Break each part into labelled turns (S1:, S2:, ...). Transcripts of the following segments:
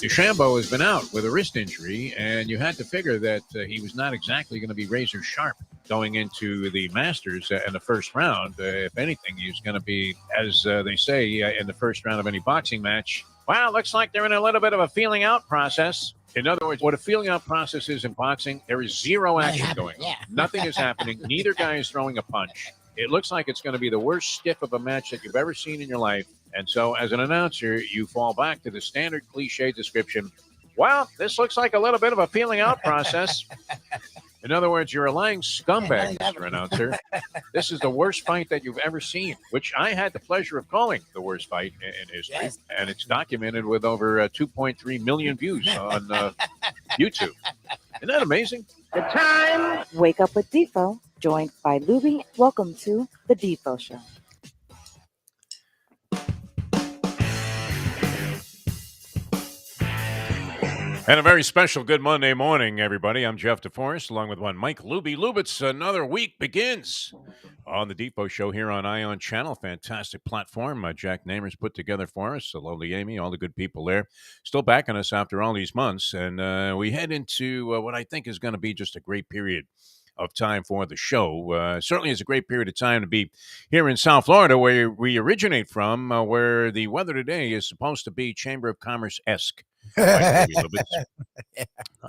S1: DeChambeau has been out with a wrist injury, and you had to figure that he was not exactly going to be razor sharp going into the Masters in the first round. If anything, he's going to be, as they say, in the first round of any boxing match. Well, looks like they're in a little bit of a feeling out process. In other words, what a feeling out process is in boxing, there is zero action going on. Nothing is happening. Neither guy is throwing a punch. It looks like it's going to be the worst stiff of a match that you've ever seen in your life. And so, as an announcer, you fall back to the standard cliche description. Well, this looks like a little bit of a feeling out process. In other words, you're a lying scumbag, Mr. Announcer. This is the worst fight that you've ever seen, which I had the pleasure of calling the worst fight in history. Yes. And it's documented with over 2.3 million views on YouTube. Isn't that amazing?
S2: The time. Wake up with Defo, joined by Lubie. Welcome to the Defo Show.
S1: And a very special good Monday morning, everybody. I'm Jeff Deforrest, along with one Mike Lubie. Lubitz, another week begins on the Defo Show here on Ion Channel. Fantastic platform Jack Namer's put together for us. The lovely Amy, all the good people there. Still backing us after all these months. And we head into what I think is going to be just a great period of time for the show. Certainly is a great period of time to be here in South Florida, where we originate from, where the weather today is supposed to be Chamber of Commerce-esque.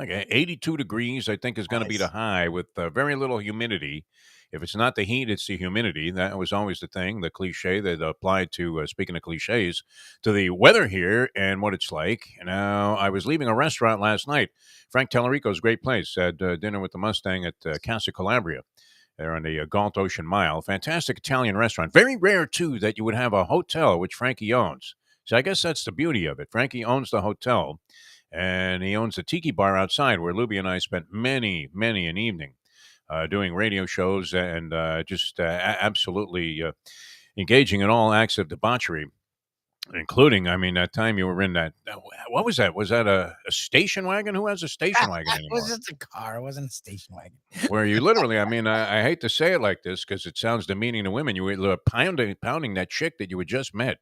S1: Okay, 82 degrees, I think, is going to be the high with very little humidity. If it's not the heat, it's the humidity. That was always the thing, the cliche that applied to, speaking of cliches, to the weather here and what it's like. Now, I was leaving a restaurant last night, Frank Tellerico's great place, had dinner with the Mustang at Casa Calabria. There on the Galt Ocean Mile. Fantastic Italian restaurant. Very rare, too, that you would have a hotel, which Frankie owns. So I guess that's the beauty of it. Frankie owns the hotel, and he owns the tiki bar outside where Lubie and I spent many an evening doing radio shows and just absolutely engaging in all acts of debauchery, including, I mean, that time you were in that, what was that? Was that a station wagon? Who has a station wagon anymore?
S3: It was just a car. It wasn't a station wagon.
S1: Where you literally, I mean, I hate to say it like this because it sounds demeaning to women. You were pounding that chick that you had just met.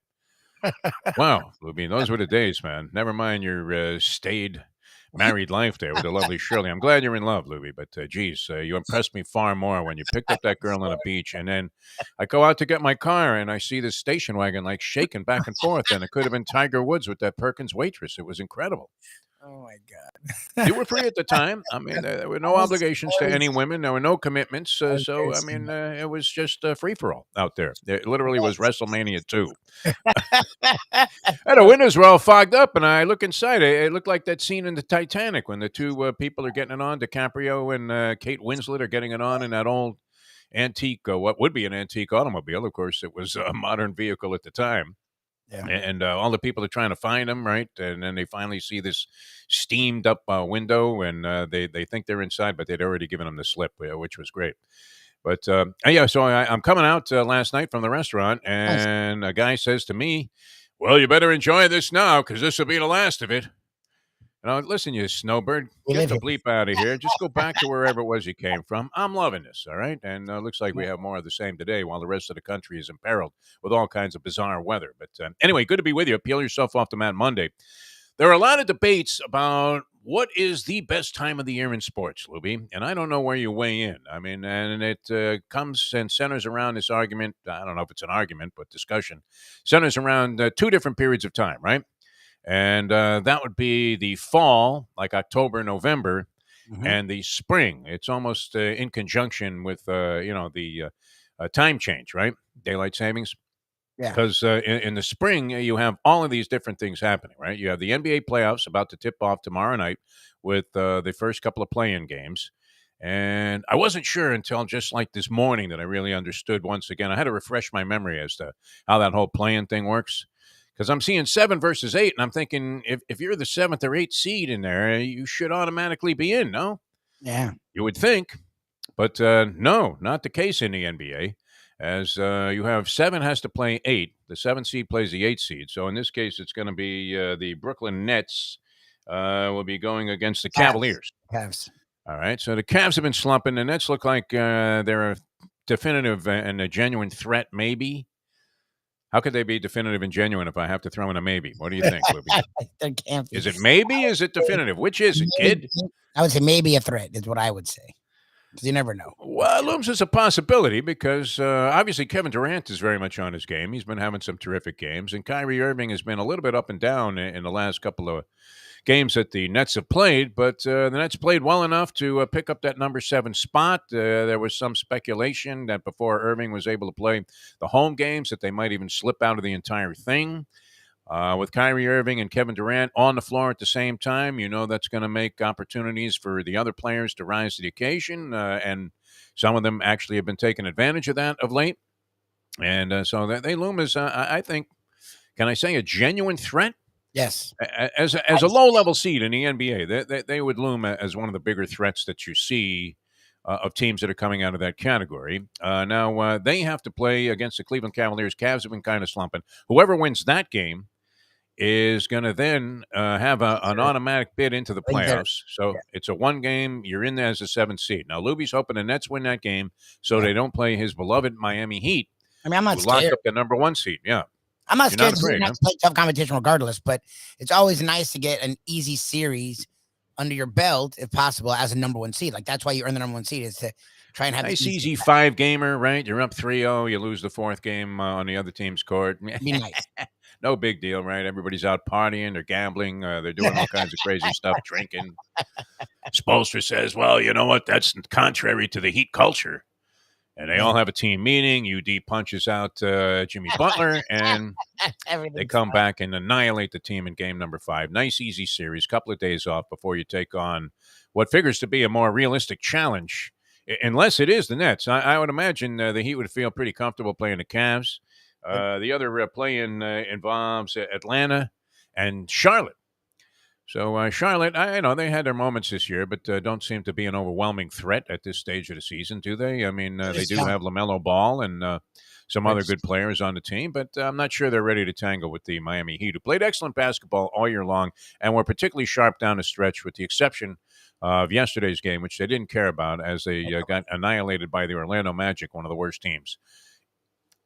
S1: Wow, Lubie, those were the days, man. Never mind your staid married life there with the lovely Shirley. I'm glad you're in love, Lubie, but geez, you impressed me far more when you picked up that girl on the beach, and then I go out to get my car, and I see this station wagon like shaking back and forth, and it could have been Tiger Woods with that Perkins waitress. It was incredible.
S3: Oh, my God.
S1: You were free at the time. I mean, there were no obligations to any women. There were no commitments. So, I mean, it was just free-for-all out there. It literally was WrestleMania 2. And the windows were all fogged up, and I look inside. It looked like that scene in the Titanic when the two people are getting it on. DiCaprio and Kate Winslet are getting it on in that old antique, what would be an antique automobile. Of course, it was a modern vehicle at the time. Yeah. And all the people are trying to find them, right? And then they finally see this steamed up window, and they think they're inside, but they'd already given them the slip, which was great. But yeah, so I'm coming out last night from the restaurant, and a guy says to me, "Well, you better enjoy this now, because this will be the last of it." And listen, you snowbird, get the bleep out of here. Just go back to wherever it was you came from. I'm loving this, all right? And looks like we have more of the same today while the rest of the country is imperiled with all kinds of bizarre weather. But anyway, good to be with you. Peel yourself off the mat Monday. There are a lot of debates about what is the best time of the year in sports, Lubie, and I don't know where you weigh in. I mean, and it comes and centers around this argument. I don't know if it's an argument, but discussion centers around two different periods of time, right? And that would be the fall, like October, November, and the spring. It's almost in conjunction with, the time change, right? Daylight savings. Yeah. Because in the spring, you have all of these different things happening, right? You have the NBA playoffs about to tip off tomorrow night with the first couple of play-in games. And I wasn't sure until just like this morning that I really understood once again. I had to refresh my memory as to how that whole play-in thing works. Because I'm seeing 7 versus 8, and I'm thinking if you're the 7th or 8th seed in there, you should automatically be in, no?
S3: Yeah.
S1: You would think. But no, not the case in the NBA. As you have 7 has to play 8. The 7th seed plays the 8th seed. So in this case, it's going to be the Brooklyn Nets will be going against the Cavaliers.
S3: Cavs.
S1: All right, so the Cavs have been slumping. The Nets look like they're a definitive and a genuine threat, maybe. How could they be definitive and genuine if I have to throw in a maybe? What do you think, Lubie?
S3: There can't be.
S1: Is it maybe? Is it definitive? Which is it, kid?
S3: I would say maybe a threat is what I would say. Because you never know.
S1: Well, it looms as a possibility because obviously Kevin Durant is very much on his game. He's been having some terrific games, and Kyrie Irving has been a little bit up and down in the last couple of games that the Nets have played, but the Nets played well enough to pick up that number 7 spot. There was some speculation that before Irving was able to play the home games that they might even slip out of the entire thing. With Kyrie Irving and Kevin Durant on the floor at the same time, that's going to make opportunities for the other players to rise to the occasion, and some of them actually have been taking advantage of that of late. And so they loom as, I think, can I say, a genuine threat?
S3: Yes.
S1: As a low-level seed in the NBA, they would loom as one of the bigger threats that you see of teams that are coming out of that category. Now, they have to play against the Cleveland Cavaliers. Cavs have been kind of slumping. Whoever wins that game is going to then have an automatic bid into the playoffs. So it's a one game. You're in there as a 7th seed. Now, Lubie's hoping the Nets win that game so they don't play his beloved Miami Heat.
S3: I mean, I'm not
S1: lock
S3: scared.
S1: up the number 1 seed. Yeah.
S3: I'm not scared
S1: to
S3: play tough competition regardless, but it's always nice to get an easy series under your belt, if possible, as a number 1 seed. Like, that's why you earn the number 1 seed, is to try and have
S1: nice easy 5-gamer, right? You're up 3-0. You lose the 4th game on the other team's court.
S3: Be nice.
S1: No big deal, right? Everybody's out partying, they're gambling, they're doing all kinds of crazy stuff, drinking. Spoelstra says, well, you know what? That's contrary to the Heat culture. And they all have a team meeting. UD punches out Jimmy Butler, and they come back and annihilate the team in game number 5. Nice, easy series. Couple of days off before you take on what figures to be a more realistic challenge, unless it is the Nets. I would imagine the Heat would feel pretty comfortable playing the Cavs. The other play-in involves Atlanta and Charlotte. So Charlotte, I know they had their moments this year, but don't seem to be an overwhelming threat at this stage of the season, do they? I mean, they do have LaMelo Ball and some other good players on the team, but I'm not sure they're ready to tangle with the Miami Heat, who played excellent basketball all year long and were particularly sharp down the stretch, with the exception of yesterday's game, which they didn't care about, as they got annihilated by the Orlando Magic, one of the worst teams.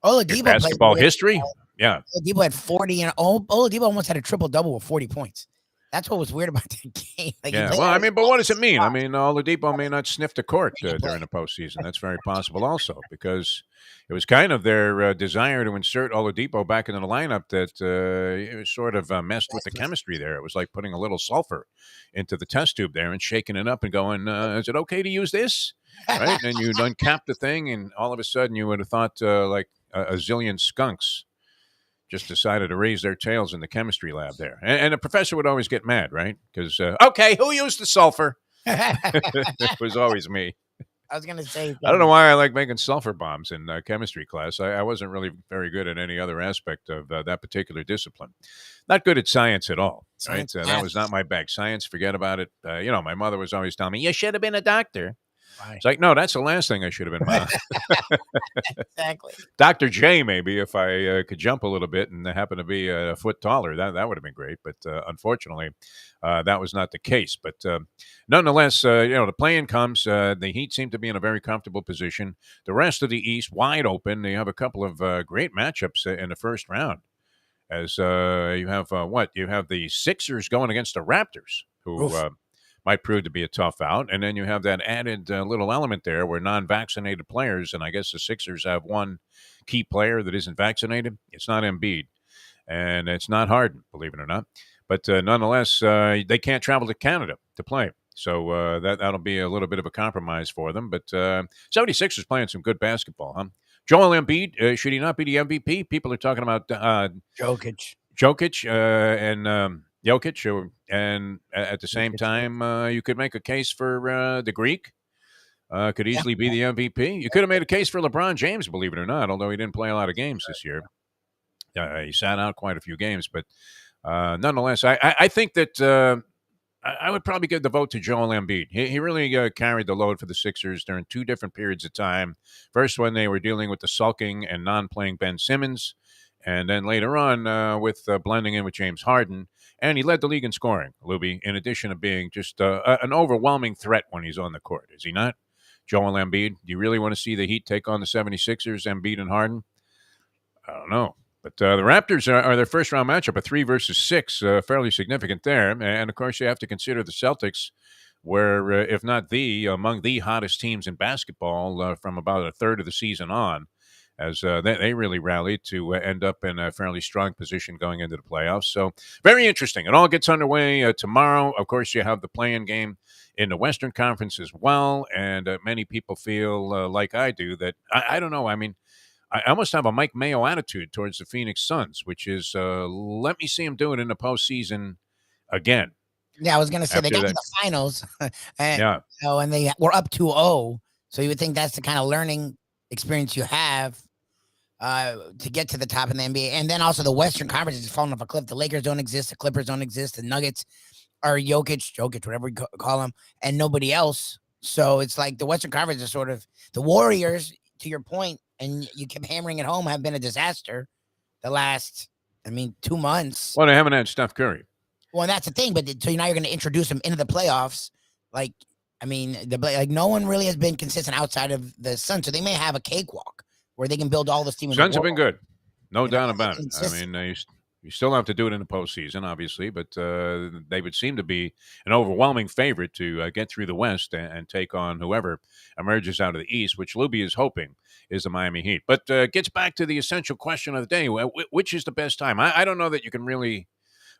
S3: Oladipo
S1: basketball history? Yeah.
S3: Oladipo had 40, and Oladipo almost had a triple-double with 40 points. That's what was weird about that game. Like,
S1: yeah, well, I mean, but what does it mean? I mean, Oladipo may not sniff the court during the postseason. That's very possible also, because it was kind of their desire to insert Oladipo back into the lineup that it sort of messed with the chemistry there. It was like putting a little sulfur into the test tube there and shaking it up and going, is it okay to use this? Right? And you'd uncap the thing, and all of a sudden you would have thought like a zillion skunks just decided to raise their tails in the chemistry lab there. And the professor would always get mad, right? Because, okay, who used the sulfur? It was always me.
S3: I was going to say.
S1: I don't know why I like making sulfur bombs in chemistry class. I wasn't really very good at any other aspect of that particular discipline. Not good at science at all, right? That was not my bag. Science, forget about it. My mother was always telling me, you should have been a doctor. Right. It's like, no, that's the last thing I should have been, Mom.
S3: Exactly.
S1: Dr. J, maybe, if I could jump a little bit and happen to be a foot taller, that would have been great. But unfortunately, that was not the case. But nonetheless, the play-in comes. The Heat seem to be in a very comfortable position. The rest of the East, wide open. They have a couple of great matchups in the first round. As you have You have the Sixers going against the Raptors, who might prove to be a tough out. And then you have that added little element there where non-vaccinated players, and I guess the Sixers have one key player that isn't vaccinated. It's not Embiid, and it's not Harden, believe it or not. But nonetheless, they can't travel to Canada to play. So that'll be a little bit of a compromise for them. But 76ers playing some good basketball, huh? Joel Embiid, should he not be the MVP? People are talking about
S3: Jokic
S1: and Jokic, and at the same time, you could make a case for the Greek. Could easily be the MVP. You could have made a case for LeBron James, believe it or not, although he didn't play a lot of games this year. He sat out quite a few games, but nonetheless, I think that I would probably give the vote to Joel Embiid. He really carried the load for the Sixers during 2 different periods of time. First, when they were dealing with the sulking and non-playing Ben Simmons, and then later on with blending in with James Harden. And he led the league in scoring, Lubie, in addition to being just an overwhelming threat when he's on the court. Is he not? Joel Embiid, do you really want to see the Heat take on the 76ers, Embiid and Harden? I don't know. But the Raptors are their first round matchup, a 3 versus 6, fairly significant there. And of course, you have to consider the Celtics were, if not among the hottest teams in basketball from about a third of the season on, as they really rallied to end up in a fairly strong position going into the playoffs. So very interesting. It all gets underway tomorrow. Of course, you have the play-in game in the Western Conference as well, and many people feel like I do that, I don't know, I mean, I almost have a Mike Mayo attitude towards the Phoenix Suns, which is let me see him do it in the postseason again.
S3: Yeah, I was gonna say they
S1: After
S3: got to
S1: that,
S3: the finals, and
S1: yeah.
S3: and they were up 2-0. So you would think that's the kind of learning experience you have to get to the top in the NBA. And then also the Western Conference is falling off a cliff. The Lakers don't exist, the Clippers don't exist, the Nuggets are Jokic, whatever we call them, and nobody else. So it's like the Western Conference is sort of the Warriors, to your point, and you kept hammering it home, have been a disaster the last, 2 months.
S1: Well, they haven't had Steph Curry.
S3: Well, that's the thing. But so now you're going to introduce them into the playoffs. Like, no one really has been consistent outside of the Suns. So they may have a cakewalk where they can build all this team.
S1: Suns have been good, no doubt about it.
S3: Consistent.
S1: I mean, you still have to do it in the postseason, obviously, but they would seem to be an overwhelming favorite to get through the West and take on whoever emerges out of the East, which Lubie is hoping is the Miami Heat. But gets back to the essential question of the day: which is the best time? I don't know that you can really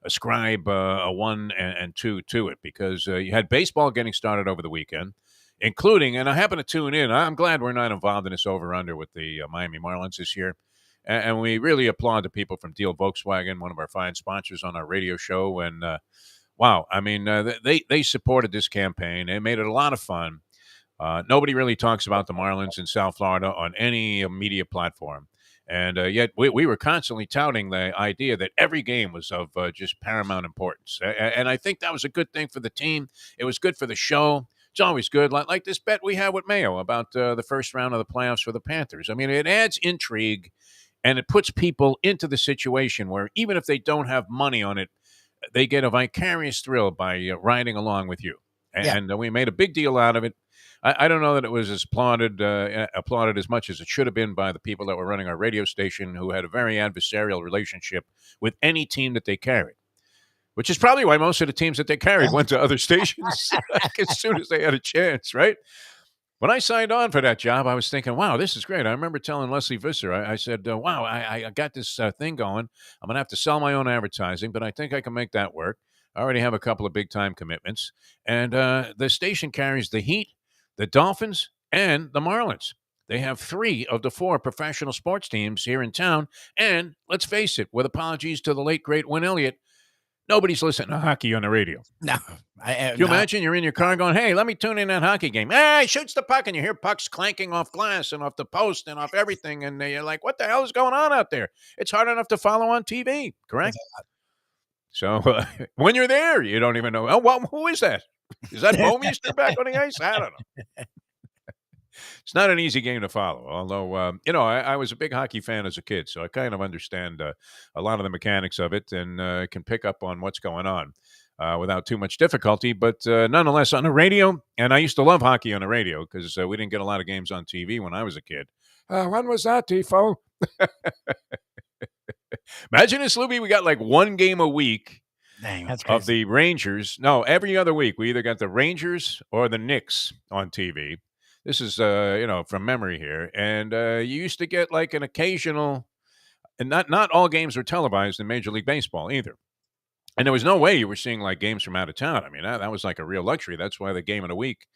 S1: ascribe a 1 and 2 to it, because you had baseball getting started over the weekend, including, and I happen to tune in. I'm glad we're not involved in this over-under with the Miami Marlins this year. And we really applaud the people from Deal Volkswagen, one of our fine sponsors on our radio show. And wow, I mean, they supported this campaign. They made it a lot of fun. Nobody really talks about the Marlins in South Florida on any media platform. And yet we were constantly touting the idea that every game was of just paramount importance. And I think that was a good thing for the team. It was good for the show. It's always good, like this bet we had with Mayo about the first round of the playoffs for the Panthers. I mean, it adds intrigue, and it puts people into the situation where even if they don't have money on it, they get a vicarious thrill by riding along with you. And we made a big deal out of it. I don't know that it was as applauded as much as it should have been by the people that were running our radio station, who had a very adversarial relationship with any team that they carried, which is probably why most of the teams that they carried went to other stations as soon as they had a chance, right? When I signed on for that job, I was thinking, wow, this is great. I remember telling Leslie Visser, I said, wow, I got this thing going. I'm going to have to sell my own advertising, but I think I can make that work. I already have a couple of big-time commitments. And the station carries the Heat, the Dolphins, and the Marlins. They have 3 of the 4 professional sports teams here in town. And let's face it, with apologies to the late, great Win Elliott, nobody's listening to hockey on the radio.
S3: No.
S1: Can you imagine you're in your car going, hey, let me tune in that hockey game. He shoots the puck, and you hear pucks clanking off glass and off the post and off everything. And you're like, what the hell is going on out there? It's hard enough to follow on TV, correct? So when you're there, you don't even know, who is that? Is that Bomeister back on the ice? I don't know. It's not an easy game to follow, although, I was a big hockey fan as a kid, so I kind of understand a lot of the mechanics of it and can pick up on what's going on without too much difficulty. But nonetheless, on the radio, and I used to love hockey on the radio because we didn't get a lot of games on TV when I was a kid. When was that, Defo? Imagine this, Lubie. We got like 1 game a week.
S3: Dang, that's crazy.
S1: Of the Rangers. No, every other week we either got the Rangers or the Knicks on TV. This is, from memory here. And you used to get like an occasional, and not all games were televised in Major League Baseball either. And there was no way you were seeing like games from out of town. I mean, that was like a real luxury. That's why the game of the week.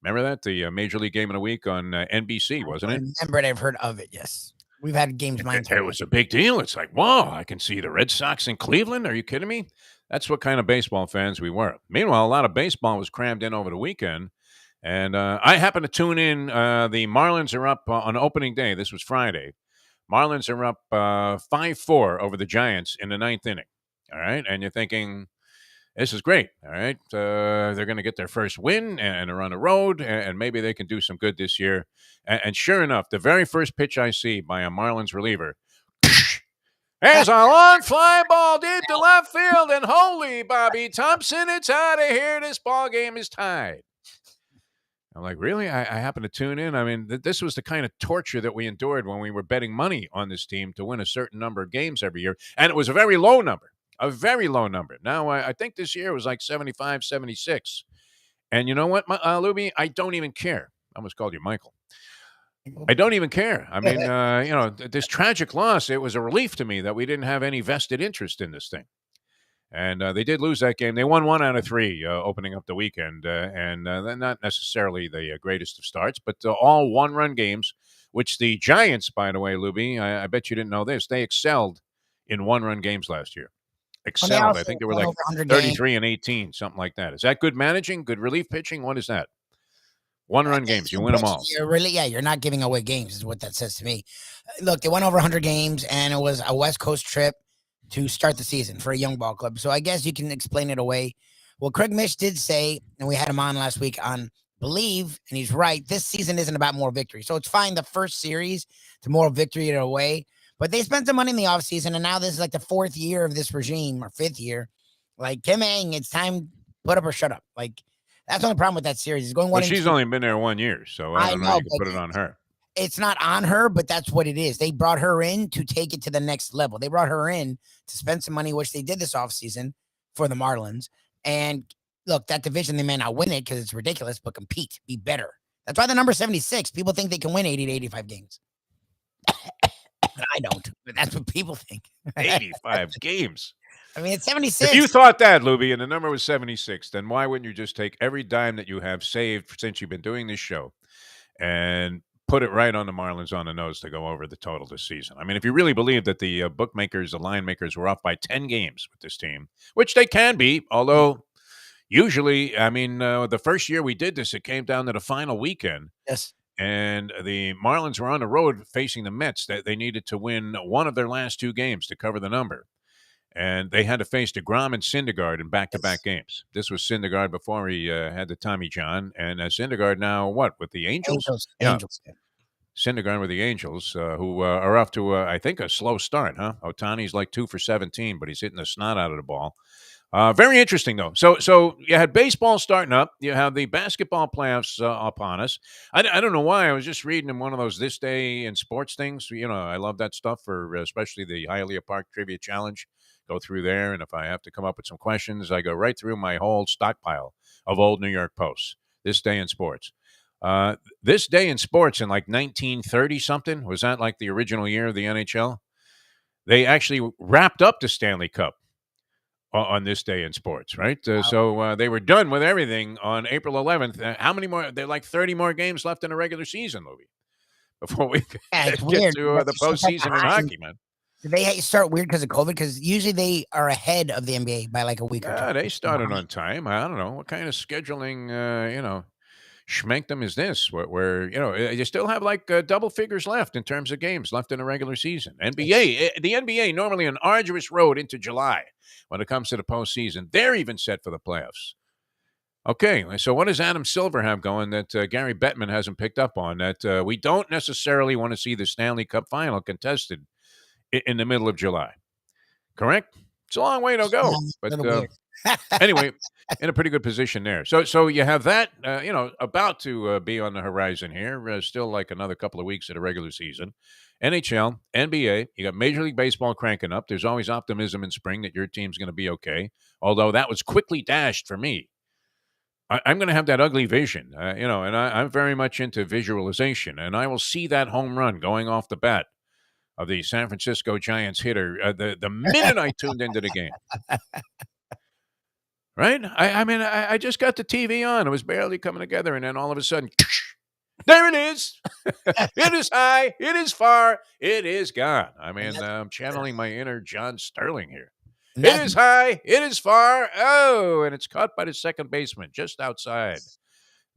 S1: Remember that? The Major League game of the week on NBC, wasn't it?
S3: I remember it. I've heard of it, yes. We've had games.
S1: It was a big deal. It's like, whoa, I can see the Red Sox in Cleveland. Are you kidding me? That's what kind of baseball fans we were. Meanwhile, a lot of baseball was crammed in over the weekend. And I happened to tune in. The Marlins are up on opening day. This was Friday. Marlins are up 5-4 over the Giants in the 9th inning. All right. And you're thinking, this is great. All right. They're going to get their first win and they're on the road, and maybe they can do some good this year. And sure enough, the very first pitch I see by a Marlins reliever, there's a long fly ball deep to left field, and holy Bobby Thompson, it's out of here. This ball game is tied. I'm like, really? I happened to tune in. I mean, this was the kind of torture that we endured when we were betting money on this team to win a certain number of games every year. And it was a very low number, a very low number. Now, I think this year was like 75, 76. And you know what, Lubie? I don't even care. I almost called you Michael. I don't even care. I mean, this tragic loss, it was a relief to me that we didn't have any vested interest in this thing. And they did lose that game. They won 1 out of 3 opening up the weekend, and they're not necessarily the greatest of starts, but all one-run games, which the Giants, by the way, Lubie, I bet you didn't know this, they excelled in one-run games last year. Excelled. I think they were like 33 and 18, something like that. Is that good managing, good relief pitching? What is that? One-run games, you win them all.
S3: You're not giving away games is what that says to me. Look, they went over 100 games, and it was a West Coast trip to start the season for a young ball club. So I guess you can explain it away. Well, Craig Mish did say, and we had him on last week on Believe, and he's right, this season isn't about more victory. So it's fine the first series to more victory in a way, but they spent some money in the offseason, and now this is like the 4th year of this regime, or 5th year. Like, Kim Ng, it's time, put up or shut up. Like, that's the only problem with that series. It's going one.
S1: Well, she's only been there 1 year, so I don't know you can put it on her.
S3: It's not on her, but that's what it is. They brought her in to take it to the next level. They brought her in to spend some money, which they did this offseason for the Marlins. And look, that division, they may not win it because it's ridiculous, but compete, be better. That's why the number 76, people think they can win 80 to 85 games. But I don't. But that's what people think.
S1: 85 games.
S3: I mean, it's 76.
S1: If you thought that, Lubie, and the number was 76, then why wouldn't you just take every dime that you have saved since you've been doing this show and put it right on the Marlins on the nose to go over the total this season? I mean, if you really believe that the bookmakers, the line makers were off by 10 games with this team, which they can be, although usually, I mean, the first year we did this, it came down to the final weekend.
S3: Yes.
S1: And the Marlins were on the road facing the Mets. They needed to win one of their last 2 games to cover the number. And they had to face DeGrom and Syndergaard in back-to-back games. This was Syndergaard before he had the Tommy John. And Syndergaard now, what, with the Angels?
S3: Angels.
S1: Syndergaard with the Angels, who are off to, I think, a slow start, huh? Ohtani's like 2 for 17, but he's hitting the snot out of the ball. Very interesting, though. So you had baseball starting up. You have the basketball playoffs upon us. I don't know why. I was just reading in one of those This Day in Sports things. You know, I love that stuff for especially the Hialeah Park Trivia Challenge. Go through there, and if I have to come up with some questions, I go right through my whole stockpile of old New York Posts. This Day in Sports. This Day in Sports in like 1930-something, was that like the original year of the NHL? They actually wrapped up the Stanley Cup on this day in sports, right?
S3: Wow.
S1: So they were done with everything on April 11th. How many more? There are like 30 more games left in the regular season, Lubie, before we get to the postseason in hockey, man.
S3: Did they start weird because of COVID? Because usually they are ahead of the NBA by like a week or 2.
S1: Yeah, they started on time. I don't know. What kind of scheduling, schmenkdom is this? Where you still have like double figures left in terms of games left in the regular season. The NBA, normally an arduous road into July when it comes to the postseason. They're even set for the playoffs. Okay, so what does Adam Silver have going that Gary Bettman hasn't picked up on? That we don't necessarily want to see the Stanley Cup final contested in the middle of July. Correct? It's a long way to go. But anyway, in a pretty good position there. So you have that, about to be on the horizon here. Still like another couple of weeks of the regular season. NHL, NBA, you got Major League Baseball cranking up. There's always optimism in spring that your team's going to be okay, although that was quickly dashed for me. I'm going to have that ugly vision, and I'm very much into visualization, and I will see that home run going off the bat of the San Francisco Giants hitter the minute I tuned into the game. Right? I mean, I just got the TV on. It was barely coming together, and then all of a sudden, there it is. It is high. It is far. It is gone. I mean, I'm channeling my inner John Sterling here. It is high. It is far. Oh, and it's caught by the second baseman just outside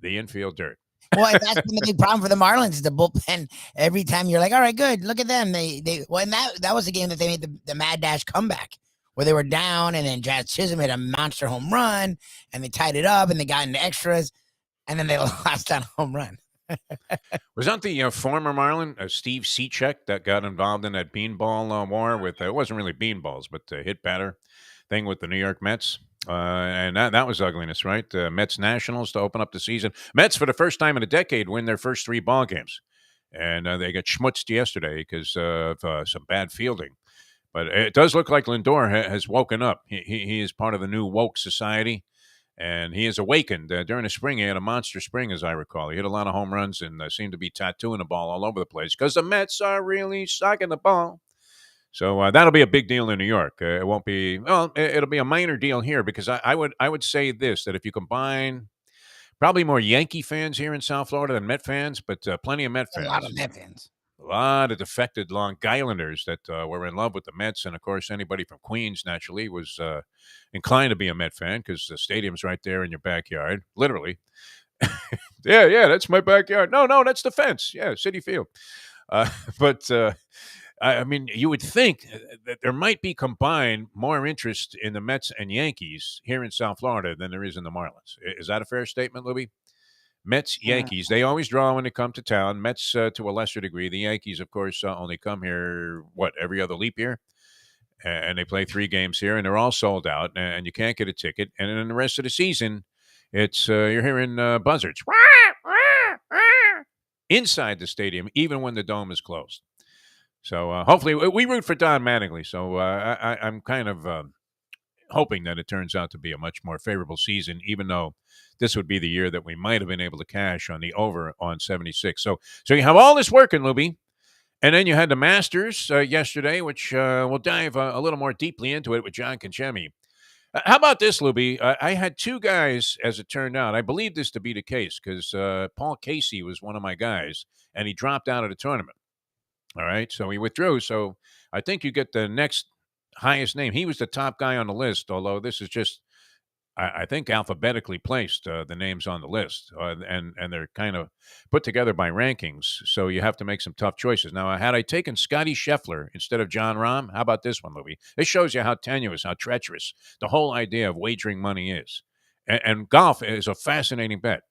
S1: the infield dirt.
S3: Well, that's been the big problem for the Marlins. The bullpen. Every time you're like, all right, good. Look at them. And that was the game that they made the mad dash comeback where they were down, and then Jazz Chisholm made a monster home run, and they tied it up, and they got into extras, and then they lost that home run.
S1: Was that the former Marlin, Steve Cechek, that got involved in that beanball war with, it wasn't really beanballs, but hit batter thing with the New York Mets? And that was ugliness, right? Mets Nationals to open up the season. Mets, for the first time in a decade, win their first 3 ball games. And they got schmutzed yesterday because of some bad fielding. But it does look like Lindor has woken up. He is part of the new woke society, and he has awakened. During the spring, he had a monster spring, as I recall. He hit a lot of home runs and seemed to be tattooing the ball all over the place because the Mets are really sucking the ball. So that'll be a big deal in New York. It won't be well. It'll be a minor deal here because I would say this, that if you combine probably more Yankee fans here in South Florida than Met fans, but plenty of Met
S3: A lot
S1: fans.
S3: of Met fans.
S1: A lot of defected Long Islanders that were in love with the Mets, and of course, anybody from Queens naturally was inclined to be a Met fan because the stadium's right there in your backyard, literally. Yeah, that's my backyard. No, that's the fence. Yeah, Citi Field. But I mean, you would think that there might be combined more interest in the Mets and Yankees here in South Florida than there is in the Marlins. Is that a fair statement, Lubie? Mets, Yankees, they always draw when they come to town. Mets to a lesser degree. The Yankees, of course, only come here, every other leap year? And they play 3 games here, and they're all sold out, and you can't get a ticket. And then the rest of the season, it's you're hearing buzzards inside the stadium, even when the dome is closed. So hopefully, we root for Don Mattingly. So I'm kind of hoping that it turns out to be a much more favorable season, even though this would be the year that we might have been able to cash on the over on 76. So you have all this working, Lubie, and then you had the Masters yesterday, which we'll dive a little more deeply into it with John Conchemi. How about this, Lubie? I had 2 guys, as it turned out. I believe this to be the case because Paul Casey was one of my guys, and he dropped out of the tournament. All right, so he withdrew. So I think you get the next highest name. He was the top guy on the list, although this is just, I think, alphabetically placed, the names on the list, and they're kind of put together by rankings. So you have to make some tough choices. Now, had I taken Scotty Scheffler instead of John Rahm, how about this one, Louie? This shows you how tenuous, how treacherous the whole idea of wagering money is. And golf is a fascinating bet.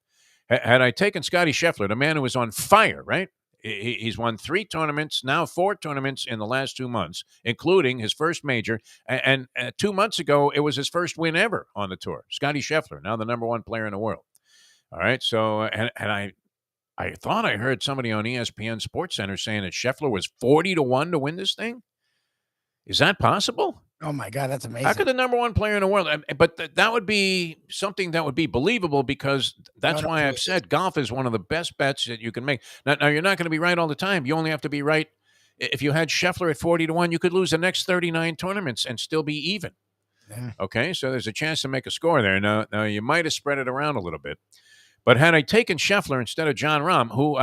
S1: Had I taken Scotty Scheffler, the man who was on fire, right? He's won 3 tournaments, now 4 tournaments in the last 2 months, including his first major. And 2 months ago, it was his first win ever on the tour. Scotty Scheffler, now the number 1 player in the world. All right, so and I thought I heard somebody on ESPN Sports Center saying that Scheffler was 40-1 to win this thing. Is that possible?
S3: Oh my God, that's amazing.
S1: How could the number 1 player in the world? But that would be something that would be believable because that's why I've said golf is one of the best bets that you can make. Now you're not going to be right all the time. You only have to be right. If you had Scheffler at 40-1, you could lose the next 39 tournaments and still be even. Yeah. Okay, so there's a chance to make a score there. Now you might have spread it around a little bit. But had I taken Scheffler instead of John Rahm, who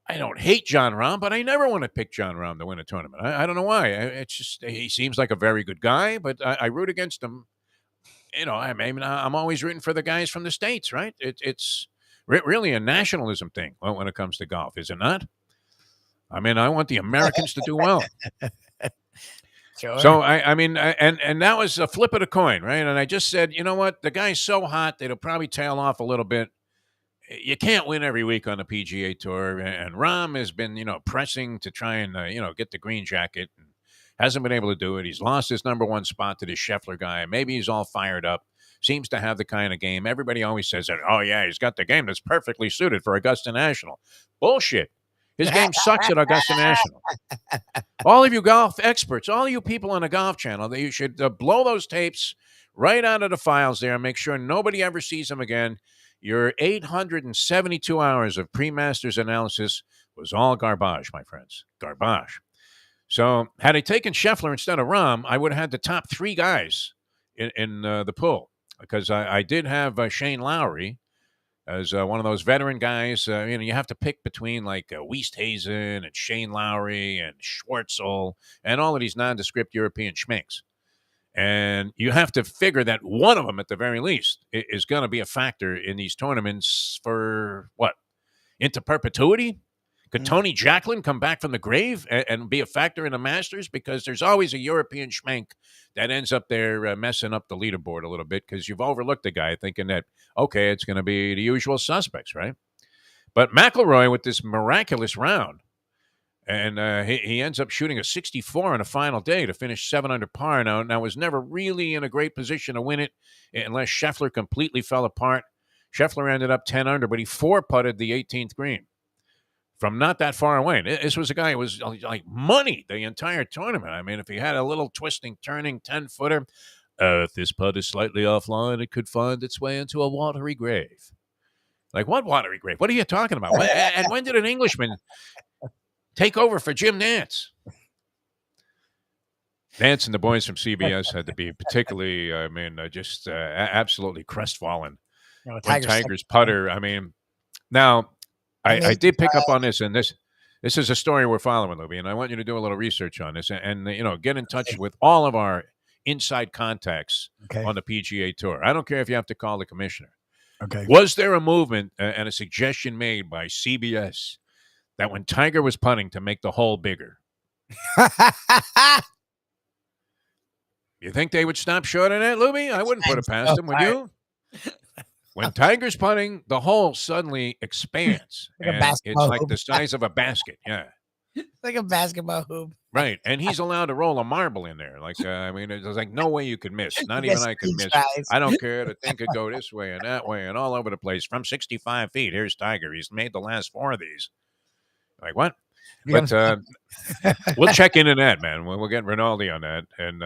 S1: I don't hate John Rahm, but I never want to pick John Rahm to win a tournament. I don't know why. It's just he seems like a very good guy, but I root against him. You know, I'm always rooting for the guys from the States, right? It's really a nationalism thing when it comes to golf, is it not? I mean, I want the Americans to do well. Sure. So, and that was a flip of the coin, right? And I just said, you know what? The guy's so hot that he'll probably tail off a little bit. You can't win every week on the PGA Tour, and Rahm has been, pressing to try and, get the green jacket, and hasn't been able to do it. He's lost his number 1 spot to this Scheffler guy. Maybe he's all fired up. Seems to have the kind of game. Everybody always says that, oh, yeah, he's got the game that's perfectly suited for Augusta National. Bullshit. His game sucks at Augusta National. All of you golf experts, all of you people on the Golf Channel, that you should blow those tapes right out of the files there and make sure nobody ever sees them again. Your 872 hours of pre-Masters analysis was all garbage, my friends. Garbage. So had I taken Scheffler instead of Rahm, I would have had the top 3 guys in the pool, because I did have Shane Lowry as one of those veteran guys. You have to pick between like Westhuizen and Shane Lowry and Schwartzel and all of these nondescript European schminks. And you have to figure that one of them, at the very least, is going to be a factor in these tournaments for what? Into perpetuity? Could Tony Jacklin come back from the grave and be a factor in the Masters? Because there's always a European schmank that ends up there messing up the leaderboard a little bit, because you've overlooked the guy thinking that, okay, it's going to be the usual suspects, right? But McIlroy, with this miraculous round, And he ends up shooting a 64 on a final day to finish 7 under par. Now was never really in a great position to win it unless Scheffler completely fell apart. Scheffler ended up 10 under, but he 4-putted the 18th green from not that far away. This was a guy who was like money the entire tournament. I mean, if he had a little twisting, turning 10-footer, if this putt is slightly offline, it could find its way into a watery grave. Like, what watery grave? What are you talking about? And when did an Englishman take over for Jim Nantz? Nantz and the boys from CBS had to be particularly, just absolutely crestfallen. When Tiger's putter, I mean, now, I did pick up on this, and this is a story we're following, Lubie, and I want you to do a little research on this and get in touch with all of our inside contacts on the PGA Tour. I don't care if you have to call the commissioner.
S4: Okay.
S1: Was there a movement and a suggestion made by CBS that when Tiger was putting to make the hole bigger? You think they would stop short of that, Lubie? I wouldn't put it past them, would you? When Tiger's putting, the hole suddenly expands. It's like the size of a basket. Yeah.
S3: Like a basketball hoop.
S1: Right. And he's allowed to roll a marble in there. Like, there's like no way you could miss. Not even I could miss. I don't care. The thing could go this way and that way and all over the place. From 65 feet, here's Tiger. He's made the last 4 of these. Like, what? But we'll check into that, man. We'll get Rinaldi on that. And,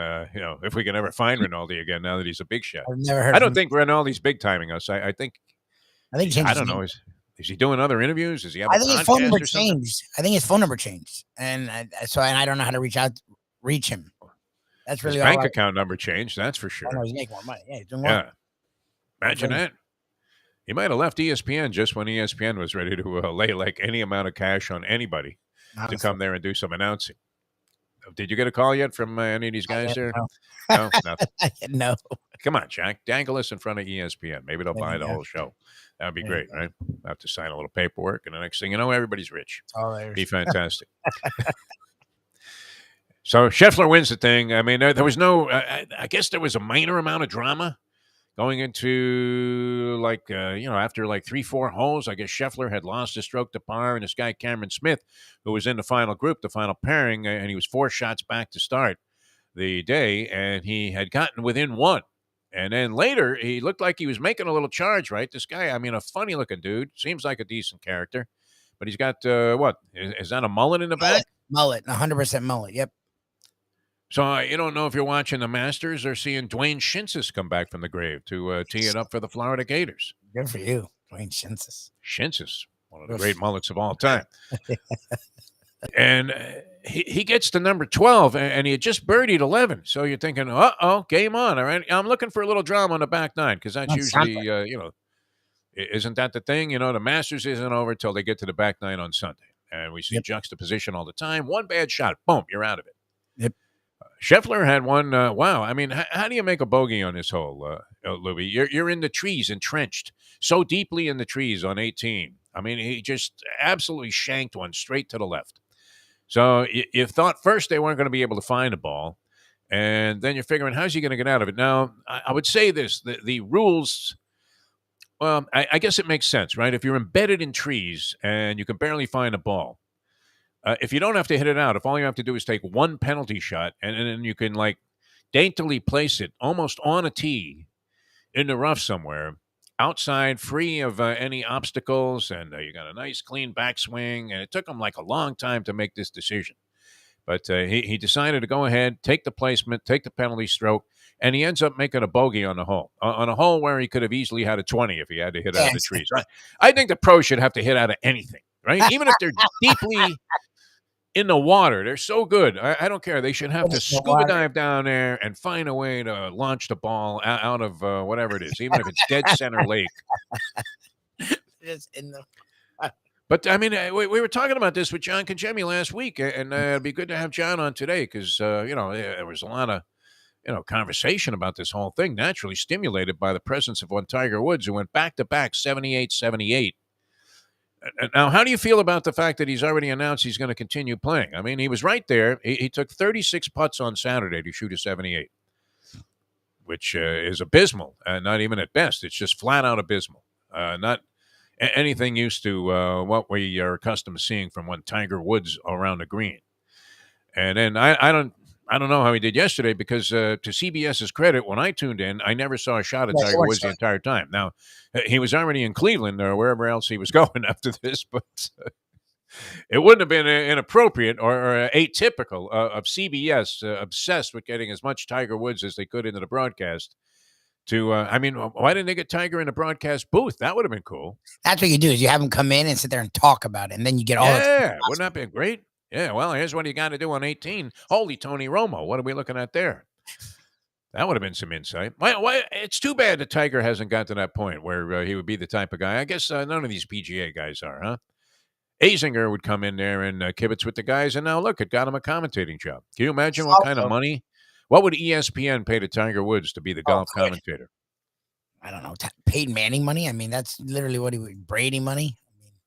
S1: if we can ever find Rinaldi again now that he's a big shot.
S3: I've never heard
S1: I don't think Rinaldi's big timing us. I think
S3: I
S1: don't know. Is he doing other interviews? Is he have
S3: I think his phone number changed. I think his phone number changed. And I don't know how to reach him. That's really
S1: his bank account number changed, that's for sure.
S3: He's making more money. Yeah, he's doing well.
S1: Yeah. Imagine that. He might have left ESPN just when ESPN was ready to lay like any amount of cash on anybody to come there and do some announcing. Did you get a call yet from any of these guys there? No, nothing.
S3: No.
S1: Come on, Jack. Dangle us in front of ESPN. Maybe they'll buy the whole show. That would be great, right? I have to sign a little paperwork, and the next thing you know, everybody's rich. Be fantastic. So Scheffler wins the thing. I mean, there was no. I guess there was a minor amount of drama going into after 3-4 holes. I guess Scheffler had lost his stroke to par, and this guy Cameron Smith, who was in the final group, the final pairing, and he was 4 shots back to start the day, and he had gotten within 1. And then later, he looked like he was making a little charge, right? This guy, I mean, a funny-looking dude. Seems like a decent character. But he's got, what? Is that a mullet in the back?
S3: Mullet, 100% mullet, yep.
S1: So you don't know if you're watching the Masters or seeing Dwayne Shinsis come back from the grave to tee it up for the Florida Gators.
S3: Good for you, Dwayne Shinsis.
S1: Shinsis, one of the great mullets of all time. And he gets to number 12, and he had just birdied 11. So you're thinking, uh-oh, game on. All right, I'm looking for a little drama on the back 9 because that's usually, isn't that the thing? The Masters isn't over till they get to the back 9 on Sunday. And we see juxtaposition all the time. One bad shot, boom, you're out of it.
S3: Yep.
S1: Scheffler had one. Wow. I mean, how do you make a bogey on this hole, Lubie? You're in the trees, entrenched so deeply in the trees on 18. I mean, he just absolutely shanked one straight to the left. So you thought first they weren't going to be able to find a ball, and then you're figuring, how's he going to get out of it? Now, I would say this, the rules, well, I guess it makes sense, right? If you're embedded in trees and you can barely find a ball, if you don't have to hit it out, if all you have to do is take one penalty shot, and then you can, daintily place it almost on a tee in the rough somewhere, outside, free of any obstacles, and you got a nice, clean backswing, and it took him a long time to make this decision. But he decided to go ahead, take the placement, take the penalty stroke, and he ends up making a bogey on the hole, on a hole where he could have easily had a 20 if he had to hit out of the trees. I think the pros should have to hit out of anything, right? Even if they're deeply in the water. They're so good. I don't care. They should have to scuba dive down there and find a way to launch the ball out of whatever it is, even if it's dead center lake.
S3: Just in the...
S1: But, I mean, we were talking about this with John Kajemi last week, and it'd be good to have John on today because, there was a lot of, conversation about this whole thing, naturally stimulated by the presence of one Tiger Woods, who went back-to-back 78-78. Now, how do you feel about the fact that he's already announced he's going to continue playing? I mean, he was right there. He took 36 putts on Saturday to shoot a 78, which is abysmal, not even at best. It's just flat out abysmal. anything used to what we are accustomed to seeing from one Tiger Woods around the green. And then I don't know how he did yesterday because to CBS's credit, when I tuned in, I never saw a shot of
S3: Yeah,
S1: Tiger Woods the entire time. Now he was already in Cleveland or wherever else he was going after this, but it wouldn't have been inappropriate or atypical of CBS obsessed with getting as much Tiger Woods as they could into the broadcast. I mean, why didn't they get Tiger in the broadcast booth? That would have been cool.
S3: That's what you do is you have them come in and sit there and talk about it, and then you get all.
S1: Yeah, wouldn't that be great? Yeah, well, here's what you got to do on 18. Holy Tony Romo, what are we looking at there? That would have been some insight. Why? It's too bad that Tiger hasn't got to that point where he would be the type of guy. I guess none of these PGA guys are, huh? Azinger would come in there and kibitz with the guys, and now look, it got him a commentating job. Can you imagine what kind of money? What would ESPN pay to Tiger Woods to be the golf commentator?
S3: I don't know, Peyton Manning money. I mean, that's literally what he would. Brady money.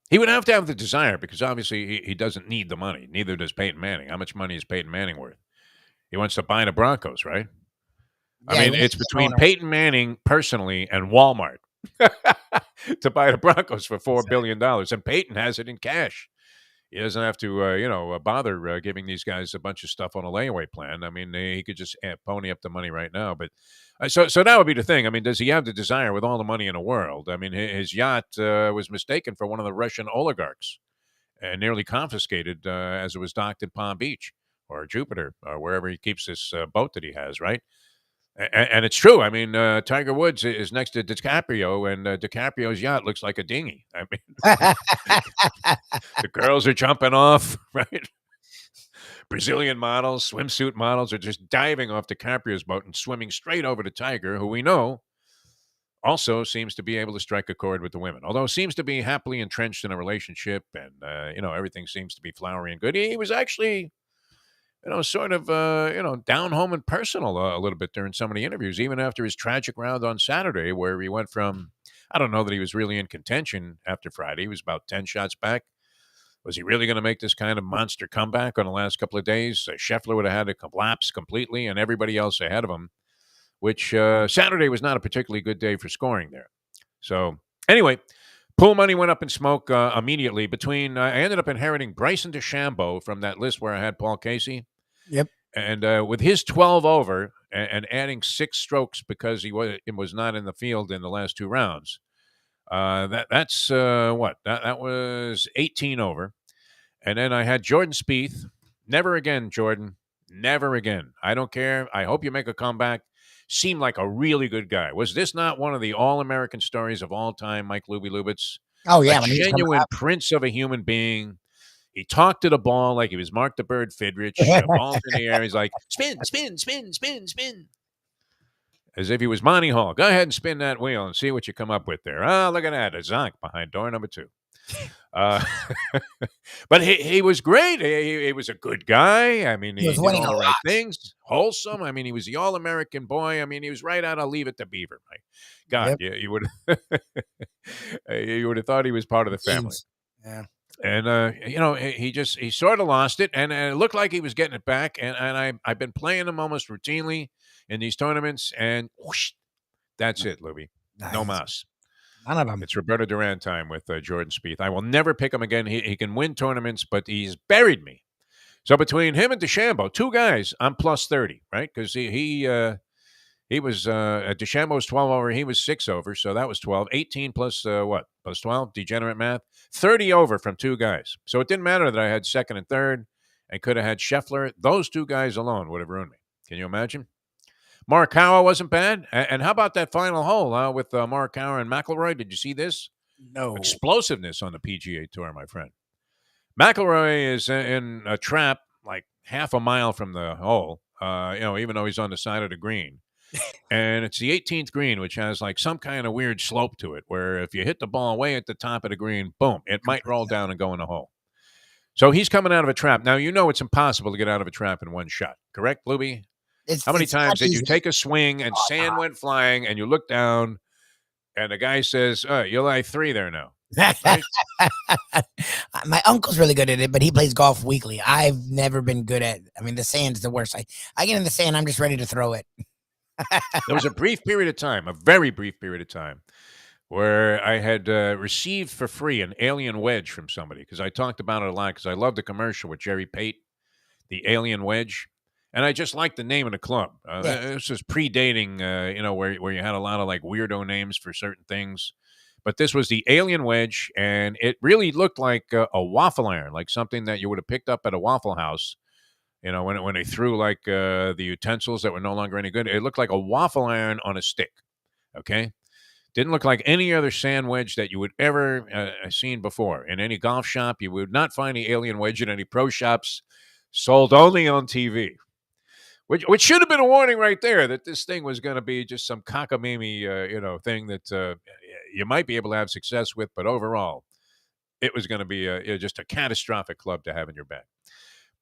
S1: He would have to have the desire because obviously he doesn't need the money. Neither does Peyton Manning. How much money is Peyton Manning worth? He wants to buy the Broncos, right?
S3: Yeah,
S1: I mean, it's between Peyton Manning personally and Walmart to buy the Broncos for $4 billion. And Peyton has it in cash. He doesn't have to, bother giving these guys a bunch of stuff on a layaway plan. I mean, he could just pony up the money right now. But so that would be the thing. I mean, does he have the desire with all the money in the world? I mean, his yacht was mistaken for one of the Russian oligarchs and nearly confiscated as it was docked in Palm Beach or Jupiter or wherever he keeps this boat that he has, right? And it's true. I mean, Tiger Woods is next to DiCaprio, and DiCaprio's yacht looks like a dinghy. I mean, the girls are jumping off, right? Brazilian models, swimsuit models are just diving off DiCaprio's boat and swimming straight over to Tiger, who we know also seems to be able to strike a chord with the women, although seems to be happily entrenched in a relationship, and everything seems to be flowery and good. He was actually sort of, down home and personal a little bit during some of the interviews, even after his tragic round on Saturday, where he went from, I don't know that he was really in contention after Friday. He was about 10 shots back. Was he really going to make this kind of monster comeback on the last couple of days? Schefter would have had to collapse completely and everybody else ahead of him, which Saturday was not a particularly good day for scoring there. So anyway, pool money went up in smoke immediately. I ended up inheriting Bryson DeChambeau from that list where I had Paul Casey.
S3: Yep.
S1: And with his 12 over and adding 6 strokes because he was not in the field in the last 2 rounds, that's what? That was 18 over. And then I had Jordan Spieth. Never again, Jordan. Never again. I don't care. I hope you make a comeback. Seemed like a really good guy. Was this not one of the all-American stories of all time, Mike Lubitz?
S3: Oh, yeah.
S1: A genuine prince of a human being. He talked to the ball like he was Mark the Bird Fidrich. Ball's in the air. He's like, spin, spin, spin, spin, spin. As if he was Monty Hall. Go ahead and spin that wheel and see what you come up with there. Oh, look at that. A zonk behind door number 2. But he was great. He was a good guy. I mean, he did all the right things. Wholesome. I mean, he was the all-American boy. I mean, he was right out of Leave It to Beaver. My God, yep. You would you would have thought he was part of the family.
S3: Yeah.
S1: And he sort of lost it, and it looked like he was getting it back. And I've been playing him almost routinely in these tournaments, and whoosh, that's it, Lubie. Nice. No mas.
S3: None of them.
S1: It's Roberto Duran time with Jordan Spieth. I will never pick him again. He can win tournaments, but he's buried me. So between him and DeChambeau, 2 guys, I'm plus 30, right? Because he was DeChambeau was 12 over. He was 6 over, so that was 12. 18 plus what? Plus 12? Degenerate math. 30 over from 2 guys. So it didn't matter that I had second and third and could have had Scheffler. Those 2 guys alone would have ruined me. Can you imagine? Morikawa wasn't bad. And how about that final hole with Morikawa and McIlroy? Did you see this?
S3: No.
S1: Explosiveness on the PGA Tour, my friend. McIlroy is in a trap like half a mile from the hole, even though he's on the side of the green. And it's the 18th green, which has like some kind of weird slope to it, where if you hit the ball way at the top of the green, boom, it might roll down and go in the hole. So he's coming out of a trap. Now, it's impossible to get out of a trap in one shot. Correct, Lubie? How many times did you take a swing and sand went flying and you look down and the guy says, you'll lie 3 there now. Right?
S3: My uncle's really good at it, but he plays golf weekly. I've never been good at the sand's the worst. I get in the sand, I'm just ready to throw it.
S1: There was a brief period of time, a very brief period of time, where I had received for free an Alien Wedge from somebody because I talked about it a lot because I love the commercial with Jerry Pate, the Alien Wedge. And I just like the name of the club.
S3: Yeah.
S1: This was predating, where you had a lot of like weirdo names for certain things. But this was the Alien Wedge, and it really looked like a waffle iron, like something that you would have picked up at a Waffle House. When they threw like the utensils that were no longer any good, it looked like a waffle iron on a stick. Okay, didn't look like any other sand wedge that you would ever seen before in any golf shop. You would not find the Alien Wedge in any pro shops. Sold only on TV. Which should have been a warning right there that this thing was going to be just some cockamamie, thing that you might be able to have success with, but overall, it was going to be just a catastrophic club to have in your bag.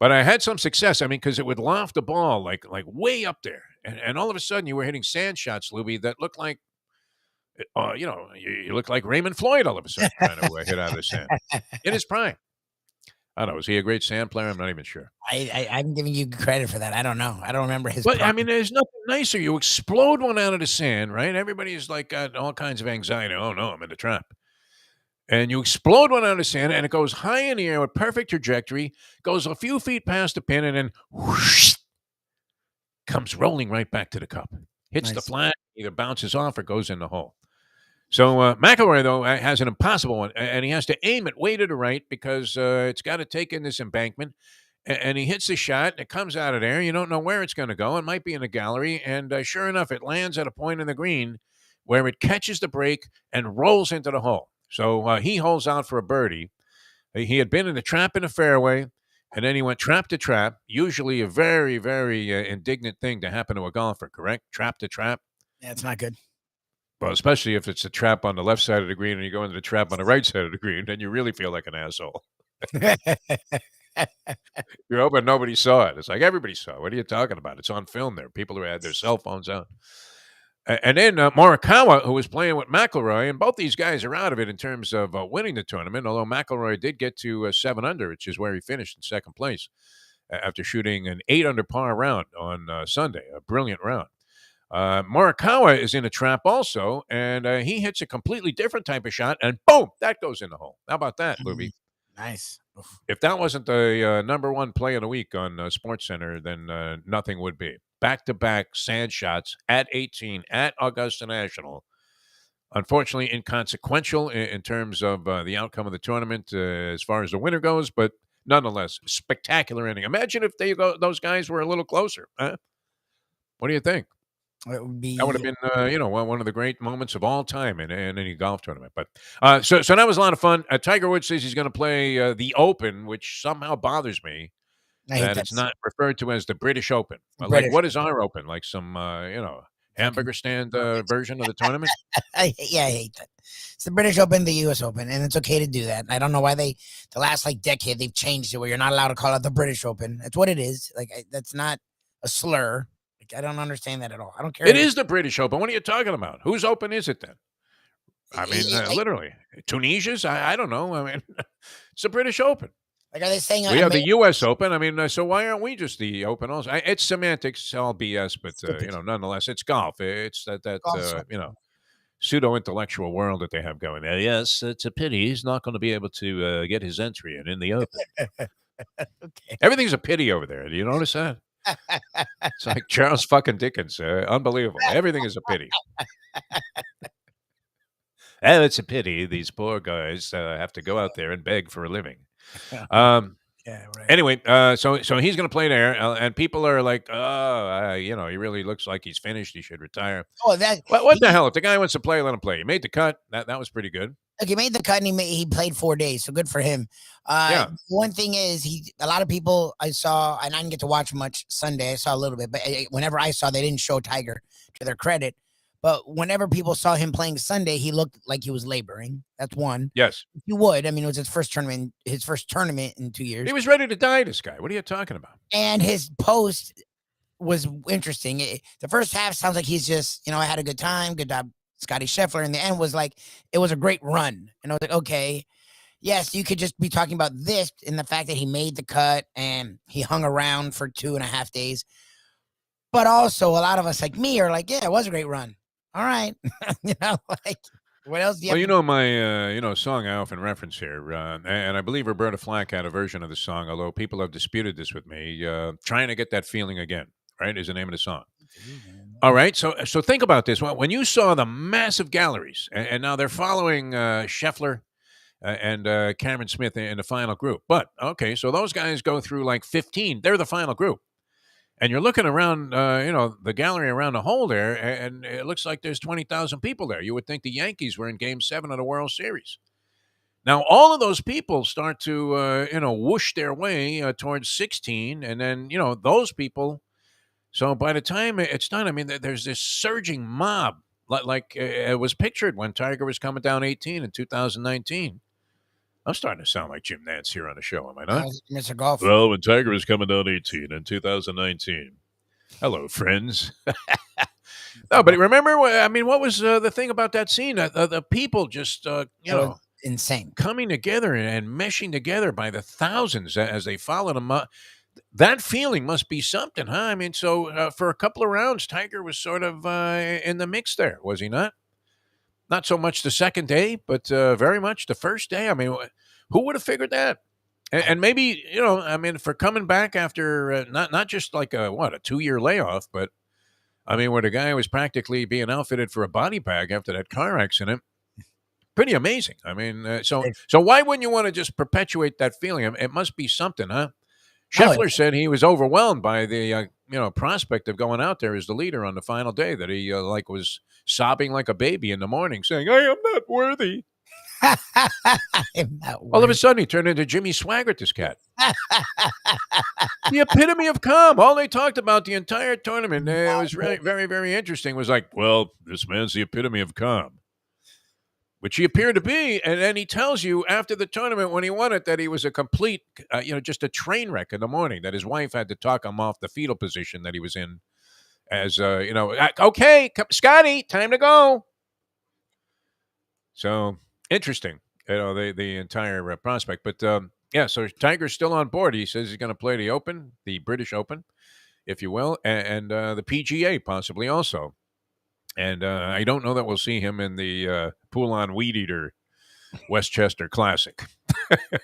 S1: But I had some success. I mean, because it would loft the ball like way up there, and all of a sudden you were hitting sand shots, Lubie, that looked like, you look like Raymond Floyd all of a sudden, kind of hit out of the sand in his prime. I don't know. Was he a great sand player? I'm not even sure.
S3: I'm giving you credit for that. I don't know. I don't remember his.
S1: But I mean, there's nothing nicer. You explode one out of the sand, right? Everybody's like got all kinds of anxiety. Oh no, I'm in the trap. And you explode one out of the sand, and it goes high in the air with perfect trajectory, goes a few feet past the pin, and then whoosh, comes rolling right back to the cup. Hits the flat, either bounces off or goes in the hole. So McIlroy, though, has an impossible one, and he has to aim it way to the right because it's got to take in this embankment, and he hits the shot, and it comes out of there. You don't know where it's going to go. It might be in the gallery, and sure enough, it lands at a point in the green where it catches the break and rolls into the hole. So he holds out for a birdie. He had been in the trap in the fairway, and then he went trap to trap, usually a very, very indignant thing to happen to a golfer, correct? Trap to trap.
S3: Yeah, it's not good.
S1: Well, especially if it's a trap on the left side of the green and you go into the trap on the right side of the green, then you really feel like an asshole. You're hoping nobody saw it. It's like everybody saw it. What are you talking about? It's on film there. People who had their cell phones out. And then Morikawa, who was playing with McIlroy, and both these guys are out of it in terms of winning the tournament, although McIlroy did get to 7 under, which is where he finished in second place after shooting an 8 under par round on Sunday, a brilliant round. Morikawa is in a trap also, and he hits a completely different type of shot, and boom, that goes in the hole. How about that, Lubie?
S3: Nice.
S1: If that wasn't the number one play of the week on SportsCenter, then nothing would be. Back-to-back sand shots at 18 at Augusta National. Unfortunately, inconsequential in terms of the outcome of the tournament as far as the winner goes, but nonetheless, spectacular ending. Imagine if those guys were a little closer. Huh? What do you think?
S3: It would be,
S1: that would have been, one of the great moments of all time in any golf tournament. But so that was a lot of fun. Tiger Woods says he's going to play the Open, which somehow bothers me that it's not referred to as the British Open. Like, what is our Open? Like some, hamburger stand version of the tournament?
S3: I hate that. It's the British Open, the U.S. Open, and it's okay to do that. I don't know why the last decade they've changed it where you're not allowed to call it the British Open. That's what it is. That's not a slur. I don't understand that at all. I don't care.
S1: It is the British Open. What are you talking about? Whose Open is it then? I mean, literally. Tunisia's? I don't know. I mean, it's the British Open.
S3: Are they saying
S1: we have the U.S. Open? I mean, so why aren't we just the Open also? It's semantics, all BS, but, nonetheless, it's golf. It's that pseudo-intellectual world that they have going there. Yes, it's a pity. He's not going to be able to get his entry in the Open. Okay. Everything's a pity over there. Do you notice that? It's like Charles fucking Dickens. Unbelievable. Everything is a pity. And it's a pity these poor guys have to go out there and beg for a living.
S3: Yeah, right.
S1: Anyway, so he's going to play there, and people are like, he really looks like he's finished. He should retire.
S3: Oh,
S1: what the hell? If the guy wants to play, let him play. He made the cut. That was pretty good.
S3: Look, he made the cut, and he played 4 days, so good for him. One thing is, a lot of people I saw, and I didn't get to watch much Sunday. I saw a little bit, but whenever I saw, they didn't show Tiger, to their credit. But whenever people saw him playing Sunday, he looked like he was laboring. That's one.
S1: Yes.
S3: You would. I mean, it was his first tournament in 2 years.
S1: He was ready to die, this guy. What are you talking about?
S3: And his post was interesting. The first half sounds like he's just, I had a good time. Good job, Scotty Schefter. And the end was like, it was a great run. And I was like, okay, yes, you could just be talking about this in the fact that he made the cut and he hung around for 2.5 days. But also a lot of us like me are like, yeah, it was a great run. All right. What else do you
S1: Well,
S3: have?
S1: you know my song I often reference here, and I believe Roberta Flack had a version of the song, although people have disputed this with me. Trying to get that feeling again, right? Is the name of the song. All right, so think about this. When you saw the massive galleries, and now they're following Scheffler and Cameron Smith in the final group. But okay, so those guys go through like 15. They're the final group. And you're looking around, the gallery around the hole there, and it looks like there's 20,000 people there. You would think the Yankees were in Game 7 of the World Series. Now, all of those people start to, whoosh their way towards 16, and then, those people. So by the time it's done, I mean, there's this surging mob, like it was pictured when Tiger was coming down 18 in 2019. I'm starting to sound like Jim Nantz here on the show, am I not?
S3: Mr. Golf.
S1: Well, when Tiger was coming down 18 in 2019. Hello, friends. No, but remember, what was the thing about that scene? The people just,
S3: insane.
S1: coming together and meshing together by the thousands as they followed him up. That feeling must be something, huh? I mean, so for a couple of rounds, Tiger was sort of in the mix there, was he not? Not so much the second day, but very much the first day. I mean, who would have figured that? And maybe, for coming back after not just like a 2-year layoff, but I mean, where the guy was practically being outfitted for a body bag after that car accident. Pretty amazing. I mean, so why wouldn't you want to just perpetuate that feeling? It must be something, huh? Scheffler said he was overwhelmed by the prospect of going out there as the leader on the final day. That he was sobbing like a baby in the morning, saying, "I am not worthy." All of a sudden, he turned into Jimmy Swaggart. This cat, the epitome of calm. All they talked about the entire tournament, it was really very, very interesting. Was like, well, this man's the epitome of calm, which he appeared to be. And then he tells you after the tournament when he won it that he was a complete, just a train wreck in the morning, that his wife had to talk him off the fetal position that he was in as, okay, Scotty, time to go. So interesting, the entire prospect. But so Tiger's still on board. He says he's going to play the Open, the British Open, if you will, and the PGA possibly also. And I don't know that we'll see him in the Poulon Weed Eater Westchester Classic.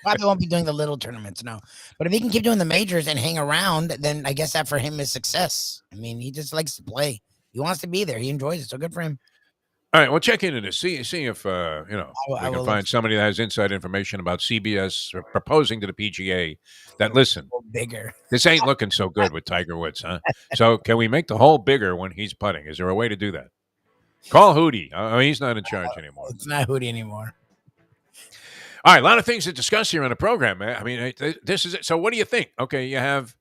S3: Probably won't be doing the little tournaments, no. But if he can keep doing the majors and hang around, then I guess that for him is success. I mean, he just likes to play. He wants to be there. He enjoys it. So good for him.
S1: All right, well, check into this. See if we can find somebody that has inside information about CBS proposing to the PGA that, listen,
S3: bigger.
S1: This ain't looking so good with Tiger Woods, huh? So can we make the hole bigger when he's putting? Is there a way to do that? Call Hootie. He's not in charge anymore.
S3: It's not Hootie anymore.
S1: All right, a lot of things to discuss here on the program, man. I mean, this is it. So what do you think? Okay, you have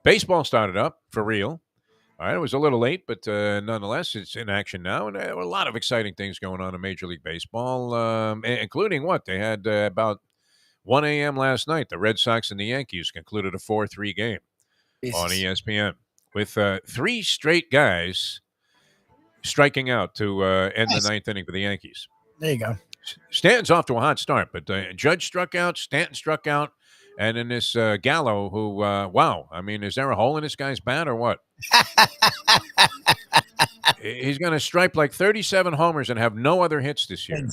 S1: baseball started up for real. All right, it was a little late, but nonetheless, it's in action now. And there were a lot of exciting things going on in Major League Baseball, including what? They had about 1 a.m. last night. The Red Sox and the Yankees concluded a 4-3 game on ESPN with 3 straight guys striking out to end the 9th inning for the Yankees.
S3: There you go.
S1: Stanton's off to a hot start, but Judge struck out, Stanton struck out, and then this Gallo who, wow, I mean, is there a hole in this guy's bat or what? He's going to stripe like 37 homers and have no other hits this year.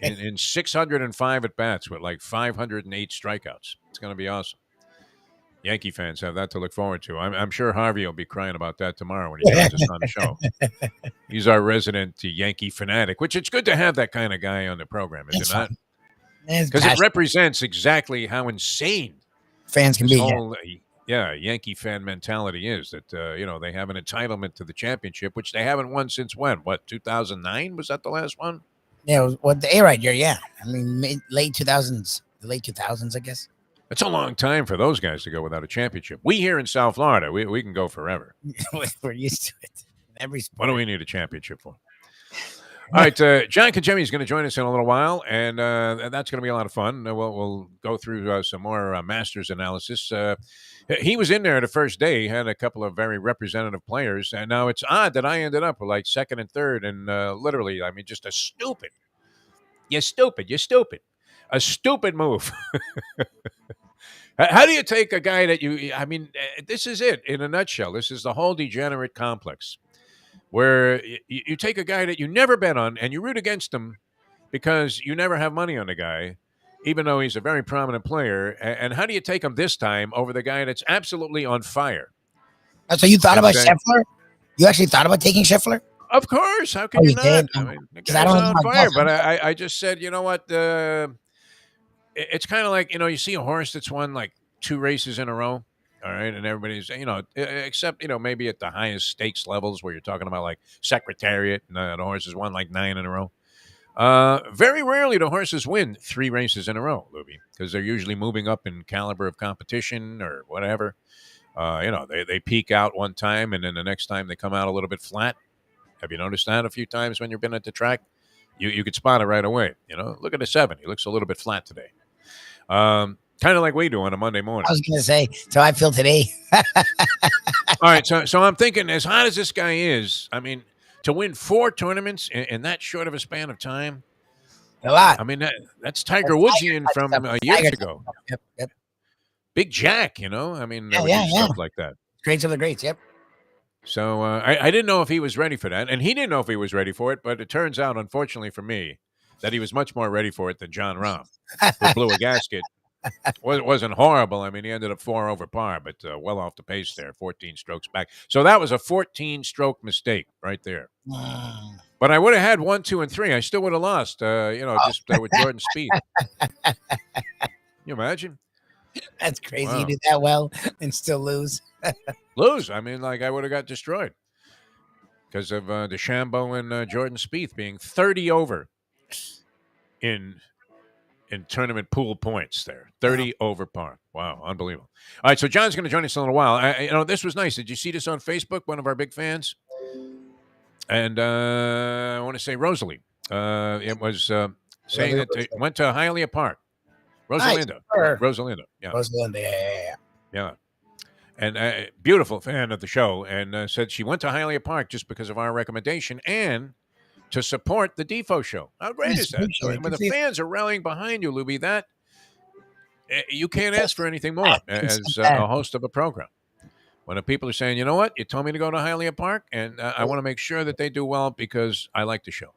S1: in 605 at-bats with like 508 strikeouts. It's going to be awesome. Yankee fans have that to look forward to. I'm sure Harvey will be crying about that tomorrow when he joins us on the show. He's our resident Yankee fanatic, which it's good to have that kind of guy on the program, is it not? Because it represents exactly how insane
S3: fans can be.
S1: Yankee fan mentality is that, they have an entitlement to the championship, which they haven't won since when? What, 2009? Was that the last one?
S3: Yeah, it was the A-Ride year, yeah. I mean, late 2000s, I guess.
S1: It's a long time for those guys to go without a championship. We here in South Florida, we can go forever.
S3: We're used to it. Every sport.
S1: What do we need a championship for? All right, John Kajemi is going to join us in a little while, and that's going to be a lot of fun. We'll go through some more Masters analysis. He was in there the first day. He had a couple of very representative players, and now it's odd that I ended up with like second and third, and literally, I mean, just a stupid. You're stupid. A stupid move. How do you take a guy that this is it in a nutshell. This is the whole degenerate complex. where you take a guy that you never bet on and you root against him because you never have money on the guy, even though he's a very prominent player. And how do you take him this time over the guy that's absolutely on fire?
S3: So you thought
S1: And
S3: about
S1: say,
S3: Schefter? You actually thought about taking Schefter?
S1: of course. How can
S3: Oh,
S1: you
S3: you did?
S1: not? I mean, the
S3: 'Cause I
S1: guy's
S3: don't
S1: on
S3: know.
S1: fire. But I just said, you know what? It's kind of like, you see a horse that's won like 2 races in a row. All right. And everybody's, except, maybe at the highest stakes levels where you're talking about like Secretariat and the horse has won like 9 in a row. Very rarely do horses win 3 races in a row, Lubie, because they're usually moving up in caliber of competition or whatever. They peak out one time and then the next time they come out a little bit flat. Have you noticed that a few times when you've been at the track? You could spot it right away. Look at the 7. He looks a little bit flat today. Kind of like we do on a Monday morning.
S3: I was going to say, so I feel today.
S1: All right, so I'm thinking, as hot as this guy is, I mean, to win 4 tournaments in that short of a span of time,
S3: A lot.
S1: I mean, that's Tiger Woodsian from years ago.
S3: Yep.
S1: Big Jack, I mean, stuff like that.
S3: Greats of the greats, yep.
S1: So I didn't know if he was ready for that, and he didn't know if he was ready for it, but it turns out, unfortunately for me, that he was much more ready for it than John Rahm, who blew a gasket. It wasn't horrible. I mean, he ended up 4 over par, but well off the pace there, 14 strokes back. So that was a 14-stroke mistake right there. But I would have had 1, 2, and 3. I still would have lost, just with Jordan Spieth. Can you imagine?
S3: That's crazy.
S1: Wow.
S3: You do that well and still lose.
S1: Lose. I mean, like I would have got destroyed because of DeChambeau and Jordan Spieth being 30 over in tournament pool points there. 30 over par. Wow, unbelievable. All right, so John's going to join us in a little while. This was nice. Did you see this on Facebook? One of our big fans. And I want to say Rosalie. It was saying that they went to Hialeah Park. Rosalinda.
S3: Nice.
S1: Rosalinda. Yeah.
S3: Rosalinda,
S1: yeah. And a beautiful fan of the show, and said she went to Hialeah Park just because of our recommendation and to support the Defo show. How great is that? When the fans are rallying behind you, Lubie, that you can't ask for anything more as a host of a program. When the people are saying, you know what, you told me to go to Hialeah Park, and I want to make sure that they do well because I like the show.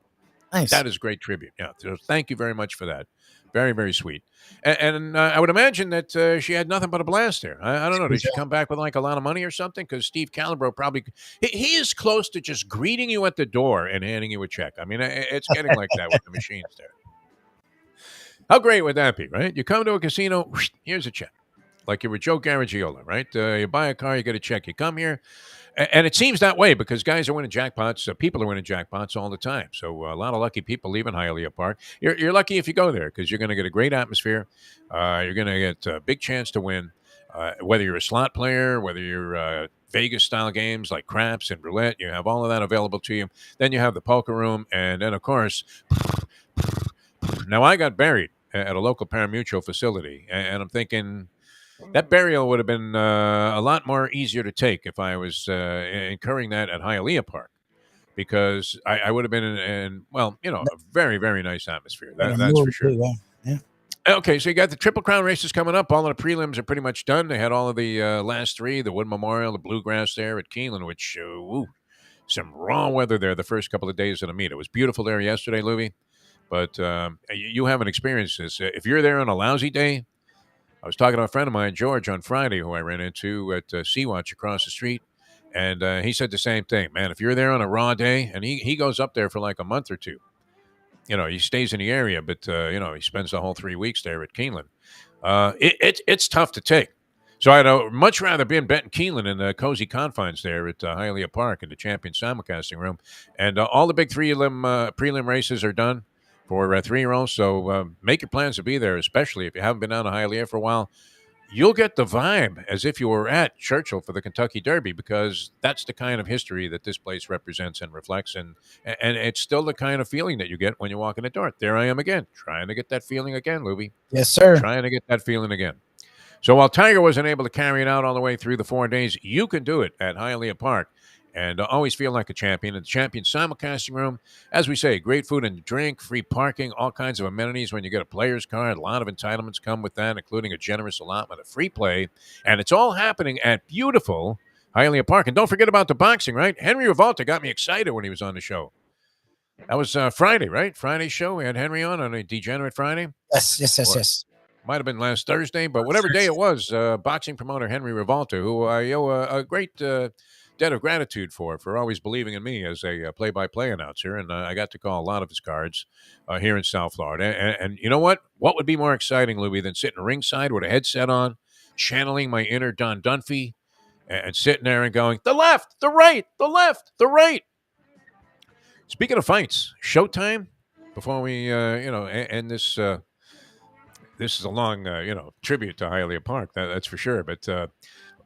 S3: Nice.
S1: That is great tribute. Yeah. So thank you very much for that. Very, very sweet. And I would imagine that she had nothing but a blast there. I don't know. Did she come back with like a lot of money or something? Because Steve Calabro probably he is close to just greeting you at the door and handing you a check. I mean, it's getting like that with the machines there. How great would that be, right? You come to a casino, here's a check. Like you were Joe Garagiola, right? You buy a car, you get a check. You come here. And it seems that way because guys are winning jackpots. People are winning jackpots all the time. So a lot of lucky people leaving Hialeah Park. You're lucky if you go there because you're going to get a great atmosphere. You're going to get a big chance to win. Whether you're a slot player, whether you're Vegas-style games like craps and roulette, you have all of that available to you. Then you have the poker room. And then, of course, now I got buried at a local parimutuel facility. And I'm thinking... that burial would have been a lot more easier to take if I was incurring that at Hialeah Park, because I would have been in a very, very nice atmosphere. That's for sure.
S3: Yeah.
S1: Okay, so you got the Triple Crown races coming up. All of the prelims are pretty much done. They had all of the last 3, the Wood Memorial, the Bluegrass there at Keeneland, which, some raw weather there the first couple of days of the meet. It was beautiful there yesterday, Lubie, but you haven't experienced this. If you're there on a lousy day, I was talking to a friend of mine, George, on Friday, who I ran into at Sea-Watch across the street, and he said the same thing. Man, if you're there on a raw day, and he goes up there for like a month or 2, he stays in the area, but, he spends the whole 3 weeks there at Keeneland. It's tough to take. So I'd much rather be in Benton Keeneland in the cozy confines there at Hialeah Park in the Champion Simulcasting Room. And all the big prelim races are done for 3-year-olds. So make your plans to be there, especially if you haven't been down to Hialeah for a while. You'll get the vibe as if you were at Churchill for the Kentucky Derby, because that's the kind of history that this place represents and reflects. And it's still the kind of feeling that you get when you walk in the door. There I am again, trying to get that feeling again, Lubie.
S3: Yes, sir.
S1: Trying to get that feeling again. So while Tiger wasn't able to carry it out all the way through the 4 days, you can do it at Hialeah Park. And always feel like a champion. In the Champion Simulcasting Room, as we say, great food and drink, free parking, all kinds of amenities when you get a player's card. A lot of entitlements come with that, including a generous allotment of free play. And it's all happening at beautiful Hialeah Park. And don't forget about the boxing, right? Henry Revolta got me excited when he was on the show. That was Friday, right? Friday show. We had Henry on a Degenerate Friday.
S3: Yes.
S1: Might have been last Thursday, but whatever day it was, boxing promoter Henry Revolta, who I owe a great debt of gratitude for always believing in me as a play-by-play announcer. And I got to call a lot of his cards here in South Florida. And you know what? What would be more exciting, Lubie, than sitting ringside with a headset on, channeling my inner Don Dunphy, and sitting there and going, the left, the right, the left, the right. Speaking of fights, Showtime, before we, end this... this is a long, tribute to Hialeah Park, that's for sure. But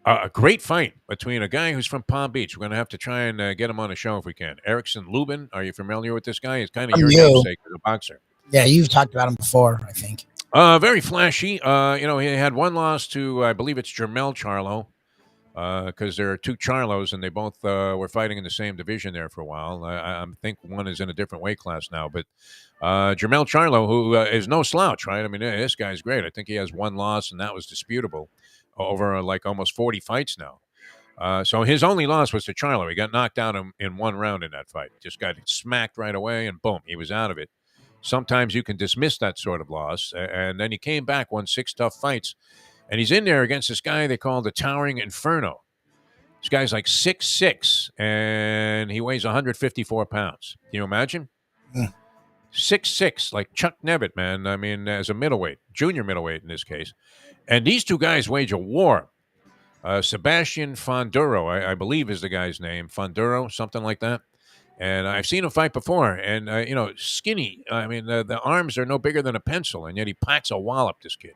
S1: a great fight between a guy who's from Palm Beach. We're going to have to try and get him on the show if we can. Erickson Lubin. Are you familiar with this guy? He's kind of your namesake as a boxer.
S3: Yeah, you've talked about him before, I think.
S1: Very flashy. He had one loss to, I believe it's Jermel Charlo, because there are two Charlos, and they both were fighting in the same division there for a while. I think one is in a different weight class now, but Jermel Charlo, who is no slouch, right? I mean, this guy's great. I think he has one loss, and that was disputable over like almost 40 fights now. So his only loss was to Charlo. He got knocked out in one round in that fight. Just got smacked right away, and boom, he was out of it. Sometimes you can dismiss that sort of loss, and then he came back, won 6 tough fights. And he's in there against this guy they call the Towering Inferno. This guy's like 6'6", and he weighs 154 pounds. Can you imagine? 6'6", like Chuck Nevitt, man. I mean, as a middleweight, junior middleweight in this case. And these two guys wage a war. Sebastian Fonduro, I believe is the guy's name. Fonduro, something like that. And I've seen him fight before. And, skinny. I mean, the arms are no bigger than a pencil, and yet he packs a wallop, this kid.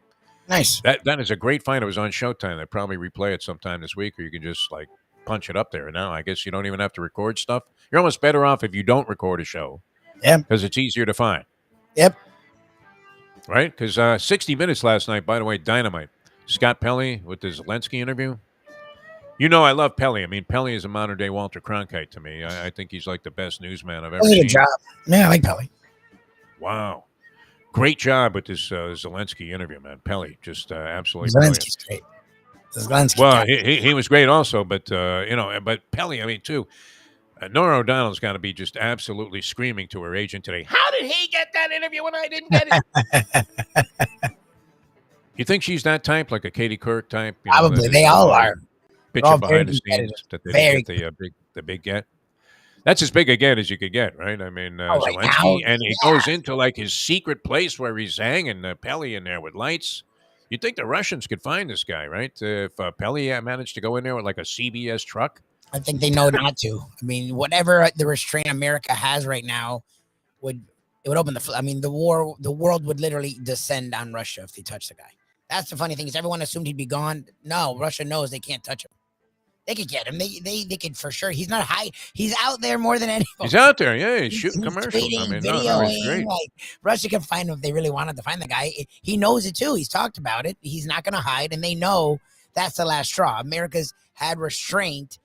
S3: Nice.
S1: That is a great fight. It was on Showtime. They probably replay it sometime this week, or you can just like punch it up there. Now, I guess you don't even have to record stuff. You're almost better off if you don't record a show.
S3: Yeah.
S1: Because it's easier to find.
S3: Yep.
S1: Right? Because 60 Minutes last night, by the way, dynamite. Scott Pelley with the Zelensky interview. You know I love Pelley. I mean, Pelley is a modern-day Walter Cronkite to me. I think he's like the best newsman I've ever seen.
S3: Good job. Yeah, I like Pelley.
S1: Wow. Great job with this Zelensky interview, man. Pelley, just absolutely
S3: Zelensky's great. Zelensky
S1: well, he was great also, but but Pelley, I mean, too. Nora O'Donnell's got to be just absolutely screaming to her agent today. How did he get that interview when I didn't get it? You think she's that type, like a Katie Couric type?
S3: Probably, they all are.
S1: Bitching behind the scenes that they didn't get the big get. That's as big a get as you could get, right? I mean, Zelensky, and he goes into like his secret place where he's hanging Pelley in there with lights. You'd think the Russians could find this guy, right? If Pelley managed to go in there with like a CBS truck.
S3: I think they know not to. I mean, whatever the restraint America has right now would open the. I mean, the world would literally descend on Russia if they touch the guy. That's the funny thing is everyone assumed he'd be gone. No, Russia knows they can't touch him. They could get him. They could for sure. He's not high. He's out there more than anyone.
S1: He's out there. Yeah, he's shooting commercials.
S3: Tweeting,
S1: I mean,
S3: videoing,
S1: great.
S3: Like Russia can find him if they really wanted to find the guy. He knows it too. He's talked about it. He's not going to hide, and they know that's the last straw. America's had restraint.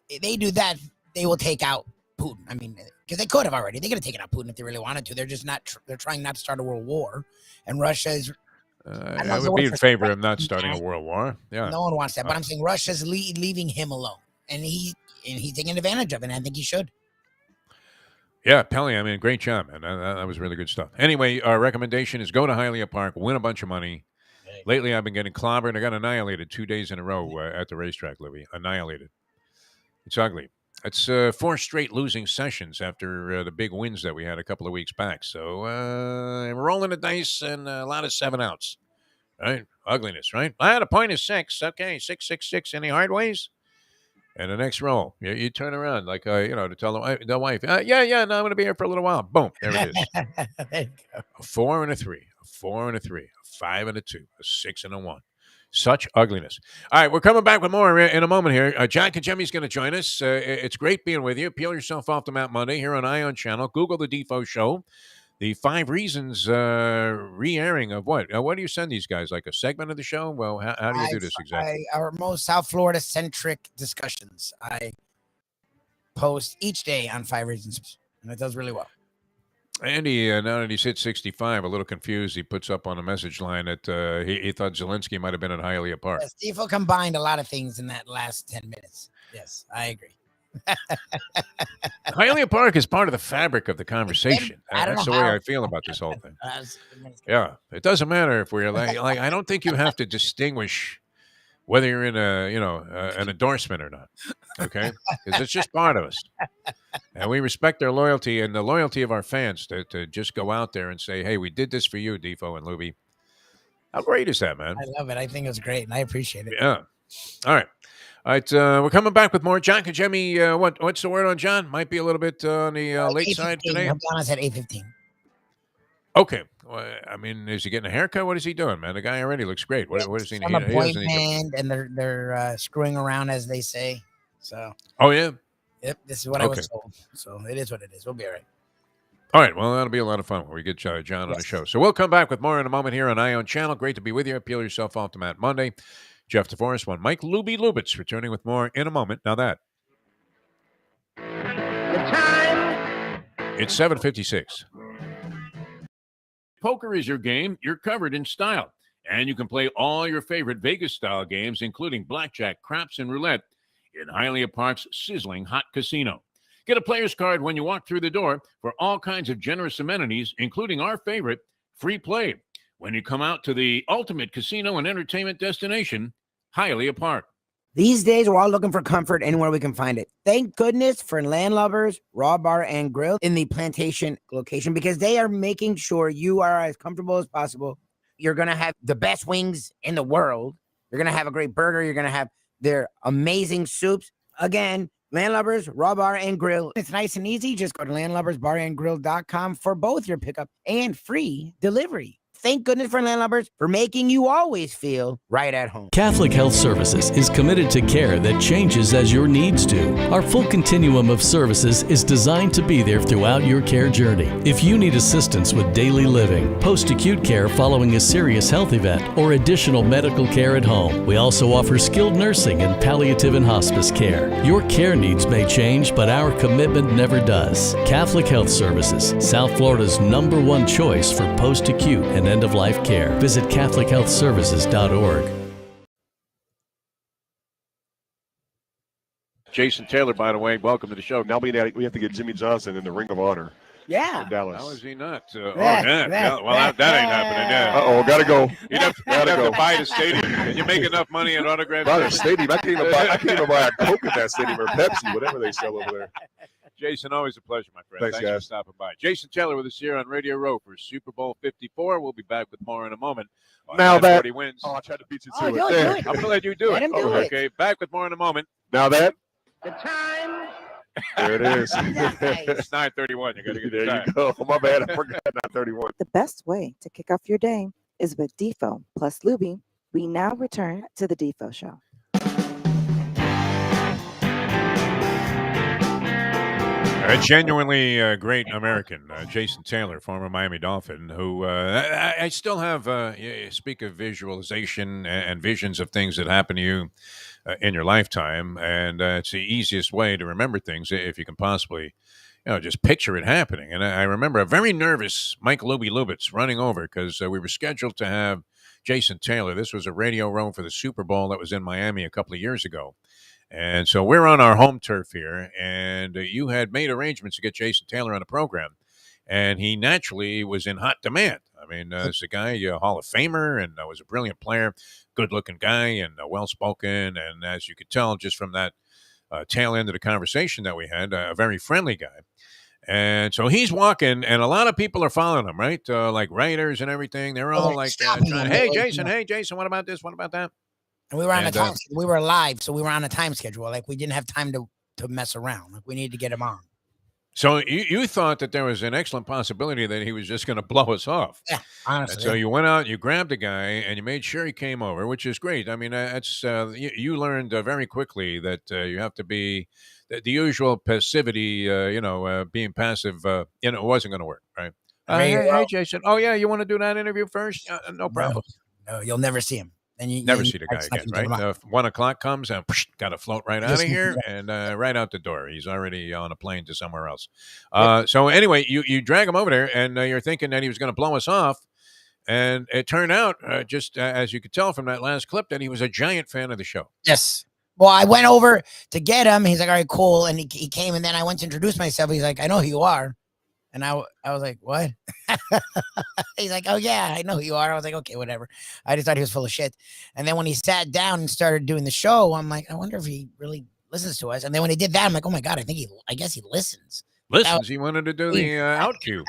S3: If they do that, they will take out Putin. I mean, because they could have already. They could have taken out Putin if they really wanted to. They're just not. They're trying not to start a world war, and Russia is.
S1: I would be in favor of not starting a world war. Yeah,
S3: no one wants that. But I'm saying Russia's leaving him alone, and he's taking advantage of it. And I think he should.
S1: Yeah, Pelley. I mean, great job, man. That was really good stuff. Anyway, our recommendation is go to Hialeah Park, win a bunch of money. Hey. Lately, I've been getting clobbered. I got annihilated 2 days in a row at the racetrack, Lubie. Annihilated. It's ugly. It's 4 straight losing sessions after the big wins that we had a couple of weeks back. So rolling the dice and a lot of 7 outs. Right? Ugliness, right? I had a point of 6. Okay, 6. Any hard ways? And the next roll, you turn around like, to tell the wife, no, I'm going to be here for a little while. Boom, there it is.
S3: There you go.
S1: A 4 and a 3, a 4 and a 3, a 5 and a 2, a 6 and a 1. Such ugliness. All right, we're coming back with more in a moment here. John Kajemi's going to join us. It's great being with you. Peel yourself off the mat Monday here on Ion Channel. Google the Defo Show. The 5 reasons re-airing of what? What do you send these guys? Like a segment of the show? Well, how do you do this exactly?
S3: Our most South Florida-centric discussions. I post each day on 5 reasons, and it does really well.
S1: Andy, now that he's hit 65, a little confused, he puts up on the message line that he thought Zelensky might have been at Hialeah Park.
S3: Yes, Defo combined a lot of things in that last 10 minutes. Yes, I agree.
S1: Hialeah Park is part of the fabric of the conversation. That's the way
S3: how.
S1: I feel about this whole thing. Yeah, it doesn't matter if we're like I don't think you have to distinguish whether you're in an endorsement or not. Okay, because it's just part of us, and we respect their loyalty and the loyalty of our fans to just go out there and say, "Hey, we did this for you, Defo and Lubie." How great is that, man?
S3: I love it. I think it was great, and I appreciate it.
S1: Yeah. All right. We're coming back with more. John Kajemi, what's the word on John? Might be a little bit on the late side today.
S3: He'll be on us at 8:15.
S1: Okay. Well, I mean, is he getting a haircut? What is he doing, man? The guy already looks great. What is he?
S3: Some appointment, and they're screwing around, as they say. So.
S1: Oh yeah.
S3: Yep. This is what I was told. So it is what it is. We'll be all right.
S1: All right. Well, that'll be a lot of fun when we get John on the show. So we'll come back with more in a moment here on Ion Channel. Great to be with you. Peel yourself off to Matt Monday. Jeff Deforrest, one Mike Lubitz, returning with more in a moment. Now that.
S4: The time.
S1: It's 7:56. Poker is your game. You're covered in style. And you can play all your favorite Vegas-style games, including blackjack, craps, and roulette in Hialeah Park's sizzling hot casino. Get a player's card when you walk through the door for all kinds of generous amenities, including our favorite, free play, when you come out to the ultimate casino and entertainment destination, Hialeah Park.
S5: These days, we're all looking for comfort anywhere we can find it. Thank goodness for Landlubbers Raw Bar and Grill in the Plantation location, because they are making sure you are as comfortable as possible. You're going to have the best wings in the world. You're going to have a great burger. You're going to have their amazing soups. Again, Landlubbers Raw Bar and Grill. It's nice and easy. Just go to landlubbersbarandgrill.com for both your pickup and free delivery. Thank goodness for Landlubbers for making you always feel right at home.
S6: Catholic Health Services is committed to care that changes as your needs do. Our full continuum of services is designed to be there throughout your care journey. If you need assistance with daily living, post-acute care following a serious health event, or additional medical care at home, we also offer skilled nursing and palliative and hospice care. Your care needs may change, but our commitment never does. Catholic Health Services, South Florida's #1 choice for post-acute and end-of-life care. Visit CatholicHealthServices.org.
S1: Jason Taylor, by the way, welcome to the show.
S7: Now we have to get Jimmy Johnson in the Ring of Honor.
S5: Yeah.
S7: In Dallas.
S1: How is he not?
S7: Well,
S1: that ain't happening. Yeah.
S7: Uh-oh, gotta go.
S1: You'd have to buy the stadium. Can you make enough money at autograph?
S7: Buy the stadium. I can't even buy a Coke in that stadium or Pepsi, whatever they sell over there.
S1: Jason, always a pleasure, my friend.
S7: Thanks, guys.
S1: For stopping by. Jason Taylor with us here on Radio Row for Super Bowl 54. We'll be back with more in a moment.
S7: Now that
S1: he wins.
S7: Oh, I tried to beat you
S5: Oh,
S7: to
S5: do
S7: it.
S5: it.
S7: There.
S1: I'm going to let you do
S5: Let
S1: it.
S5: him do it.
S1: Okay, back with more in a moment.
S7: Now that
S4: The time.
S7: there it is.
S1: It's 9:31. You got to get
S7: There
S1: the time.
S7: you go. Oh, my bad. I forgot 9:31.
S2: The best way to kick off your day is with Defo plus Lubie. We now return to the Defo Show.
S1: A genuinely great American, Jason Taylor, former Miami Dolphin, who I still have, speak of visualization and visions of things that happen to you in your lifetime. And it's the easiest way to remember things if you can possibly, just picture it happening. And I remember a very nervous Mike Lubitz running over because we were scheduled to have Jason Taylor. This was a Radio Row for the Super Bowl that was in Miami a couple of years ago. And so we're on our home turf here, and you had made arrangements to get Jason Taylor on the program, and he naturally was in hot demand. I mean, it's a guy, a Hall of Famer, and was a brilliant player, good-looking guy, and well-spoken, and as you could tell just from that tail end of the conversation that we had, a very friendly guy. And so he's walking, and a lot of people are following him, right? Like writers and everything. They're all like, hey, Jason, what about this? What about that?
S3: And we were on a time. We were live, so we were on a time schedule. Like we didn't have time to mess around. Like we needed to get him on.
S1: So you thought that there was an excellent possibility that he was just going to blow us off.
S3: Yeah, honestly.
S1: And so you went out, you grabbed a guy, and you made sure he came over, which is great. I mean, that's you learned very quickly that you have to be the usual passivity. Being passive, it wasn't going to work, right? Hey, Jason. Oh yeah, you want to do that interview first? No problem.
S3: No, you'll never see him. And you
S1: Never
S3: you
S1: see the
S3: start
S1: guy again,
S3: sucking
S1: right?
S3: them up.
S1: 1 o'clock comes and got to float right out of
S3: Just-
S1: here and right out the door. He's already on a plane to somewhere else.
S3: Yep.
S1: So anyway, you drag him over there, and you're thinking that he was going to blow us off, and it turned out, just as you could tell from that last clip, that he was a giant fan of the show.
S3: Yes. Well, I went over to get him. He's like, all right, cool. And he came, and then I went to introduce myself. He's like, I know who you are. And I was like, what? He's like, oh, yeah, I know who you are. I was like, okay, whatever. I just thought he was full of shit. And then when he sat down and started doing the show, I'm like, I wonder if he really listens to us. And then when he did that, I'm like, oh, my God, I guess he listens.
S1: Listens, he wanted to do the out cue.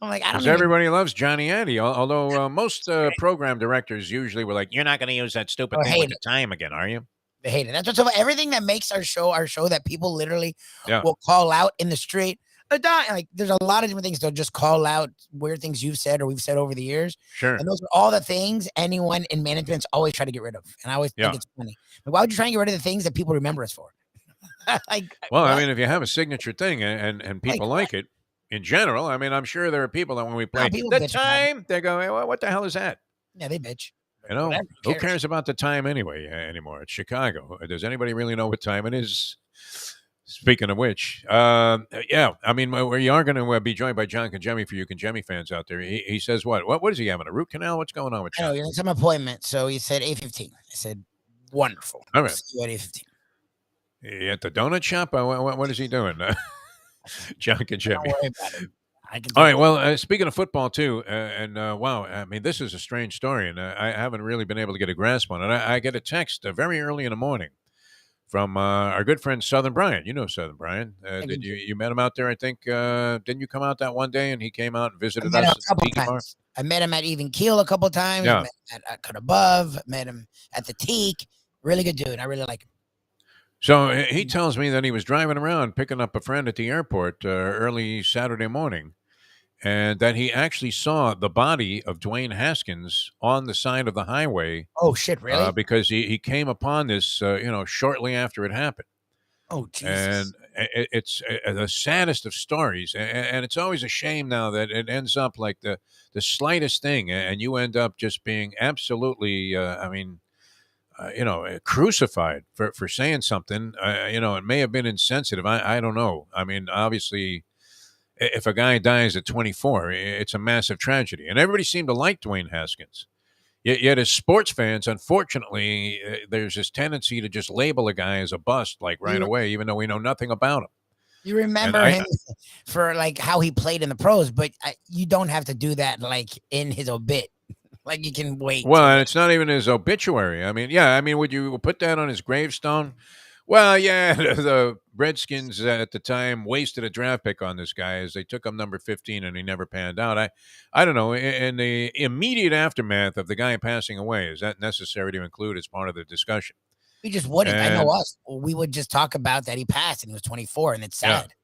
S3: I'm like, I don't
S1: Because
S3: even.
S1: everybody loves Johnny Addy, although most program directors usually were like, you're not going to use that stupid
S3: Or
S1: thing
S3: hate
S1: with the time again, are you?
S3: They hate it. That's what's so everything that makes our show that people literally
S1: Yeah.
S3: will call out in the street. Like there's a lot of different things they'll just call out weird things you've said or we've said over the years.
S1: Sure.
S3: And those are all the things anyone in management's always try to get rid of. And I always think it's funny. Like, why would you try and get rid of the things that people remember us for?
S1: Well, I mean, if you have a signature thing and people like it in general, I mean, I'm sure there are people that when we play
S3: people
S1: the
S3: bitch about
S1: time, they go, hey, what the hell is that?
S3: Yeah, they bitch.
S1: You know,
S3: Whatever,
S1: who cares about the time anyway anymore? It's Chicago. Does anybody really know what time it is? Speaking of which, yeah, I mean, we are going to be joined by John Congemi for you Congemi fans out there. He says what is he having, a root canal? What's going on with
S3: I
S1: John?
S3: know, you're in some appointment. So he said 8:15. I said, wonderful.
S1: All right.
S3: See you at 8:15.
S1: At the donut shop? What is he doing? John
S3: Don't
S1: Congemi.
S3: worry about it. I can
S1: All right. Well, speaking of football too, and wow, I mean, this is a strange story, and I haven't really been able to get a grasp on it. I get a text very early in the morning from our good friend Southern Brian. You know Southern Brian. Did you met him out there? I think didn't you come out that one day and he came out and visited us at the Tiki Bar?
S3: I met him at Even Keel a couple times.
S1: Yeah.
S3: I met him at Cut Above. Met him at the Teak. Really good dude. I really like him.
S1: So he tells me that he was driving around picking up a friend at the airport early Saturday morning, and that he actually saw the body of Dwayne Haskins on the side of the highway.
S3: Oh shit! Really?
S1: Because he came upon this, shortly after it happened.
S3: Oh Jesus!
S1: And it's the saddest of stories, and it's always a shame now that it ends up like the slightest thing, and you end up just being absolutely, crucified for saying something. It may have been insensitive. I don't know. I mean, obviously, if a guy dies at 24, it's a massive tragedy. And everybody seemed to like Dwayne Haskins. Yet as sports fans, unfortunately, there's this tendency to just label a guy as a bust, like right away, even though we know nothing about him.
S3: You remember him for like how he played in the pros, but you don't have to do that like in his obit. Like you can wait.
S1: Well, and it's not even his obituary. I mean, would you put that on his gravestone? Well, yeah, the Redskins at the time wasted a draft pick on this guy as they took him number 15 and he never panned out. I don't know. In the immediate aftermath of the guy passing away, is that necessary to include as part of the discussion?
S3: We just wouldn't. I know us. We would just talk about that he passed and he was 24, and it's sad.
S1: Yeah.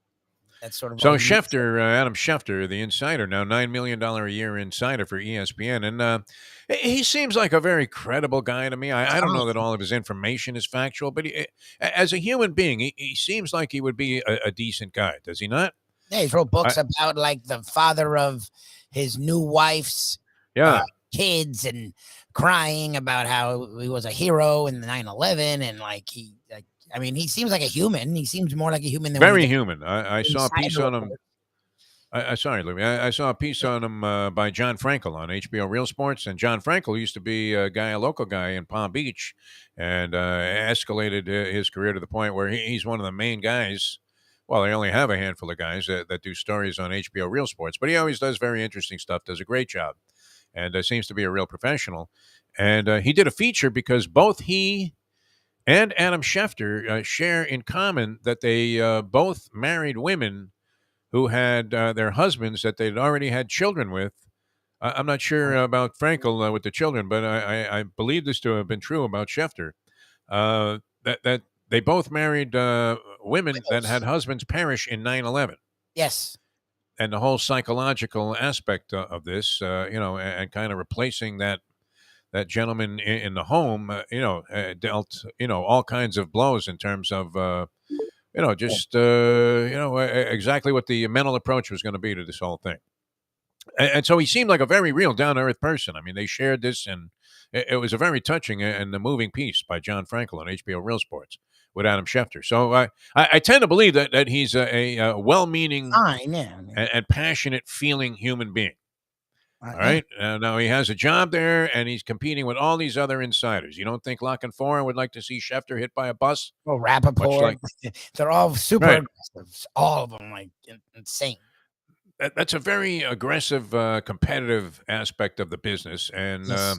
S3: That's sort of
S1: so Schefter, Adam Schefter, the insider, now $9 million a year insider for ESPN. And he seems like a very credible guy to me. I don't know that all of his information is factual, but as a human being, he seems like he would be a decent guy. Does he not?
S3: Yeah, he wrote books about like the father of his new wife's kids and crying about how he was a hero in the 9/11 and he seems like a human. He seems more like a human than
S1: very human. I saw a piece on him. Sorry, Lubie. I saw a piece on him by John Frankel on HBO Real Sports, and John Frankel used to be a local guy in Palm Beach, and escalated his career to the point where he's one of the main guys. Well, they only have a handful of guys that do stories on HBO Real Sports, but he always does very interesting stuff. Does a great job, and seems to be a real professional. And he did a feature because both he and Adam Schefter share in common that they both married women who had their husbands that they'd already had children with. I'm not sure about Frankel with the children, but I believe this to have been true about Schefter. That they both married women that had husbands perish in 9/11.
S3: Yes.
S1: And the whole psychological aspect of this, and kind of replacing that gentleman in the home, dealt, all kinds of blows in terms of, exactly what the mental approach was going to be to this whole thing. And so he seemed like a very real, down-to-earth person. I mean, they shared this, and it was a very touching and the moving piece by John Frankel on HBO Real Sports with Adam Schefter. So I tend to believe that he's a well-meaning
S3: Fine, yeah. I mean,
S1: and passionate, feeling human being. All
S3: yeah.
S1: right. Now he has a job there, and he's competing with all these other insiders. You don't think Lock and Foreign would like to see Schefter hit by a bus?
S3: Well, Rappaport,
S1: like-
S3: they're all super
S1: Right.
S3: aggressive. All of them, like insane.
S1: That's a very aggressive, competitive aspect of the business, and
S3: Yes.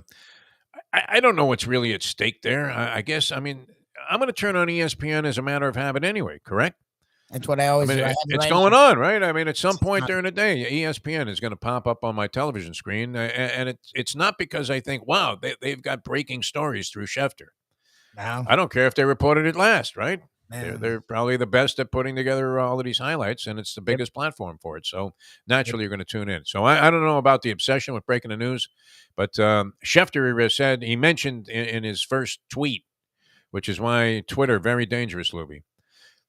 S1: I don't know what's really at stake there. I guess, I mean, I'm going to turn on ESPN as a matter of habit anyway, correct?
S3: That's what I
S1: I
S3: always
S1: mean,
S3: do. I have it
S1: it's
S3: right
S1: going
S3: now.
S1: on, right? I mean, at some point
S3: not-
S1: during the day, ESPN is going to pop up on my television screen, and it's not because I think, wow, they've got breaking stories through Schefter.
S3: No,
S1: I don't care if they reported it last, right?
S3: man.
S1: They're probably the best at putting together all of these highlights, and it's the biggest platform for it. So naturally, you're going to tune in. So I don't know about the obsession with breaking the news, but Schefter said, he mentioned in his first tweet, which is why Twitter, very dangerous, Lubie,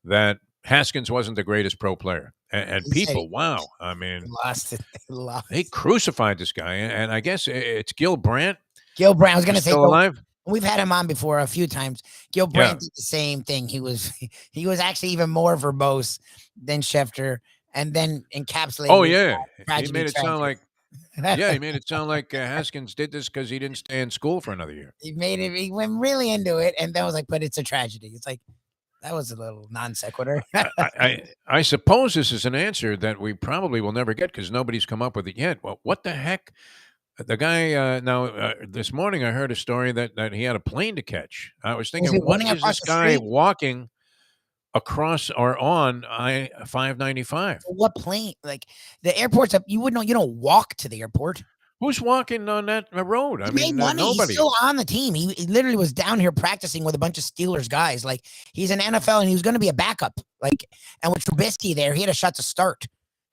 S1: that Haskins wasn't the greatest pro player. And
S3: He said
S1: people,
S3: he
S1: wow, I mean,
S3: lost it. They lost.
S1: they crucified this guy. And I guess it's Gil Brandt.
S3: Gil Brandt. I was going to
S1: He's
S3: say,
S1: still
S3: so
S1: alive?
S3: we've had him on before a few times. Gil Brandt did the same thing. He was actually even more verbose than Schefter, and then encapsulated.
S1: Oh, yeah. He
S3: tragedy,
S1: made it sound like,
S3: tragedy.
S1: yeah, he made it sound like Haskins did this because he didn't stay in school for another year.
S3: He made it. He went really into it, and then was like, "But it's a tragedy." It's like that was a little non sequitur.
S1: I suppose this is an answer that we probably will never get because nobody's come up with it yet. Well, what the heck? The guy this morning I heard a story that he had a plane to catch. I was thinking,
S3: he
S1: what
S3: running
S1: is
S3: across
S1: this
S3: the
S1: guy
S3: street?
S1: walking across or on I-595?
S3: What plane? Like the airport's up. You wouldn't know. You don't walk to the airport.
S1: Who's walking on that road? I
S3: He
S1: mean,
S3: made money. He's
S1: nobody.
S3: still on the team. He literally was down here practicing with a bunch of Steelers guys. Like he's an NFL and he was going to be a backup. Like, and with Trubisky there, he had a shot to start.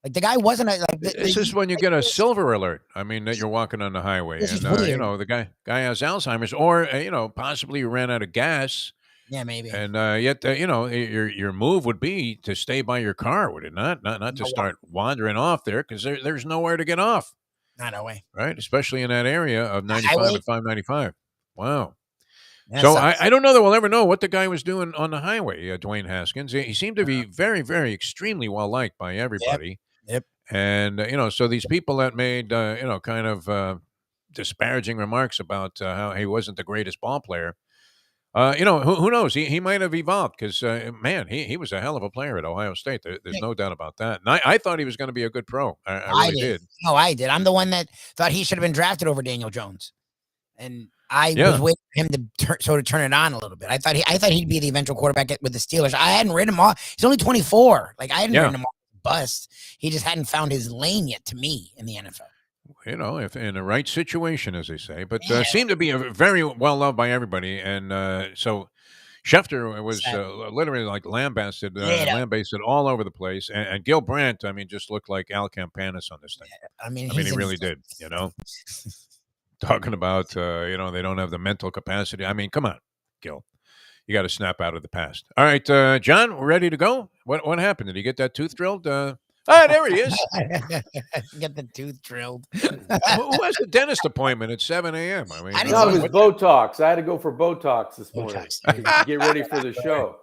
S3: Like the guy wasn't like.
S1: This is when you get a silver alert. I mean, that you're walking on the highway,
S3: This is
S1: and
S3: weird.
S1: the guy has Alzheimer's, or possibly ran out of gas,
S3: Yeah, maybe.
S1: and yet your move would be to stay by your car, would it not? Not to start wandering off there because there's nowhere to get off,
S3: Not a way.
S1: right? Especially in that area of 95
S3: highway?
S1: and 595. Wow.
S3: That
S1: So
S3: sucks.
S1: I don't know that we'll ever know what the guy was doing on the highway, Dwayne Haskins. He seemed to be very, very extremely well liked by everybody.
S3: Yep.
S1: And, so these people that made, kind of disparaging remarks about how he wasn't the greatest ball player, who knows? He might have evolved because, man, he was a hell of a player at Ohio State. There's no doubt about that. And I thought he was going to be a good pro. I really did.
S3: No, I did. I'm the one that thought he should have been drafted over Daniel Jones, and I
S1: Yeah.
S3: was waiting for him to sort of turn it on a little bit. I thought he'd be the eventual quarterback with the Steelers. I hadn't written him off. He's only 24. Like I hadn't
S1: Yeah.
S3: written him off bust. He just hadn't found his lane yet to me in the NFL.
S1: If in the right situation, as they say, but
S3: Yeah.
S1: seemed to be very well loved by everybody. And so Schefter was literally like lambasted all over the place. And Gil Brandt, I mean, just looked like Al Campanis on this thing.
S3: I mean,
S1: He really did, talking about, they don't have the mental capacity. I mean, come on, Gil. You got to snap out of the past. All right, John, we're ready to go. What happened? Did he get that tooth drilled? There he is.
S3: Get the tooth drilled.
S1: Who has the dentist appointment at 7 a.m.? I mean,
S3: I didn't
S8: No,
S3: know
S8: it was Botox. I had to go for Botox this morning.
S3: Botox.
S8: to get ready for the show.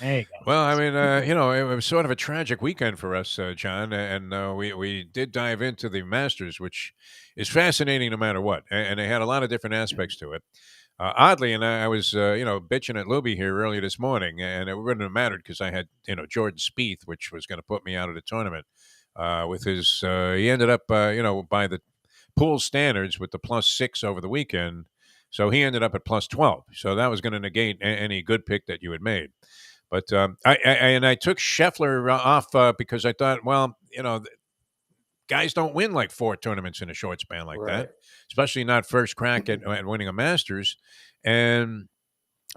S3: There you go.
S1: well, I mean, it was sort of a tragic weekend for us, John, and we did dive into the Masters, which is fascinating no matter what, and they had a lot of different aspects to it. Oddly, and I was, bitching at Lubie here earlier this morning, and it wouldn't have mattered because I had, Jordan Spieth, which was going to put me out of the tournament. With his, he ended up, by the pool standards with the +6 over the weekend, so he ended up at +12. So that was going to negate any good pick that you had made. But I took Scheffler off because I thought, well, guys don't win like 4 tournaments in a short span like that, especially not first crack at winning a Masters. And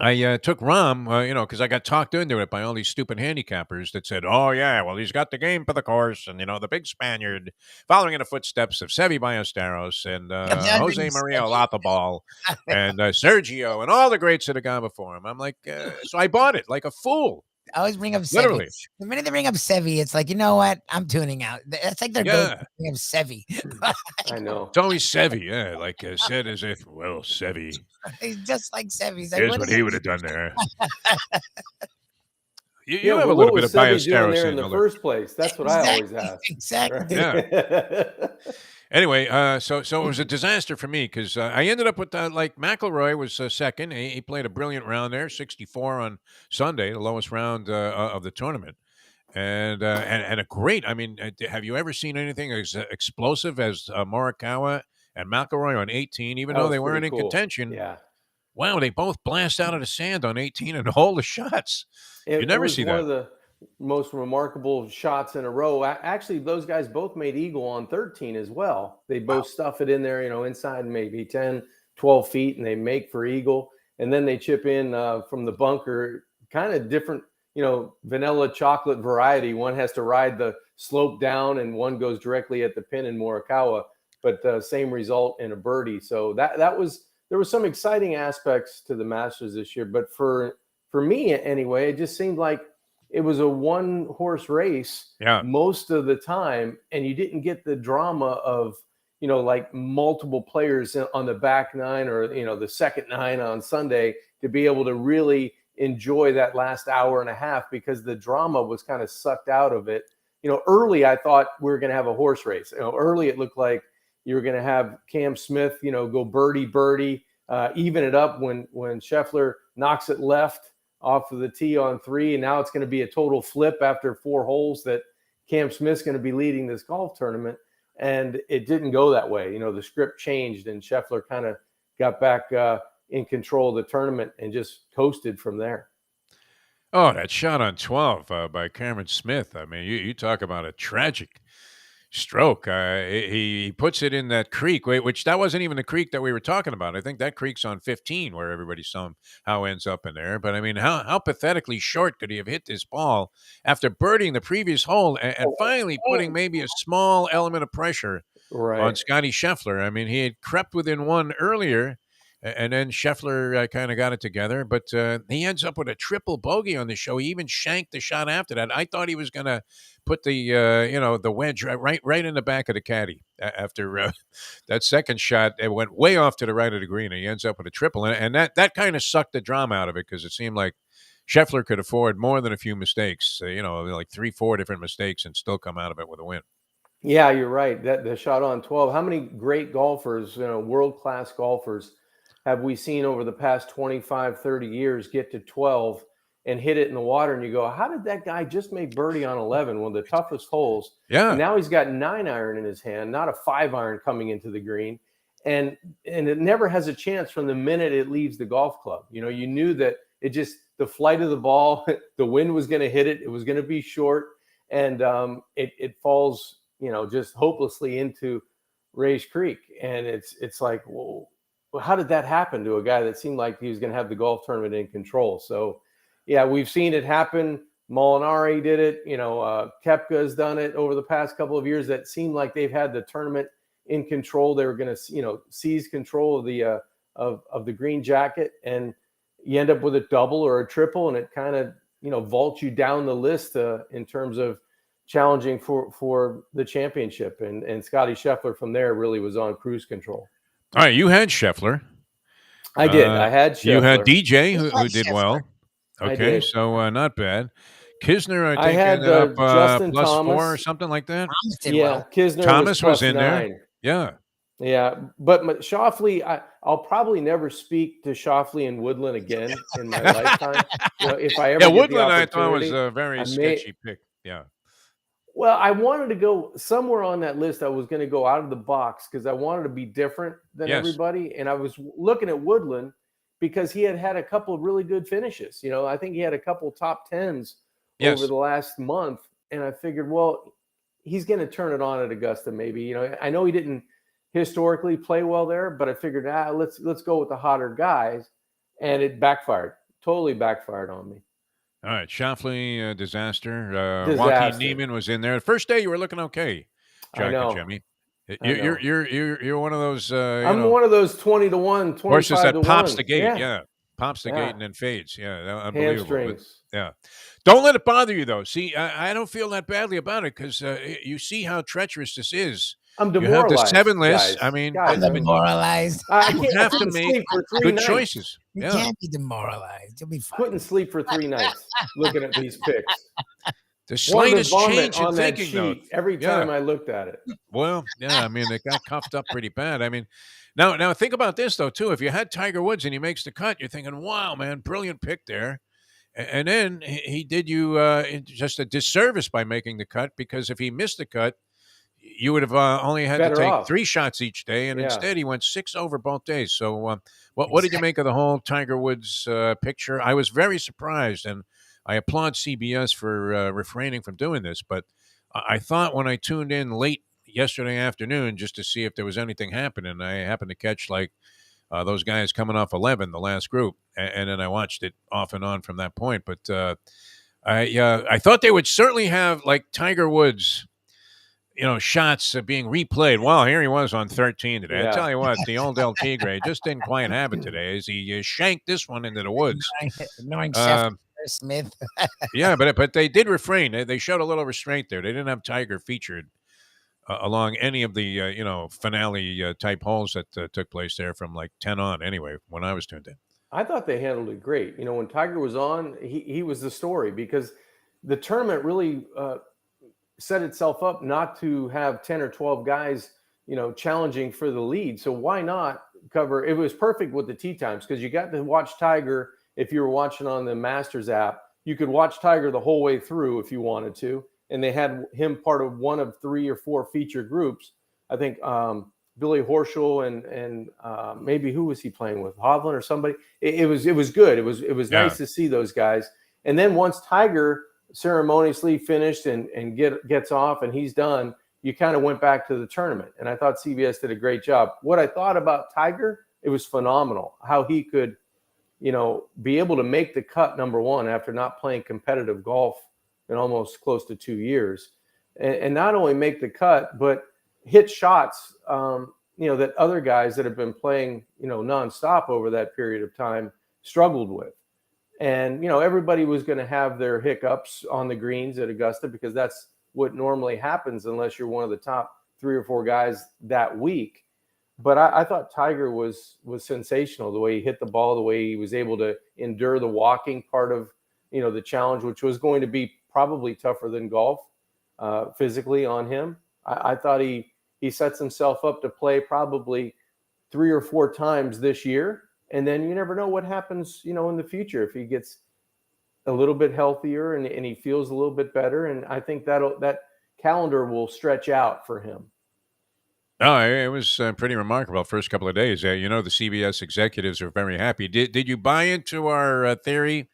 S1: I took Rahm, because I got talked into it by all these stupid handicappers that said, oh, yeah, well, he's got the game for the course. And, the big Spaniard following in the footsteps of Seve Ballesteros and Jose Maria Olazábal and Sergio and all the greats that have gone before him. I'm like, so I bought it like a fool.
S3: I always bring up Sevy.
S1: Literally.
S3: The minute they bring up Sevy, it's like, you know what? I'm tuning out. That's like their
S1: Yeah.
S3: go bring up Sevy.
S8: I know.
S1: It's always Sevy, yeah. Like said as if, well, Sevy.
S3: He's just like Sevy. He's like,
S1: Here's what
S3: is
S1: he
S3: it?
S1: would have done there. You
S8: Yeah,
S1: have a
S8: but
S1: little
S8: what
S1: bit
S8: was
S1: of
S8: Sevy doing
S1: biostero
S8: there in the
S1: Miller.
S8: first place? That's what I always ask.
S3: Exactly.
S1: Yeah. Anyway, so it was a disaster for me because I ended up with like McElroy was second. He played a brilliant round there, 64 on Sunday, the lowest round of the tournament, and a great. I mean, have you ever seen anything as explosive as Morikawa and McElroy on 18? Even
S8: That
S1: though
S8: was
S1: they weren't
S8: pretty
S1: in
S8: cool.
S1: contention,
S8: Yeah.
S1: wow, they both blast out of the sand on 18 and hold the shots. You never
S8: was
S1: see
S8: one
S1: that.
S8: of the most remarkable shots in a row. Actually, those guys both made eagle on 13 as well. They both stuff it in there, inside maybe 10, 12 feet, and they make for eagle. And then they chip in from the bunker, kind of different, vanilla chocolate variety. One has to ride the slope down and one goes directly at the pin in Morikawa, but same result in a birdie. So there was some exciting aspects to the Masters this year. But for me anyway, it just seemed like it was a one-horse race most of the time, and you didn't get the drama of, like multiple players on the back nine or, the second nine on Sunday to be able to really enjoy that last hour and a half because the drama was kind of sucked out of it. Early I thought we were going to have a horse race. Early it looked like you were going to have Cam Smith, go birdie, even it up when Schefter knocks it left off of the tee on 3, and now it's going to be a total flip after 4 holes that Cam Smith's going to be leading this golf tournament, and it didn't go that way. The script changed, and Schefter kind of got back in control of the tournament and just coasted from there.
S1: Oh, that shot on 12 by Cameron Smith. I mean, you talk about a tragic stroke. He puts it in that creek, which that wasn't even the creek that we were talking about. I think that creek's on 15 where everybody somehow ends up in there. But I mean, how pathetically short could he have hit this ball after birdieing the previous hole and finally putting maybe a small element of pressure on Scotty Scheffler? I mean, he had crept within one earlier, and then Scheffler kind of got it together, but he ends up with a triple bogey on the show. He even shanked the shot after that. I thought he was going to put the the wedge right in the back of the caddy after that second shot. It went way off to the right of the green, and he ends up with a triple, and that kind of sucked the drama out of it because it seemed like Scheffler could afford more than a few mistakes. Like 3-4 different mistakes, and still come out of it with a win.
S8: Yeah, you're right. That the shot on 12. How many great golfers, world-class golfers, have we seen over the past 25, 30 years get to 12 and hit it in the water? And you go, how did that guy just make birdie on 11, one of the toughest holes?
S1: Yeah.
S8: And now he's got 9-iron in his hand, not a 5-iron coming into the green. And it never has a chance from the minute it leaves the golf club. You knew that the flight of the ball, the wind was going to hit it. It was going to be short. And it falls, just hopelessly into Race Creek. And it's like, whoa. Well, how did that happen to a guy that seemed like he was going to have the golf tournament in control? So, yeah, we've seen it happen. Molinari did it. Koepka's done it over the past couple of years. That seemed like they've had the tournament in control. They were going to, seize control of the of the green jacket, and you end up with a double or a triple, and it kind of vaults you down the list in terms of challenging for the championship. And Scotty Scheffler from there really was on cruise control.
S1: All right, you had Scheffler.
S8: I did. I had Scheffler.
S1: You had DJ, who did well.
S8: I
S1: Okay,
S8: did.
S1: so not bad. Kisner, I
S8: I
S1: think,
S8: had
S1: ended up
S8: Justin
S1: plus
S8: Thomas.
S1: 4 or something like that.
S8: Kisner
S1: Thomas was
S8: plus
S1: in
S8: 9.
S1: there. Yeah.
S8: Yeah, but Shoffley, I'll probably never speak to Shoffley and Woodland again in my lifetime. If I ever get
S1: Woodland,
S8: the
S1: I thought was
S8: opportunity.
S1: a very sketchy pick. Yeah.
S8: Well, I wanted to go somewhere on that list. I was going to go out of the box because I wanted to be different than everybody. And I was looking at Woodland because he had a couple of really good finishes. I think he had a couple top 10s over the last month. And I figured, well, he's going to turn it on at Augusta maybe. I know he didn't historically play well there, but I figured, let's go with the hotter guys. And it backfired. Totally backfired on me.
S1: All right, Shoffley, disaster. Joaquin Neiman was in there. The first day you were looking okay, Jack and Jimmy. You're one of those.
S8: I'm one of those 20-1, 25-1
S1: horses that pops the gate.
S8: Yeah.
S1: Pops the gate and then fades. Yeah, unbelievable.
S8: Hamstrings.
S1: Yeah. Don't let it bother you, though. See, I don't feel that badly about it because you see how treacherous this is.
S8: I'm
S1: You have the
S8: demoralized,
S1: 7 lists.
S8: guys.
S1: I mean,
S8: Guys,
S3: I'm demoralized.
S8: I
S1: you
S8: can't. I
S1: have to
S8: couldn't
S1: make
S8: sleep for 3
S1: good
S8: nights.
S1: choices.
S3: You
S1: Yeah.
S3: can't be demoralized. You'll be fine.
S8: Couldn't sleep for 3 nights looking at these picks.
S1: The
S8: Wanted to
S1: slightest
S8: vomit
S1: change in
S8: on that
S1: thinking, though.
S8: sheet every time I looked at it.
S1: Well, yeah, I mean, it got cuffed up pretty bad. I mean, now think about this, though, too. If you had Tiger Woods and he makes the cut, you're thinking, wow, man, brilliant pick there. And then he did you just a disservice by making the cut, because if he missed the cut, you would have only had
S8: Better
S1: to take
S8: off.
S1: 3 shots each day, and
S8: Yeah.
S1: instead he went 6 over both days. So what did you make of the whole Tiger Woods picture? I was very surprised, and I applaud CBS for refraining from doing this, but I thought when I tuned in late yesterday afternoon just to see if there was anything happening, I happened to catch those guys coming off 11, the last group, and then I watched it off and on from that point. But I thought they would certainly have like Tiger Woods, shots being replayed. Well, here he was on 13 today.
S8: Yeah.
S1: I tell you what, the old El Tigre just didn't quite have it today, as he shanked this one into the woods.
S3: Knowing Schefter, Smith.
S1: Yeah, but they did refrain. They showed a little restraint there. They didn't have Tiger featured along any of the finale type holes that took place there from like 10 on. Anyway, when I was tuned in,
S8: I thought they handled it great. When Tiger was on, he was the story, because the tournament really set itself up not to have 10 or 12 guys, challenging for the lead. So why not cover? It was perfect with the tee times, because you got to watch Tiger. If you were watching on the Masters app, you could watch Tiger the whole way through if you wanted to. And they had him part of one of 3 or 4 feature groups. I think Billy Horschel and maybe who was he playing with? Hovland or somebody. It was good. It was nice to see those guys. And then once Tiger ceremoniously finished and gets off and he's done, you kind of went back to the tournament. And I thought CBS did a great job. What I thought about Tiger, it was phenomenal how he could, be able to make the cut, number one, after not playing competitive golf in almost close to 2 years, and not only make the cut, but hit shots, that other guys that have been playing, nonstop over that period of time struggled with. And, everybody was going to have their hiccups on the greens at Augusta, because that's what normally happens unless you're one of the top 3 or 4 guys that week. But I thought Tiger was sensational, the way he hit the ball, the way he was able to endure the walking part of, the challenge, which was going to be probably tougher than golf physically on him. I thought he sets himself up to play probably 3 or 4 times this year. And then you never know what happens, in the future, if he gets a little bit healthier and he feels a little bit better. And I think that calendar will stretch out for him.
S1: Oh, it was pretty remarkable first couple of days. The CBS executives are very happy. Did you buy into our theory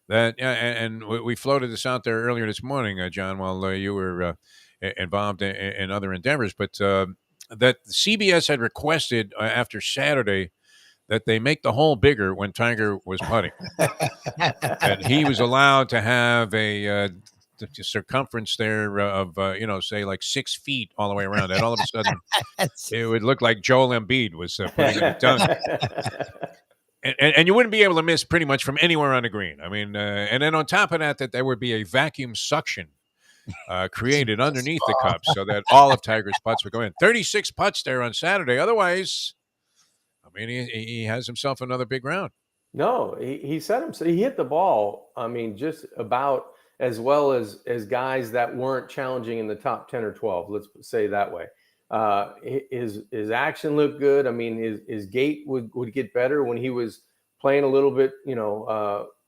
S1: that, and we floated this out there earlier this morning, John, while you were involved in other endeavors, but that CBS had requested after Saturday that they make the hole bigger when Tiger was putting, and he was allowed to have a circumference there of say like 6 feet all the way around. And all of a sudden, it would look like Joel Embiid was putting it done. And you wouldn't be able to miss pretty much from anywhere on the green. I mean, and then on top of that there would be a vacuum suction created underneath the cup so that all of Tiger's putts would go in. 36 putts there on Saturday. Otherwise, I mean, he has himself another big round.
S8: No, he set him. So he hit the ball, I mean, just about as well as guys that weren't challenging in the top 10 or 12. Let's say that way. His action looked good. I mean, his gait would get better when he was playing a little bit,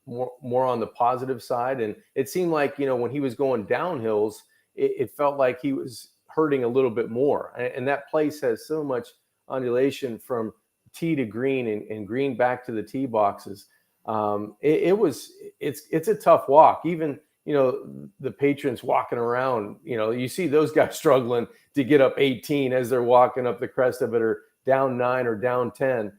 S8: more on the positive side. And it seemed like, when he was going downhills, it felt like he was hurting a little bit more. And that place has so much undulation from tee to green and green back to the tee boxes. It's a tough walk. Even, the patrons walking around, you see those guys struggling to get up 18 as they're walking up the crest of it, or down 9 or down 10.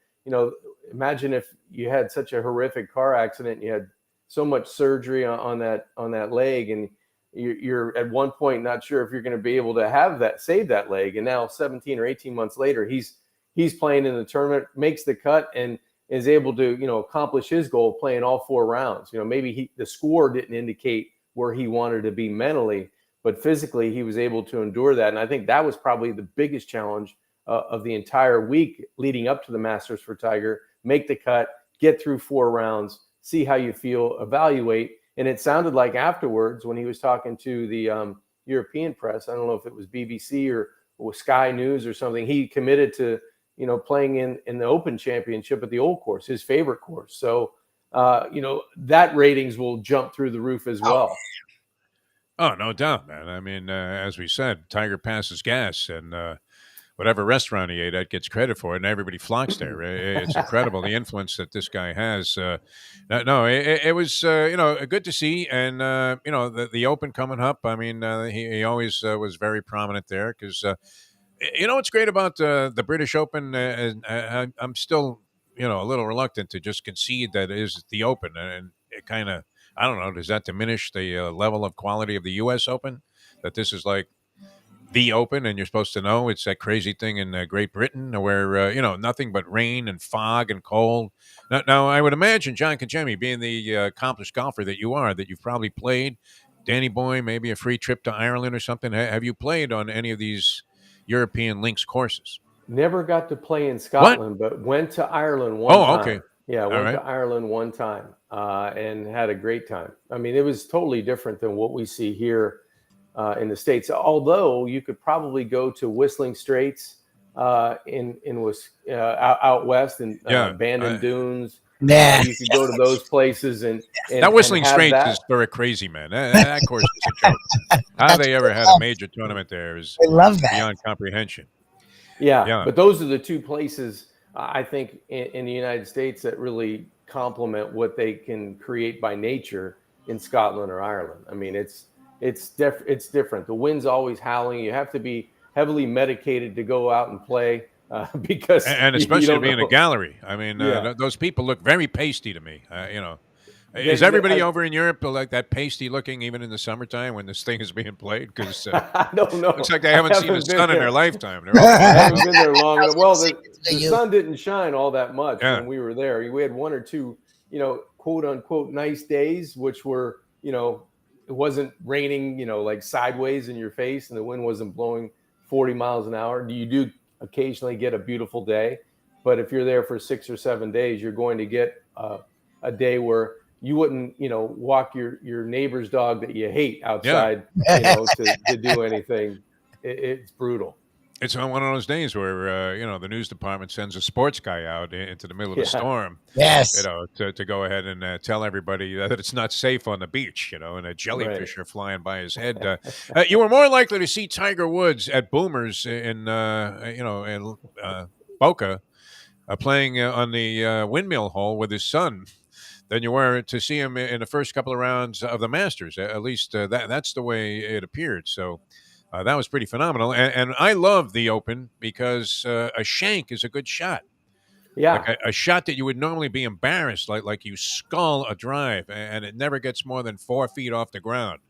S8: Imagine if you had such a horrific car accident, and you had so much surgery on that leg, and you're at one point not sure if you're going to be able to save that leg. And now 17 or 18 months later, he's playing in the tournament, makes the cut, and is able to, accomplish his goal of playing all 4 rounds. Maybe the score didn't indicate where he wanted to be mentally, but physically he was able to endure that. And I think that was probably the biggest challenge of the entire week leading up to the Masters for Tiger. Make the cut, get through 4 rounds, see how you feel, evaluate. And it sounded like afterwards when he was talking to the European press, I don't know if it was BBC or Sky News or something, he committed to, playing in the Open Championship at the Old Course, his favorite course. So, that ratings will jump through the roof as well.
S1: Oh, no doubt, man. I mean, as we said, Tiger passes gas, and whatever restaurant he ate at gets credit for it, and everybody flocks there. It's incredible, the influence that this guy has. It was, good to see. And, the Open coming up, I mean, he always was very prominent there because, what's great about the British Open, and I'm still, a little reluctant to just concede that it is the Open. And it kind of, I don't know, does that diminish the level of quality of the U.S. Open? That this is like the Open, and you're supposed to know it's that crazy thing in Great Britain where, nothing but rain and fog and cold. Now, I would imagine, John Kajemi, being the accomplished golfer that you are, that you've probably played, Danny Boy, maybe a free trip to Ireland or something. Have you played on any of these European links courses?
S8: Never got to play in Scotland, but went to Ireland one time.
S1: Okay.
S8: Yeah, went to Ireland one time and had a great time. I mean, it was totally different than what we see here in the States. Although you could probably go to Whistling Straits out west and Bandon Dunes.
S3: Yeah,
S8: you could go to those places and
S1: that Whistling Straits is for a crazy man. That course is a joke. How they ever had a major tournament there is beyond comprehension.
S8: Yeah, but those are the 2 places I think in the United States that really complement what they can create by nature in Scotland or Ireland. I mean, it's different. The wind's always howling. You have to be heavily medicated to go out and play because
S1: and especially to be in a gallery. I mean, those people look very pasty to me. Is everybody over in Europe like that pasty looking even in the summertime when this thing is being played? Because
S8: I don't know.
S1: Looks like they haven't seen the sun in their lifetime.
S8: I haven't been there long enough. Well, the sun didn't shine all that much when we were there. We had 1 or 2, quote unquote nice days, which were, it wasn't raining, like sideways in your face, and the wind wasn't blowing 40 miles an hour. You do occasionally get a beautiful day, but if you're there for 6 or 7 days, you're going to get a day where you wouldn't, walk your neighbor's dog that you hate outside, to do anything. It's brutal.
S1: It's on one of those days where, the news department sends a sports guy out into the middle of the storm.
S3: Yes.
S1: To go ahead and tell everybody that it's not safe on the beach, and a jellyfish are flying by his head. You were more likely to see Tiger Woods at Boomers in Boca playing on the windmill hole with his son than you were to see him in the first couple of rounds of the Masters. At least that's the way it appeared. So that was pretty phenomenal. And I love the Open because a shank is a good shot.
S8: Yeah.
S1: Like a shot that you would normally be embarrassed, like you skull a drive, and it never gets more than 4 feet off the ground.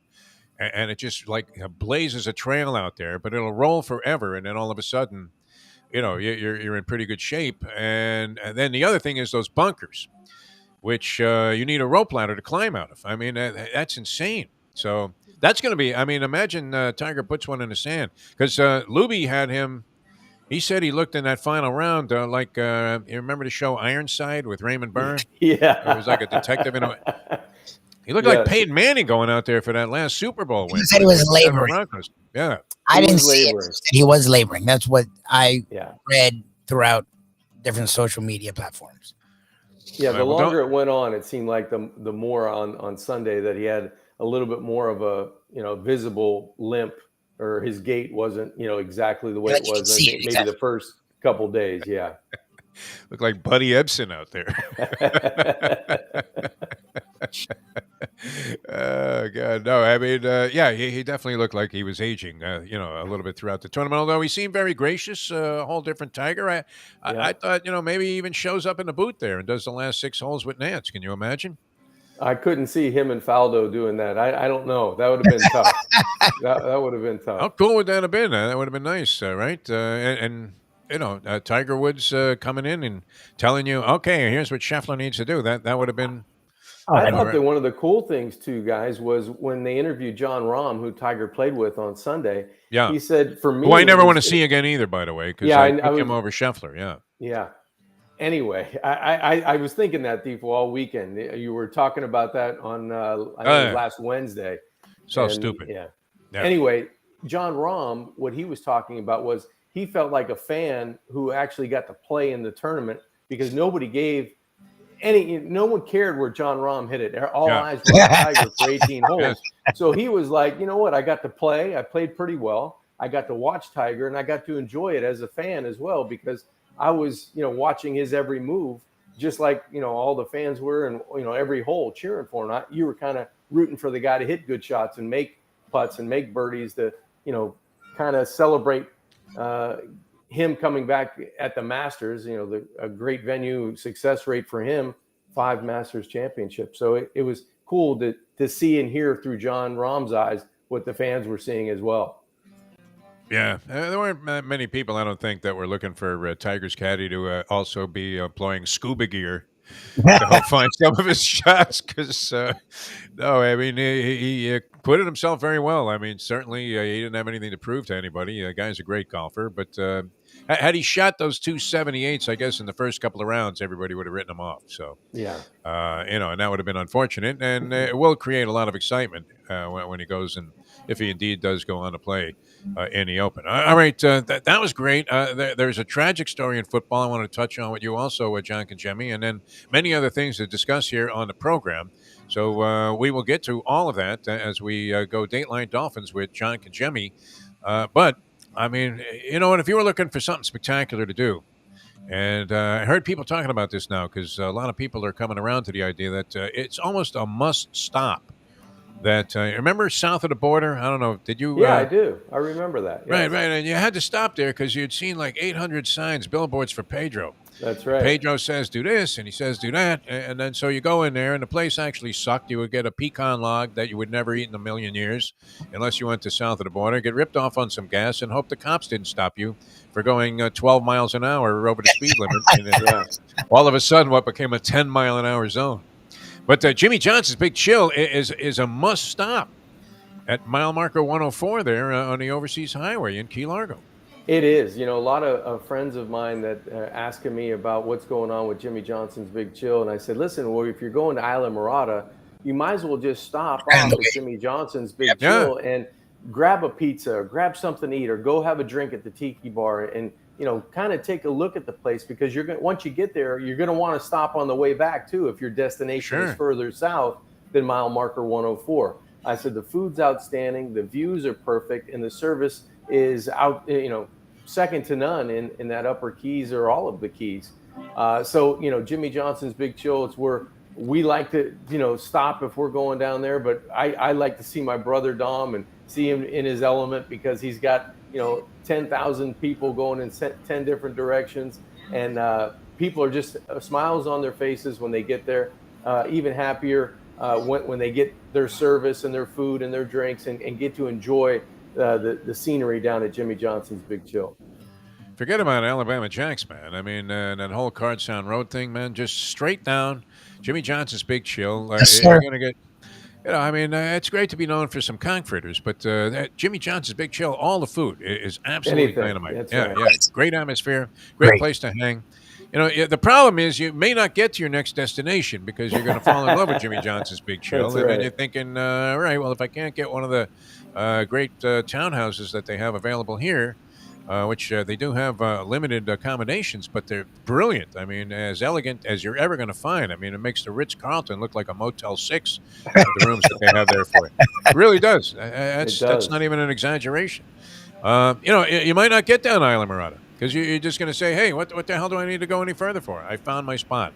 S1: And it just like blazes a trail out there, but it'll roll forever. And then all of a sudden, you're in pretty good shape. And then the other thing is those bunkers, which you need a rope ladder to climb out of. I mean, that's insane. So that's going to be, I mean, imagine Tiger puts one in the sand. Because Lubie had him, he said he looked in that final round like, you remember the show Ironside with Raymond Burr?
S8: Yeah.
S1: It was like a detective in a... He looked like Peyton Manning going out there for that last Super Bowl win.
S3: He said he was laboring.
S1: Yeah.
S3: I didn't see it. He was laboring. That's what I read throughout different social media platforms.
S8: Yeah, the longer it went on, it seemed like the more on Sunday that he had a little bit more of a visible limp, or his gait wasn't exactly the way it was maybe the first couple days. Yeah,
S1: looked like Buddy Ebsen out there. Oh God, no! I mean, he definitely looked like he was aging, a little bit throughout the tournament. Although he seemed very gracious, a whole different Tiger. I thought, maybe he even shows up in the booth there and does the last 6 holes with Nance. Can you imagine?
S8: I couldn't see him and Faldo doing that. I don't know. That would have been tough. That would have been tough.
S1: How cool would that have been? That would have been nice, right? And Tiger Woods coming in and telling you, okay, here's what Scheffler needs to do. That would have been.
S8: I thought that one of the cool things too, guys, was when they interviewed John Rahm, who Tiger played with on Sunday.
S1: Yeah,
S8: he said, "For me,
S1: who I never want to see again either." By the way, because I took him over Scheffler. Yeah,
S8: yeah. Anyway, I was thinking that, Defo, all weekend. You were talking about that on I think last Wednesday.
S1: So stupid.
S8: Yeah. Anyway, John Rahm, what he was talking about was he felt like a fan who actually got to play in the tournament because no one cared where John Rahm hit it. All eyes were on Tiger for 18 holes. So he was like, you know what? I got to play. I played pretty well. I got to watch Tiger, and I got to enjoy it as a fan as well because I was, watching his every move, just like, all the fans were, and, every hole cheering for him. You were kind of rooting for the guy to hit good shots and make putts and make birdies to, kind of celebrate him coming back at the Masters, a great venue, success rate for him, 5 Masters championships. So it was cool to see and hear through John Rahm's eyes what the fans were seeing as well.
S1: Yeah, there weren't many people, I don't think, that were looking for Tiger's caddy to also be employing scuba gear to help find some of his shots. Because, no, I mean, he acquitted himself very well. I mean, certainly he didn't have anything to prove to anybody. The guy's a great golfer. But had he shot those 278s, I guess, in the first couple of rounds, everybody would have written him off. So,
S8: yeah,
S1: and that would have been unfortunate. And it will create a lot of excitement when he goes and if he indeed does go on to play in the Open. All right, that was great. There's a tragic story in football I want to touch on with you also, John Conjemi, and then many other things to discuss here on the program. So we will get to all of that as we go Dateline Dolphins with John Conjemi. But, I mean, you know what, if you were looking for something spectacular to do, and I heard people talking about this now because a lot of people are coming around to the idea that it's almost a must-stop. That remember south of the border? I don't know. Did you?
S8: Yeah, I do. I remember that. Yes.
S1: Right. And you had to stop there because you'd seen like 800 signs, billboards for Pedro.
S8: That's right.
S1: Pedro says do this, and he says do that, and then so you go in there, and the place actually sucked. You would get a pecan log that you would never eat in a million years, unless you went to south of the border. Get ripped off on some gas, and hope the cops didn't stop you for going 12 miles an hour over the speed limit. And all of a sudden, what became a 10-mile-an-hour zone. But Jimmy Johnson's Big Chill is a must stop at mile marker 104 there on the Overseas Highway in Key Largo.
S8: It is. A lot of friends of mine that are asking me about what's going on with Jimmy Johnson's Big Chill. And I said, listen, well, if you're going to Isla Mirada, you might as well just stop off at Jimmy Johnson's Big Chill and grab a pizza or grab something to eat or go have a drink at the Tiki Bar and kind of take a look at the place because once you get there, you're going to want to stop on the way back too if your destination is further south than mile marker 104. I said the food's outstanding, the views are perfect, and the service is out, second to none in that Upper Keys or all of the Keys. So Jimmy Johnson's Big Chill, it's where we like to stop if we're going down there, but I like to see my brother Dom and see him in his element because he's got 10,000 people going in 10 different directions, and people are just smiles on their faces when they get there, even happier when they get their service and their food and their drinks and get to enjoy the scenery down at Jimmy Johnson's Big Chill.
S1: Forget about Alabama Jacks, man. I mean, that whole Cardstown Road thing, man, just straight down Jimmy Johnson's Big Chill. You're going to get... it's great to be known for some conch fritters, but Jimmy Johnson's Big Chill, all the food is absolutely dynamite. Yeah. Great atmosphere, great place to hang. The problem is you may not get to your next destination because you're going to fall in love with Jimmy Johnson's Big Chill. And then you're thinking, all right, well, if I can't get one of the great townhouses that they have available here, which they do have limited accommodations, but they're brilliant. I mean, as elegant as you're ever going to find. I mean, it makes the Ritz-Carlton look like a Motel 6, the rooms that they have there for it. It really does. That's not even an exaggeration. You might not get down Isla Mirada because you're just going to say, hey, what the hell do I need to go any further for? I found my spot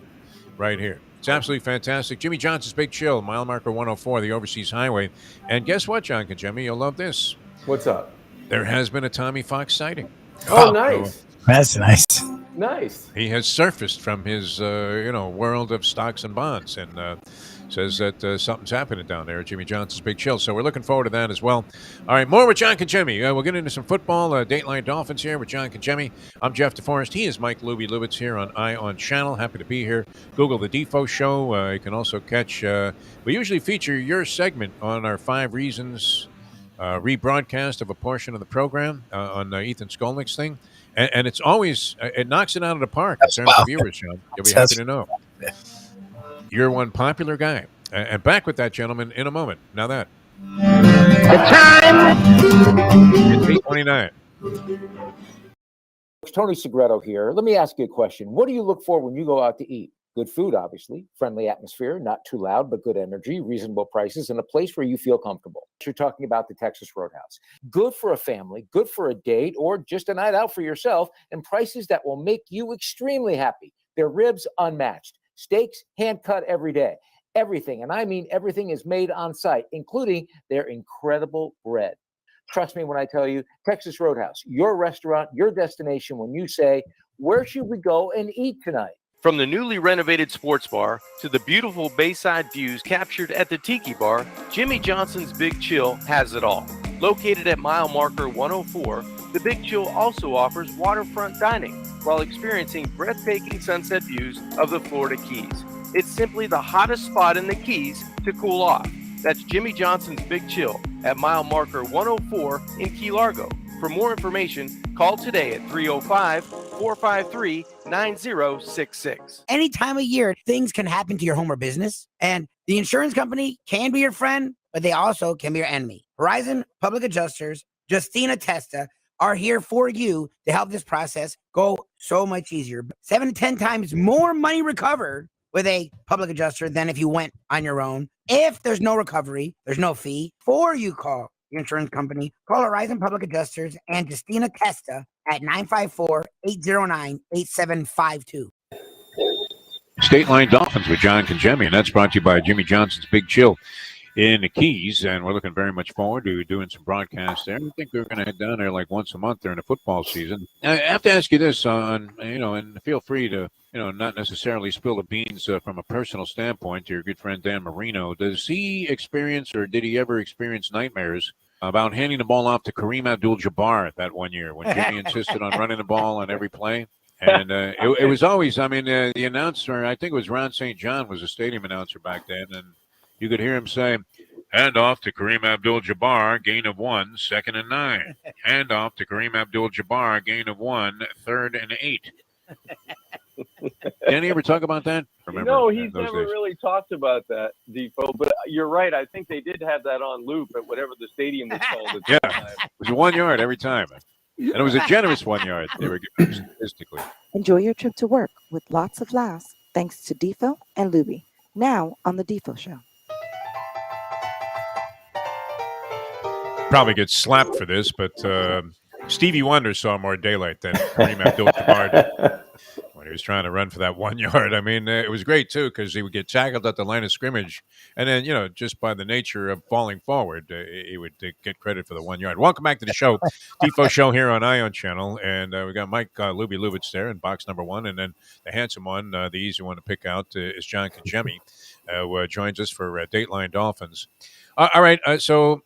S1: right here. It's absolutely fantastic. Jimmy Johnson's Big Chill, mile marker 104, the Overseas Highway. And guess what, John Conjemi? You'll love this.
S8: What's up?
S1: There has been a Tommy Fox sighting.
S8: Oh, nice.
S9: That's nice.
S8: Nice.
S1: He has surfaced from his, world of stocks and bonds. And says that something's happening down there at Jimmy Johnson's Big Chill. So we're looking forward to that as well. All right, more with John Jimmy. We'll get into some football. Dateline Dolphins here with John Jimmy. I'm Jeff Deforrest. He is Mike Lubitz here on Ion Channel. Happy to be here. Google the Defo Show. You can also catch. We usually feature your segment on our 5 Reasons rebroadcast of a portion of the program on Ethan Skolnick's thing. And it's always, it knocks it out of the park in terms of viewers, Sean. You'll be happy to know. You're one popular guy. And back with that, gentleman, in a moment. Now that.
S4: The time.
S1: It's 8:29.
S9: Tony Segreto here. Let me ask you a question. What do you look for when you go out to eat? Good food, obviously, friendly atmosphere, not too loud, but good energy, reasonable prices, and a place where you feel comfortable. You're talking about the Texas Roadhouse. Good for a family, good for a date, or just a night out for yourself, and prices that will make you extremely happy. Their ribs unmatched. Steaks hand cut every day. Everything, and I mean everything, is made on site, including their incredible bread. Trust me when I tell you, Texas Roadhouse, your restaurant, your destination when you say, where should we go and eat tonight?
S10: From the newly renovated sports bar to the beautiful bayside views captured at the Tiki Bar, Jimmy Johnson's Big Chill has it all. Located at mile marker 104, the Big Chill also offers waterfront dining while experiencing breathtaking sunset views of the Florida Keys. It's simply the hottest spot in the Keys to cool off. That's Jimmy Johnson's Big Chill at mile marker 104 in Key Largo. For more information, call today at 305-453-9066.
S5: Any time of year, things can happen to your home or business, and the insurance company can be your friend, but they also can be your enemy. Horizon Public Adjusters, Justina Testa, are here for you to help this process go so much easier. 7 to 10 times more money recovered with a public adjuster than if you went on your own. If there's no recovery, there's no fee. Before you call your insurance company, call Horizon Public Adjusters and Justina Testa at 954-809-8752.
S1: State Line Dolphins with John Congemi, and that's brought to you by Jimmy Johnson's Big Chill in the Keys, and we're looking very much forward to doing some broadcasts there. I think we're going to head down there like once a month during the football season. I have to ask you this, and feel free to, not necessarily spill the beans from a personal standpoint to your good friend Dan Marino. Does he experience, or did he ever experience nightmares about handing the ball off to Kareem Abdul-Jabbar that one year when Jimmy insisted on running the ball on every play? And it was always, the announcer, I think it was Ron St. John, was a stadium announcer back then, and you could hear him say, hand off to Kareem Abdul-Jabbar, gain of 1, 2nd and 9. Hand off to Kareem Abdul-Jabbar, gain of 1, 3rd and 8. Did he ever talk about that?
S11: No, he's never really talked about that, Defo. But you're right. I think they did have that on loop at whatever the stadium was called at the time.
S1: It was 1 yard every time. And it was a generous 1 yard they were giving statistically.
S2: Enjoy your trip to work with lots of laughs thanks to Defo and Lubie. Now on the Defo Show.
S1: Probably get slapped for this, but Stevie Wonder saw more daylight than Kareem Abdul-Jabbar did when he was trying to run for that 1 yard. I mean, it was great, too, because he would get tackled at the line of scrimmage. And then, just by the nature of falling forward, he would get credit for the 1 yard. Welcome back to the show, Defo Show here on Ion Channel. And we got Mike Lubitz there in box number 1. And then the handsome one, the easy one to pick out, is John Congemi, who joins us for Dateline Dolphins. All right, so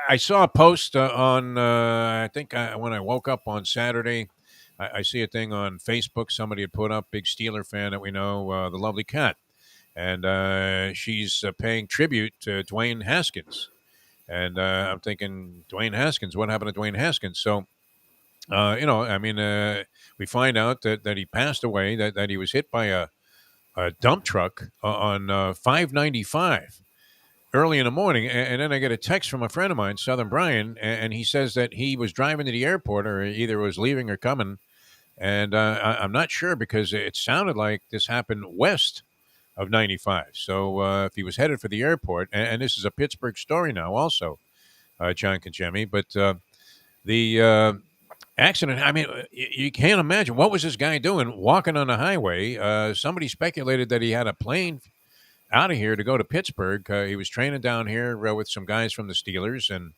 S1: I saw a post on, I think when I woke up on Saturday, I see a thing on Facebook. Somebody had put up, big Steeler fan that we know, the lovely Kat. And she's paying tribute to Dwayne Haskins. And I'm thinking, Dwayne Haskins, what happened to Dwayne Haskins? So, we find out that he passed away, that he was hit by a dump truck on 595. Early in the morning, and then I get a text from a friend of mine, Southern Brian, and he says that he was driving to the airport, or either was leaving or coming, and I'm not sure because it sounded like this happened west of 95. So if he was headed for the airport, and this is a Pittsburgh story now also, John Congemi, but the accident, I mean, you can't imagine. What was this guy doing walking on the highway? Somebody speculated that he had a plane out of here to go to Pittsburgh. He was training down here with some guys from the Steelers, and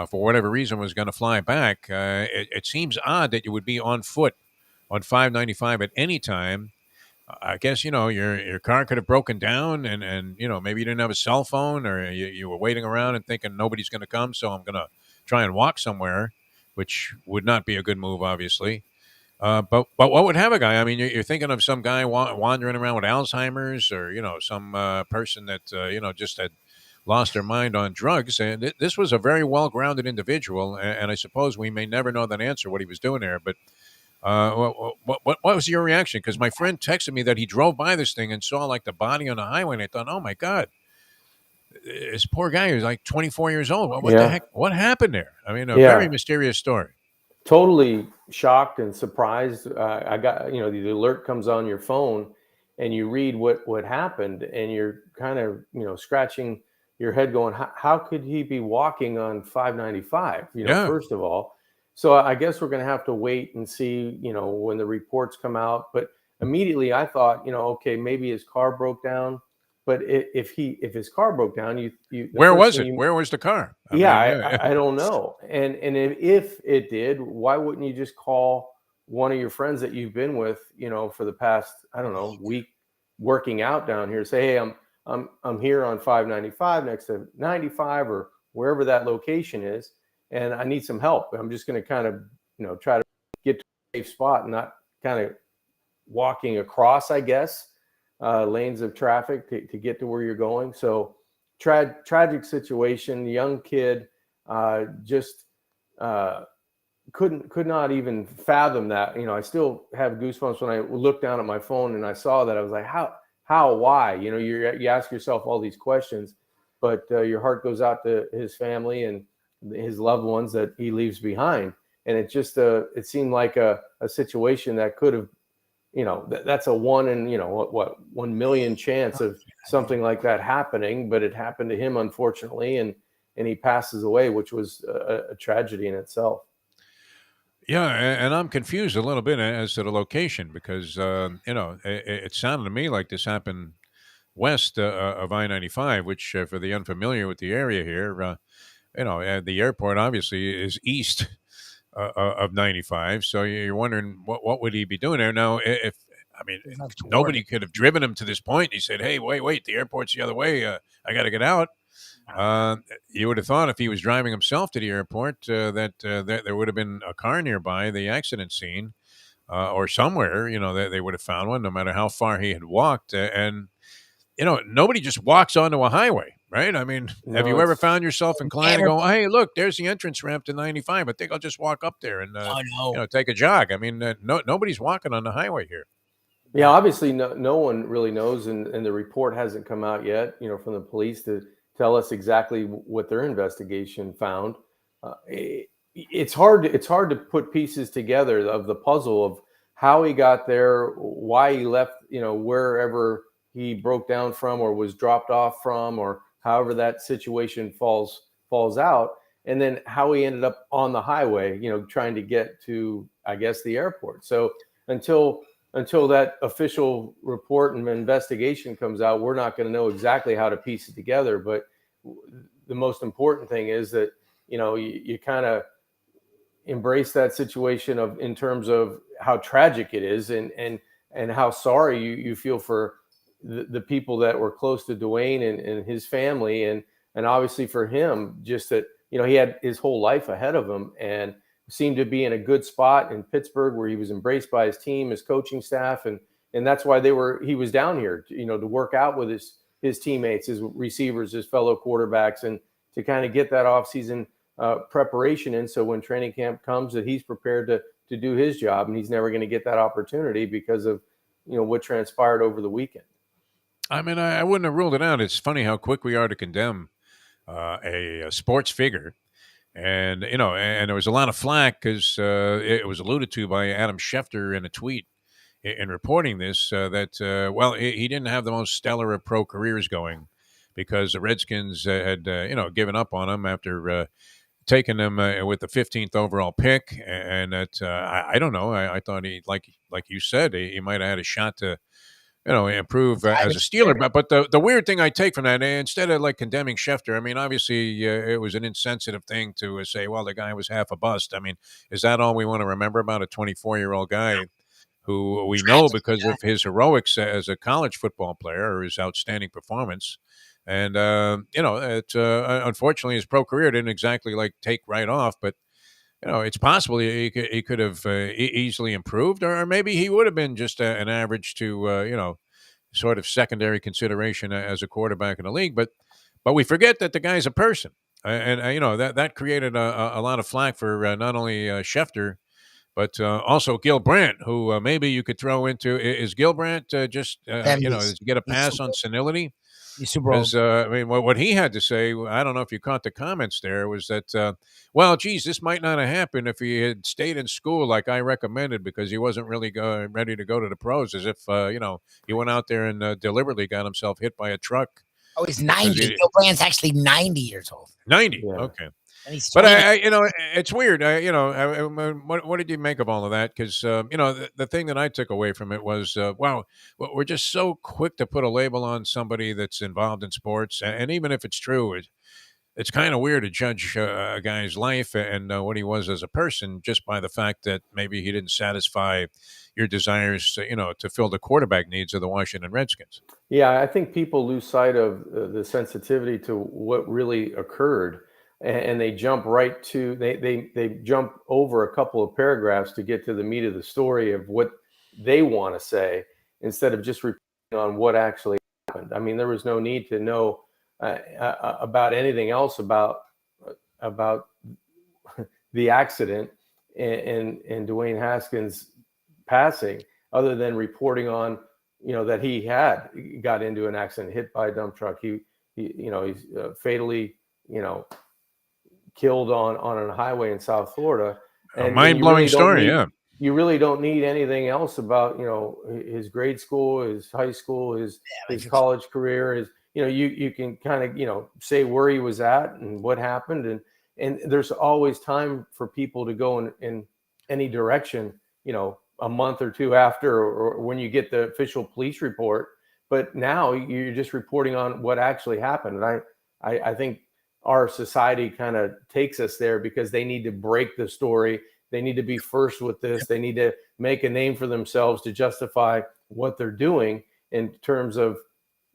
S1: for whatever reason was going to fly back. It seems odd that you would be on foot on 595 at any time. I guess, your car could have broken down and maybe you didn't have a cell phone, or you were waiting around and thinking nobody's going to come, so I'm going to try and walk somewhere, which would not be a good move, obviously. But what would have a guy? I mean, you're thinking of some guy wandering around with Alzheimer's, or some person that just had lost their mind on drugs. And this was a very well-grounded individual, and I suppose we may never know that answer what he was doing there. But what was your reaction? Because my friend texted me that he drove by this thing and saw like the body on the highway, and I thought, oh my God, this poor guy was like 24 years old. What the heck? What happened there? I mean, a very mysterious story.
S8: Totally shocked and surprised. I got, the alert comes on your phone and you read what happened, and you're kind of, scratching your head going, how could he be walking on 595? First of all. So I guess we're going to have to wait and see, when the reports come out. But immediately I thought, okay, maybe his car broke down. But if his car broke down,
S1: where was it? Where was the car?
S8: I don't know. And if it did, why wouldn't you just call one of your friends that you've been with, for the past, I don't know, week, working out down here? Say, hey, I'm here on 595 next to 95 or wherever that location is, and I need some help. I'm just going to kind of, try to get to a safe spot and not kind of walking across, I guess, lanes of traffic to get to where you're going. So tragic situation. Young kid, just could not even fathom that. I still have goosebumps when I look down at my phone and I saw that. I was like, how, why? You ask yourself all these questions, but your heart goes out to his family and his loved ones that he leaves behind. And it just it seemed like a situation that could have, that's a 1 in 1 million chance of something like that happening, but it happened to him, unfortunately, and he passes away, which was a tragedy in itself.
S1: Yeah, and I'm confused a little bit as to the location, because it sounded to me like this happened west of I-95, which for the unfamiliar with the area here, the airport obviously is east of 95. So you're wondering what would he be doing there now? If nobody could have driven him to this point. He said, "Hey, wait, the airport's the other way. I got to get out." You would have thought if he was driving himself to the airport that there would have been a car nearby the accident scene, or somewhere. They would have found one, no matter how far he had walked. And nobody just walks onto a highway, right? I mean, have you ever found yourself inclined to go, hey, look, there's the entrance ramp to 95. I think I'll just walk up there and take a jog. I mean, nobody's walking on the highway here.
S8: Yeah, obviously no one really knows, and the report hasn't come out yet, from the police to tell us exactly what their investigation found. It's hard to put pieces together of the puzzle of how he got there, why he left, wherever he broke down from or was dropped off from, or however that situation falls out, and then how he ended up on the highway, trying to get to, I guess, the airport. So until that official report and investigation comes out, we're not going to know exactly how to piece it together. But the most important thing is that, you kind of embrace that situation in terms of how tragic it is, and how sorry you feel for the people that were close to Dwayne and his family, and obviously for him, just that, he had his whole life ahead of him and seemed to be in a good spot in Pittsburgh, where he was embraced by his team, his coaching staff, and that's why he was down here, to work out with his teammates, his receivers, his fellow quarterbacks, and to kind of get that offseason preparation in, so when training camp comes, that he's prepared to do his job. And he's never going to get that opportunity because of what transpired over the weekend.
S1: I mean, I wouldn't have ruled it out. It's funny how quick we are to condemn a sports figure. And, and there was a lot of flack because it was alluded to by Adam Schefter in a tweet in reporting this, that, he didn't have the most stellar of pro careers going, because the Redskins had, given up on him after taking him with the 15th overall pick. And that, I don't know. I thought he, like you said, he might have had a shot to, improve as a Steeler. But the weird thing I take from that, instead of like condemning Schefter, I mean, obviously it was an insensitive thing to say, well, the guy was half a bust. I mean, is that all we want to remember about a 24-year-old guy who we know because of his heroics as a college football player or his outstanding performance. And, unfortunately, his pro career didn't exactly take right off, but it's possible he could have easily improved, or maybe he would have been just an average to, sort of secondary consideration as a quarterback in the league. But we forget that the guy's a person. And that created a lot of flack for not only Schefter, but also Gil Brandt, who maybe you could throw into. Is Gil Brandt does he get a pass on senility?
S3: He's super old.
S1: Because, what he had to say, I don't know if you caught the comments there, was that, geez, this might not have happened if he had stayed in school like I recommended, because he wasn't really ready to go to the pros, as if, he went out there and deliberately got himself hit by a truck.
S3: Oh, he's 90. Gil Brandt's actually 90 years old.
S1: 90,
S8: Yeah.
S1: okay.
S3: And he's
S1: But
S3: 20.
S1: it's weird. What did you make of all of that? Because the thing that I took away from it was, wow, we're just so quick to put a label on somebody that's involved in sports, and even if it's true, it's kind of weird to judge a guy's life and what he was as a person just by the fact that maybe he didn't satisfy your desires, to fill the quarterback needs of the Washington Redskins.
S8: Yeah, I think people lose sight of the sensitivity to what really occurred, and they jump right to they jump over a couple of paragraphs to get to the meat of the story of what they want to say, instead of just reporting on what actually happened. I mean, there was no need to know about anything else about the accident and Dwayne Haskins passing, other than reporting on that he had got into an accident, hit by a dump truck. He's fatally killed on a highway in South Florida.
S1: A mind-blowing story.
S8: You really don't need anything else about his grade school, his high school, his college career. You can kind of say where he was at and what happened, and there's always time for people to go in any direction, a month or two after, or when you get the official police report. But now you're just reporting on what actually happened. And I think our society kind of takes us there because they need to break the story. They need to be first with this. They need to make a name for themselves to justify what they're doing, in terms of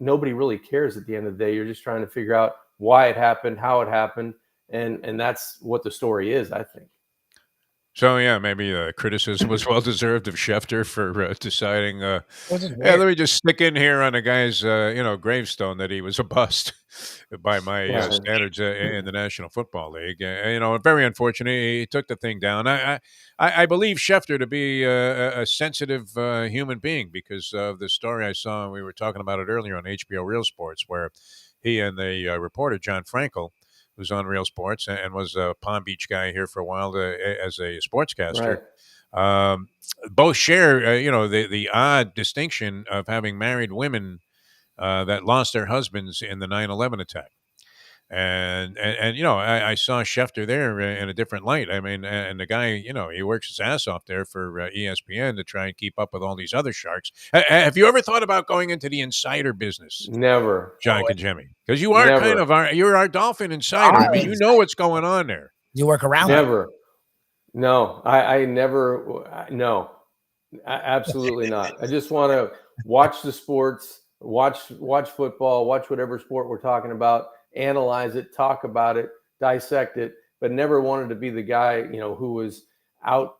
S8: nobody really cares at the end of the day. You're just trying to figure out why it happened, how it happened. And that's what the story is, I think.
S1: So, yeah, maybe criticism was well-deserved of Schefter for deciding, let me just stick in here on a guy's, gravestone that he was a bust by my standards in the National Football League. Very unfortunate. He took the thing down. I believe Schefter to be a sensitive human being because of the story I saw, and we were talking about it earlier on HBO Real Sports, where he and the reporter, John Frankel, who's on Real Sports and was a Palm Beach guy here for a while as a sportscaster. Right. Both share, the odd distinction of having married women that lost their husbands in the 9/11 attack. And I saw Schefter there in a different light. I mean, and the guy, he works his ass off there for ESPN to try and keep up with all these other sharks. Have you ever thought about going into the insider business?
S8: Never,
S1: John and Jimmy, because you are kind of you're our Dolphin insider. I mean, you know what's going on there.
S3: You work around.
S8: Never. No, I never. No, absolutely not. I just want to watch the sports, watch football, watch whatever sport we're talking about, analyze it, talk about it, dissect it, but never wanted to be the guy, who was out,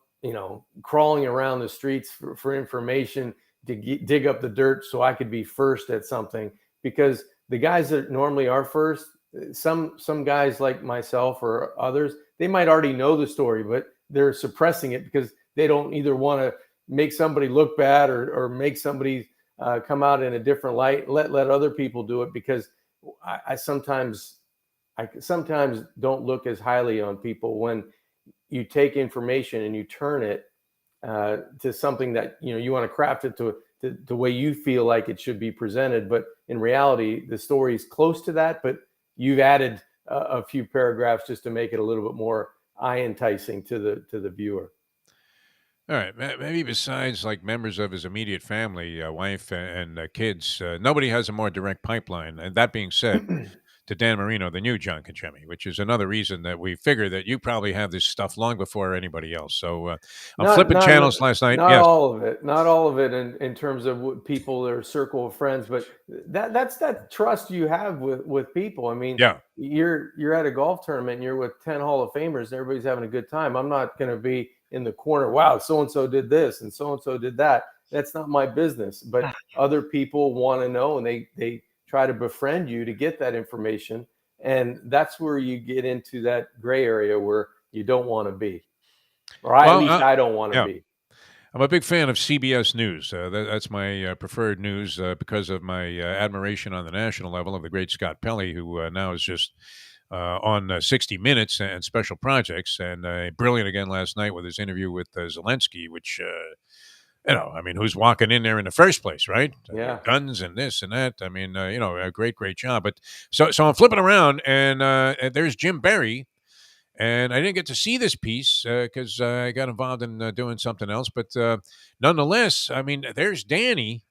S8: crawling around the streets for information to dig up the dirt so I could be first at something. Because the guys that normally are first, some guys like myself or others, they might already know the story, but they're suppressing it because they don't either want to make somebody look bad or make somebody come out in a different light. Let other people do it, because I sometimes don't look as highly on people when you take information and you turn it to something that you want to craft it to the way you feel like it should be presented. But in reality, the story is close to that, but you've added a few paragraphs just to make it a little bit more eye enticing to the viewer.
S1: All right. Maybe besides members of his immediate family, wife and kids, nobody has a more direct pipeline. And that being said, to Dan Marino, the new John Congemi, which is another reason that we figure that you probably have this stuff long before anybody else. So I'm flipping channels last night.
S8: Not
S1: Yes.
S8: all of it. Not all of it in terms of people, their circle of friends, but that's that trust you have with people. I mean,
S1: yeah.
S8: You're at a golf tournament and you're with 10 Hall of Famers and everybody's having a good time. I'm not going to be in the corner, wow, so-and-so did this and so-and-so did that. That's not my business. But other people want to know, and they try to befriend you to get that information. And that's where you get into that gray area where you don't want to be. Or at least I don't want to be.
S1: I'm a big fan of CBS News. That's my preferred news because of my admiration on the national level of the great Scott Pelley, who now is just on 60 Minutes and Special Projects, and brilliant again last night with his interview with Zelensky, which, I mean, who's walking in there in the first place, right?
S8: Yeah.
S1: Guns and this and that. I mean, a great job. But so I'm flipping around, and there's Jim Berry. And I didn't get to see this piece because I got involved in doing something else. But nonetheless, I mean, there's Dan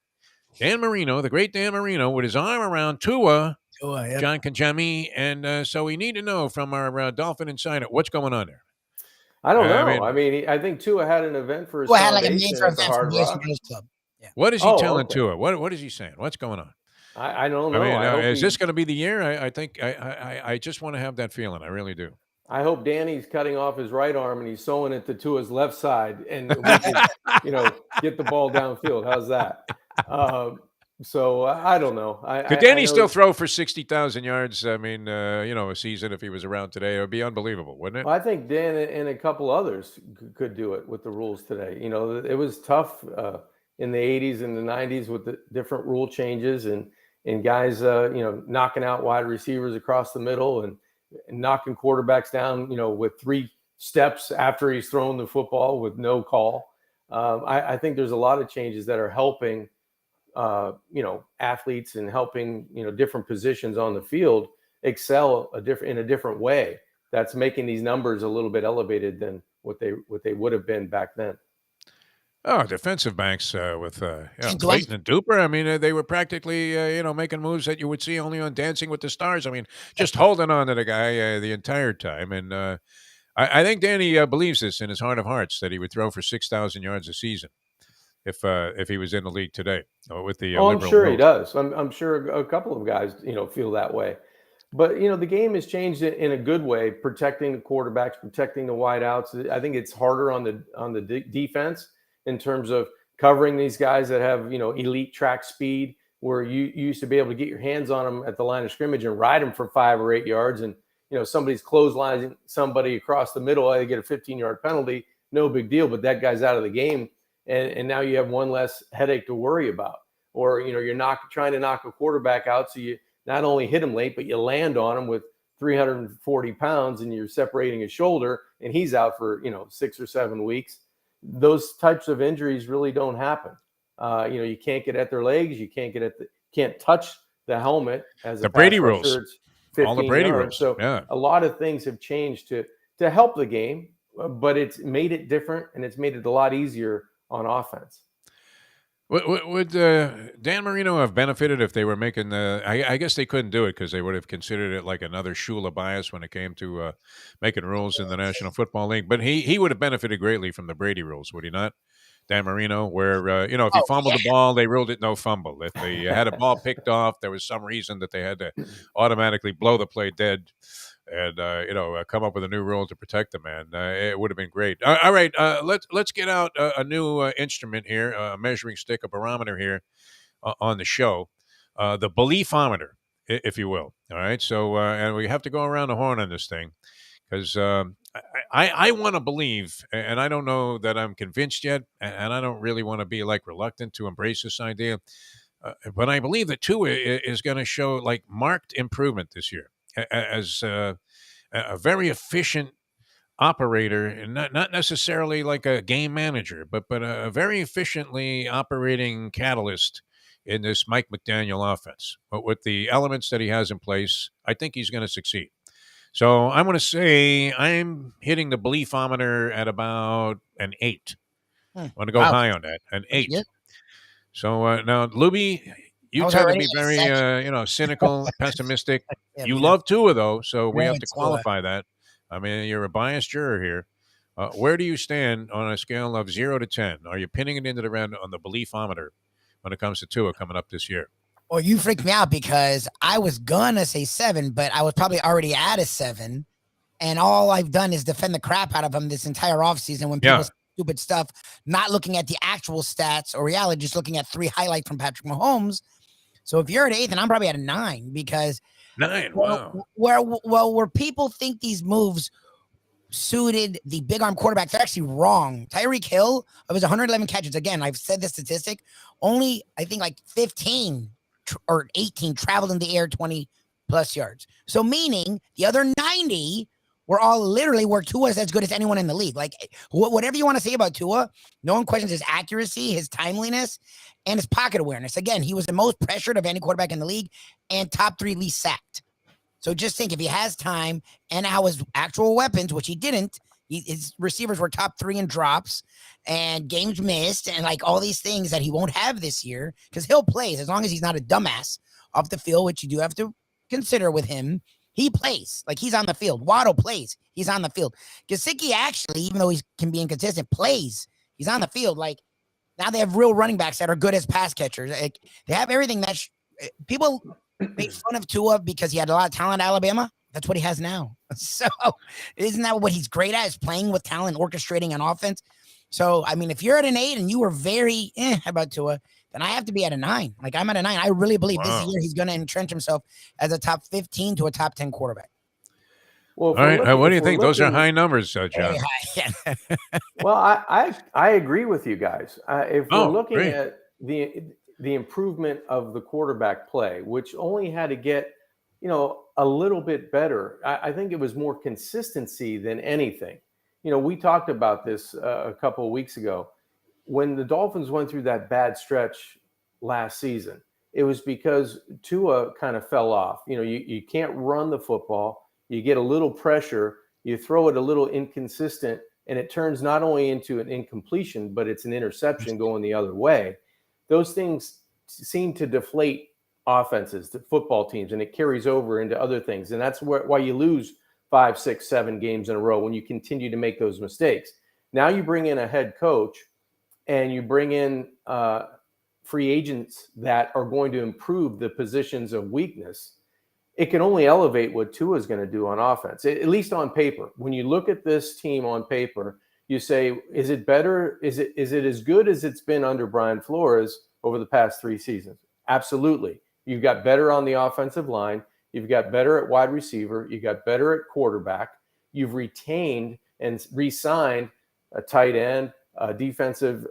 S1: Marino, the great Dan Marino, with his arm around Tua, John Congemi. And so we need to know from our Dolphin Insider what's going on there.
S8: I don't know. I mean, I think Tua had an event for his foundation at the Hard Rock.
S1: Yeah. What is he telling Tua? What is he saying? What's going on?
S8: I don't know.
S1: I mean, is this going to be the year? I think I just want to have that feeling. I really do.
S8: I hope Danny's cutting off his right arm and he's sewing it to Tua's left side, and we can, get the ball downfield. How's that? So I don't know.
S1: Could Danny still throw for 60,000 yards? I mean, a season if he was around today, it would be unbelievable, wouldn't it?
S8: Well, I think Dan and a couple others could do it with the rules today. It was tough in the 80s and the 90s with the different rule changes and guys, knocking out wide receivers across the middle and knocking quarterbacks down, with 3 steps after he's thrown the football with no call. I think there's a lot of changes that are helping, athletes and helping, different positions on the field excel in a different way. That's making these numbers a little bit elevated than what they would have been back then.
S1: Oh, defensive backs with Clayton and Duper. I mean, they were practically, making moves that you would see only on Dancing with the Stars. I mean, just holding on to the guy the entire time. And I think Danny believes this in his heart of hearts, that he would throw for 6,000 yards a season if he was in the league today with the
S8: I'm sure he does. I'm sure a couple of guys, feel that way. But, the game has changed in a good way, protecting the quarterbacks, protecting the wideouts. I think it's harder on the defense in terms of covering these guys that have, elite track speed, where you used to be able to get your hands on them at the line of scrimmage and ride them for 5 or 8 yards. And, somebody's clotheslining somebody across the middle, they get a 15-yard penalty, no big deal, but that guy's out of the game. And now you have one less headache to worry about. Or, you're trying to knock a quarterback out, so you not only hit him late, but you land on him with 340 pounds and you're separating his shoulder and he's out for, 6 or 7 weeks. Those types of injuries really don't happen. You can't get at their legs. You can't touch the helmet as
S1: the Brady rules. All the Brady rules.
S8: So a lot of things have changed to help the game, but it's made it different and it's made it a lot easier on offense.
S1: Would Dan Marino have benefited if they were making I guess they couldn't do it because they would have considered it like another Shula bias when it came to making rules in the National Football League. But he would have benefited greatly from the Brady rules, would he not? Dan Marino, where, if you fumbled the ball, they ruled it no fumble. If they had a ball picked off, there was some reason that they had to automatically blow the play dead and, come up with a new rule to protect the man. It would have been great. All right, let's get out a new instrument here, a measuring stick, a barometer here on the show, the beliefometer, if you will. All right, so and we have to go around the horn on this thing because I want to believe, and I don't know that I'm convinced yet, and I don't really want to be reluctant to embrace this idea, but I believe that Tua is going to show like marked improvement this year as a very efficient operator, and not necessarily like a game manager, but a very efficiently operating catalyst in this Mike McDaniel offense. But with the elements that he has in place, I think he's going to succeed. So I'm going to say I'm hitting the beliefometer at about an 8. I want to go high on that, an 8. So now, Lubie, You
S3: was
S1: tend to
S3: already
S1: be
S3: at
S1: very,
S3: seven.
S1: cynical, pessimistic.
S3: Yeah,
S1: You
S3: me
S1: love Tua, though, so we have
S3: Right,
S1: to
S3: Tua.
S1: qualify that. I mean, you're a biased juror here. Where do you stand on a scale of 0 to 10? Are you pinning it into the red on the beliefometer when it comes to Tua coming up this year?
S3: Well, you freaked me out because I was gonna say 7, but I was probably already at a 7. And all I've done is defend the crap out of him this entire offseason when people
S1: Yeah.
S3: say stupid stuff, not looking at the actual stats or reality, just looking at 3 highlights from Patrick Mahomes. So if you're at 8, then I'm probably at a 9 because
S1: 9, wow.
S3: where people think these moves suited the big arm quarterback, they're actually wrong. Tyreek Hill, of his 111 catches, again, I've said this statistic, only I think like 15 or 18 traveled in the air 20 plus yards. So meaning the other 90 were all literally where Tua is as good as anyone in the league. Like whatever you want to say about Tua, no one questions his accuracy, his timeliness, and his pocket awareness. Again, he was the most pressured of any quarterback in the league and top 3 least sacked. So just think if he has time and how his actual weapons, which he didn't, his receivers were top 3 in drops and games missed and like all these things that he won't have this year because Hill plays as long as he's not a dumbass off the field, which you do have to consider with him. He plays like he's on the field. Waddle plays. He's on the field. Gesicki actually, even though he can be inconsistent, plays. He's on the field. Like now they have real running backs that are good as pass catchers. Like, they have everything that people make fun of Tua because he had a lot of talent at Alabama. That's what he has now. So isn't that what he's great at, is playing with talent, orchestrating an offense? So, I mean, if you're at an 8 and you were very about Tua, then I have to be at a 9. Like I'm at a 9. I really believe this year he's going to entrench himself as a top 15 to a top 10 quarterback.
S8: Well,
S1: all right. What do you think? Those are high numbers, John.
S8: Well, I agree with you guys. If we're looking
S1: great.
S8: at the improvement of the quarterback play, which only had to get, a little bit better. I think it was more consistency than anything. We talked about this a couple of weeks ago. When the Dolphins went through that bad stretch last season, it was because Tua kind of fell off. You can't run the football. You get a little pressure. You throw it a little inconsistent, and it turns not only into an incompletion, but it's an interception going the other way. Those things seem to deflate offenses, the football teams, and it carries over into other things. And that's why you lose 5, 6, 7 games in a row when you continue to make those mistakes. Now you bring in a head coach and you bring in free agents that are going to improve the positions of weakness. It can only elevate what Tua is going to do on offense, at least on paper. When you look at this team on paper, you say, is it better? Is it as good as it's been under Brian Flores over the past 3 seasons? Absolutely. You've got better on the offensive line. You've got better at wide receiver. You got better at quarterback. You've retained and re-signed a tight end, a defensive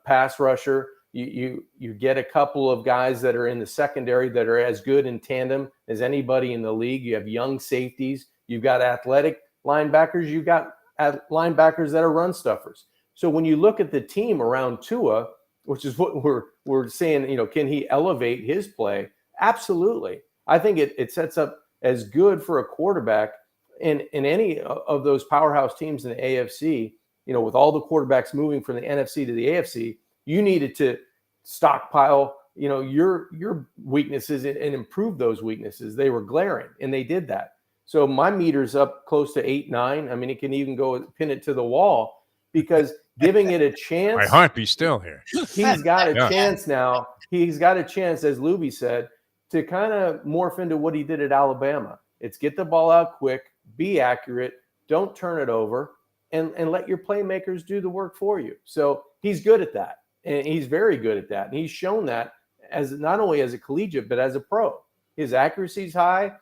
S8: pass rusher. You get a couple of guys that are in the secondary that are as good in tandem as anybody in the league. You have young safeties. You've got athletic linebackers. You've got linebackers that are run stuffers. So when you look at the team around Tua, which is what we're saying, can he elevate his play? Absolutely. I think it sets up as good for a quarterback in any of those powerhouse teams in the AFC. With all the quarterbacks moving from the NFC to the AFC, you needed to stockpile, your weaknesses and improve those weaknesses. They were glaring, and they did that. So my meter's up close to 8, 9. I mean, it can even go pin it to the wall because giving it a chance.
S1: My heart be still here.
S8: He's got a chance now. He's got a chance, as Lubie said, to kind of morph into what he did at Alabama. It's get the ball out quick, be accurate, don't turn it over, and let your playmakers do the work for you. So he's good at that, and he's very good at that. And he's shown that as not only as a collegiate, but as a pro. His accuracy is high.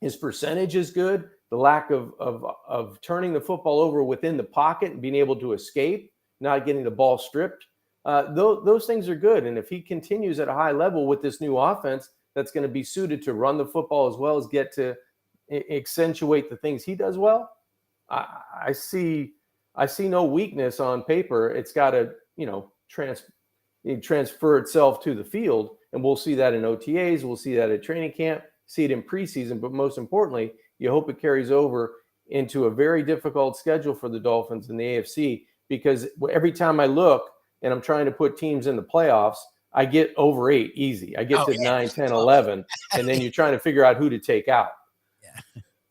S8: His percentage is good. The lack of turning the football over within the pocket and being able to escape, not getting the ball stripped, those things are good. And if he continues at a high level with this new offense that's going to be suited to run the football as well as get to accentuate the things he does well, I see no weakness on paper. It's got to transfer itself to the field, and we'll see that in OTAs. We'll see that at training camp, see it in preseason, but most importantly, you hope it carries over into a very difficult schedule for the Dolphins in the AFC, because every time I look and I'm trying to put teams in the playoffs, I get over 8 easy. I get to 9, 10, 11, and then you're trying to figure out who to take out.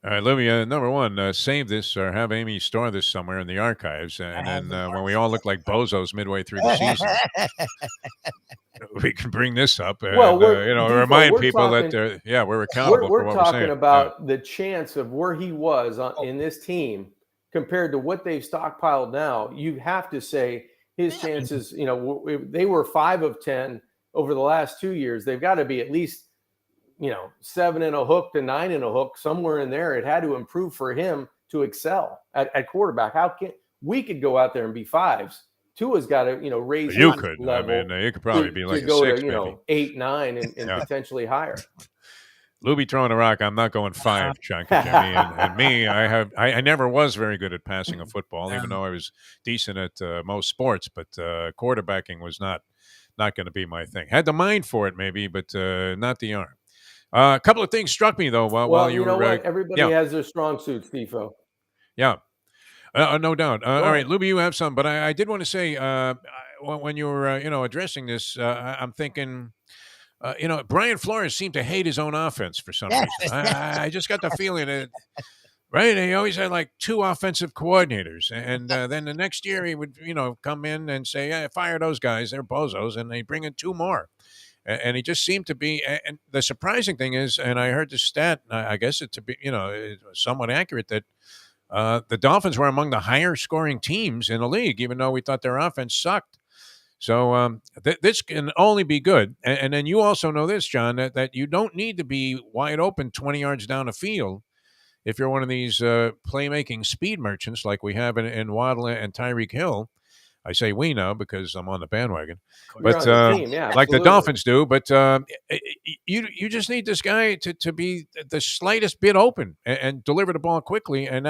S1: All right, Lubie, number one, save this or have Amy store this somewhere in the archives. And then when we all look like bozos midway through the season, we can bring this up and, remind people that, we're accountable for what we're saying.
S8: We're talking about the chance of where he was in this team compared to what they've stockpiled now. You have to say his chances, they were 5 of 10 over the last 2 years. They've got to be at least 7 in a hook to 9 in a hook, somewhere in there. It had to improve for him to excel at quarterback. We could go out there and be 5s. Tua's got to, raise his level.
S1: I mean, you could probably be like
S8: to go
S1: 6,
S8: to, 8, 9, and potentially higher.
S1: Lubie throwing a rock. I'm not going 5, Chunky Jimmy. And me, I never was very good at passing a football, even though I was decent at most sports. But quarterbacking was not going to be my thing. Had the mind for it, maybe, but not the arm. A couple of things struck me, though, while you were...
S8: what? Everybody has their strong suits, Defo.
S1: Yeah. No doubt. All right, Lubie, you have some. But I did want to say, when you were, addressing this, I'm thinking... Brian Flores seemed to hate his own offense for some reason. I just got the feeling that, right? He always had like 2 offensive coordinators. And then the next year he would, come in and say, fire those guys. They're bozos. And they bring in 2 more. And he just seemed to be. And the surprising thing is, and I heard this stat, I guess it to be, somewhat accurate, that the Dolphins were among the higher scoring teams in the league, even though we thought their offense sucked. So this can only be good. And then you also know this, John, that you don't need to be wide open 20 yards down the field if you're one of these playmaking speed merchants like we have in Waddle and Tyreek Hill. I say we now because I'm on the bandwagon. But like the Dolphins do. But you just need this guy to be the slightest bit open and deliver the ball quickly. And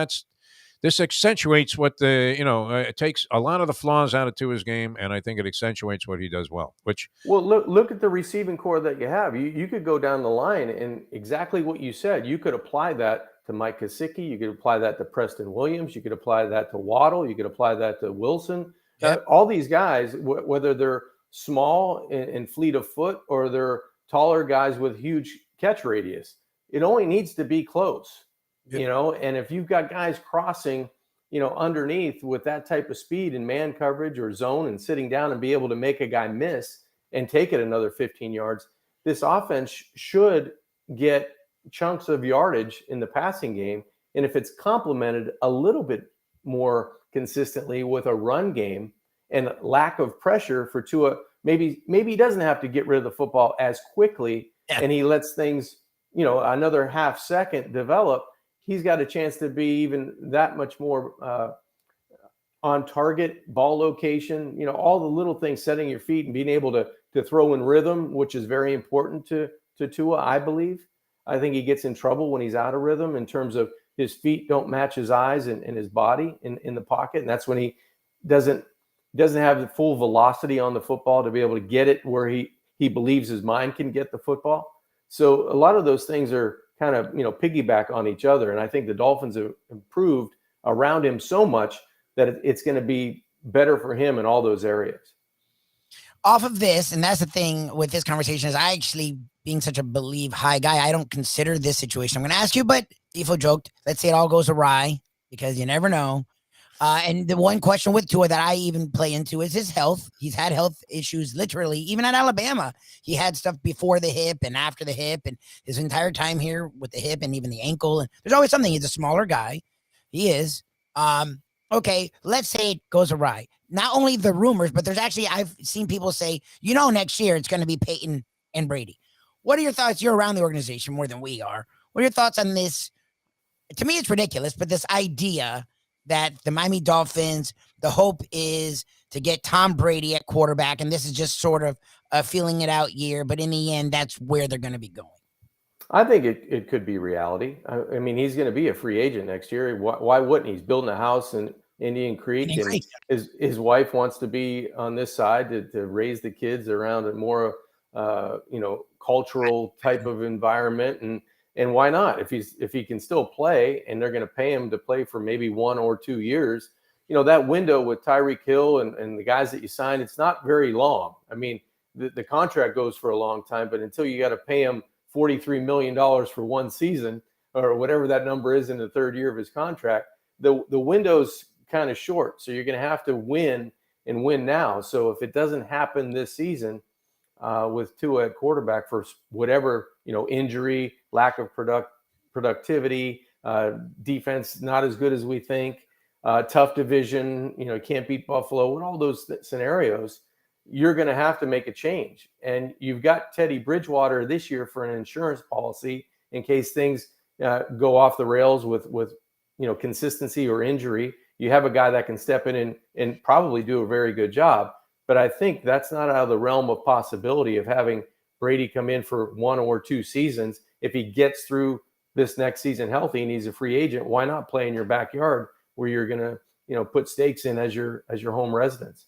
S1: this accentuates what it takes a lot of the flaws out of Tua's game, and I think it accentuates what he does well.
S8: Look at the receiving core that you have. You could go down the line and exactly what you said. You could apply that to Mike Gesicki. You could apply that to Preston Williams. You could apply that to Waddle. You could apply that to Wilson. Yep. All these guys, whether they're small and fleet of foot or they're taller guys with huge catch radius, it only needs to be close. And if you've got guys crossing, underneath with that type of speed and man coverage or zone and sitting down and be able to make a guy miss and take it another 15 yards, this offense should get chunks of yardage in the passing game. And if it's complemented a little bit more consistently with a run game and lack of pressure for Tua, maybe he doesn't have to get rid of the football as quickly and he lets things, another half second develop. He's got a chance to be even that much more on target, ball location, all the little things, setting your feet and being able to throw in rhythm, which is very important to Tua, I believe. I think he gets in trouble when he's out of rhythm in terms of his feet don't match his eyes and his body in the pocket. And that's when he doesn't have the full velocity on the football to be able to get it where he believes his mind can get the football. So a lot of those things are kind of, piggyback on each other. And I think the Dolphins have improved around him so much that it's going to be better for him in all those areas.
S3: Off of this, and that's the thing with this conversation, is I actually, being such a believe high guy, I don't consider this situation. I'm going to ask you, but Defo joked, let's say it all goes awry, because you never know. And the one question with Tua that I even play into is his health. He's had health issues, literally, even at Alabama. He had stuff before the hip and after the hip, and his entire time here with the hip and even the ankle. And there's always something. He's a smaller guy. He is. Okay, let's say it goes awry. Not only the rumors, but there's actually, I've seen people say, next year it's going to be Peyton and Brady. What are your thoughts? You're around the organization more than we are. What are your thoughts on this? To me, it's ridiculous, but this idea that the Miami Dolphins, the hope is to get Tom Brady at quarterback, and this is just sort of a feeling it out year, but in the end, that's where they're going to be going.
S8: I think it could be reality. I mean, he's going to be a free agent next year. Why wouldn't he? He's building a house in Indian Creek, and his wife wants to be on this side to raise the kids around a more, cultural type of environment. And why not? If he can still play and they're going to pay him to play for maybe 1 or 2 years, that window with Tyreek Hill and the guys that you signed, it's not very long. I mean, the contract goes for a long time, but until you got to pay him $43 million for one season or whatever that number is in the third year of his contract, the window's kind of short. So you're going to have to win and win now. So if it doesn't happen this season with Tua at quarterback for whatever, injury, lack of productivity, defense not as good as we think, tough division, can't beat Buffalo, and all those scenarios, you're going to have to make a change. And you've got Teddy Bridgewater this year for an insurance policy in case things go off the rails with consistency or injury. You have a guy that can step in and probably do a very good job. But I think that's not out of the realm of possibility of having Brady come in for 1 or 2 seasons. If he gets through this next season healthy and he's a free agent, why not play in your backyard where you're going to, put stakes in as your home residence?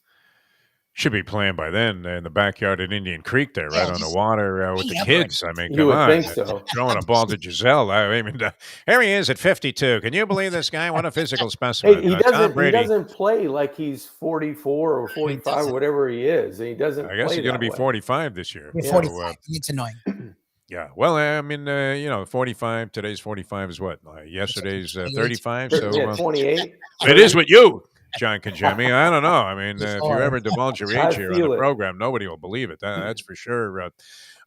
S1: Should be playing by then in the backyard at Indian Creek there, right on the water with the kids. I mean,
S8: You
S1: come
S8: would
S1: on.
S8: think so.
S1: Throwing a ball to Giselle. I mean, here he is at 52. Can you believe this guy? What a physical specimen.
S8: Hey, he
S1: Tom Brady.
S8: doesn't play like he's 44 or 45 or whatever he is. He doesn't
S1: I guess
S8: play
S1: he's going to
S8: that
S1: be
S8: way.
S1: 45 this year.
S3: You're
S1: So,
S3: 45. It's annoying.
S1: yeah. Well, I mean, 45. Today's 45 is what? Yesterday's 35. So
S8: 28.
S1: it is with you, John Kajemi. I don't know. I mean, if you ever divulge your
S8: I
S1: age here on
S8: feel
S1: the
S8: it.
S1: program, nobody will believe it. That's for sure. All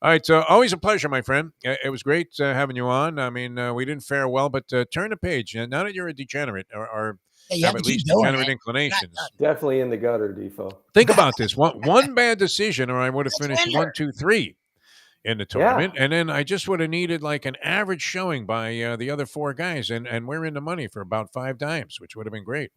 S1: right. Always a pleasure, my friend. It was great having you on. I mean, we didn't fare well, but turn the page. Now that you're a degenerate or
S3: You
S1: have
S3: have
S1: at
S3: to keep
S1: least
S3: doing
S1: degenerate
S3: it.
S1: inclinations.
S8: Definitely in the gutter, Defo.
S1: Think about this. One bad decision, or I would have finished 1, 2, 3 in the tournament. And then I just would have needed like an average showing by the other 4 guys. And we're in the money for about 5 dimes, which would have been great.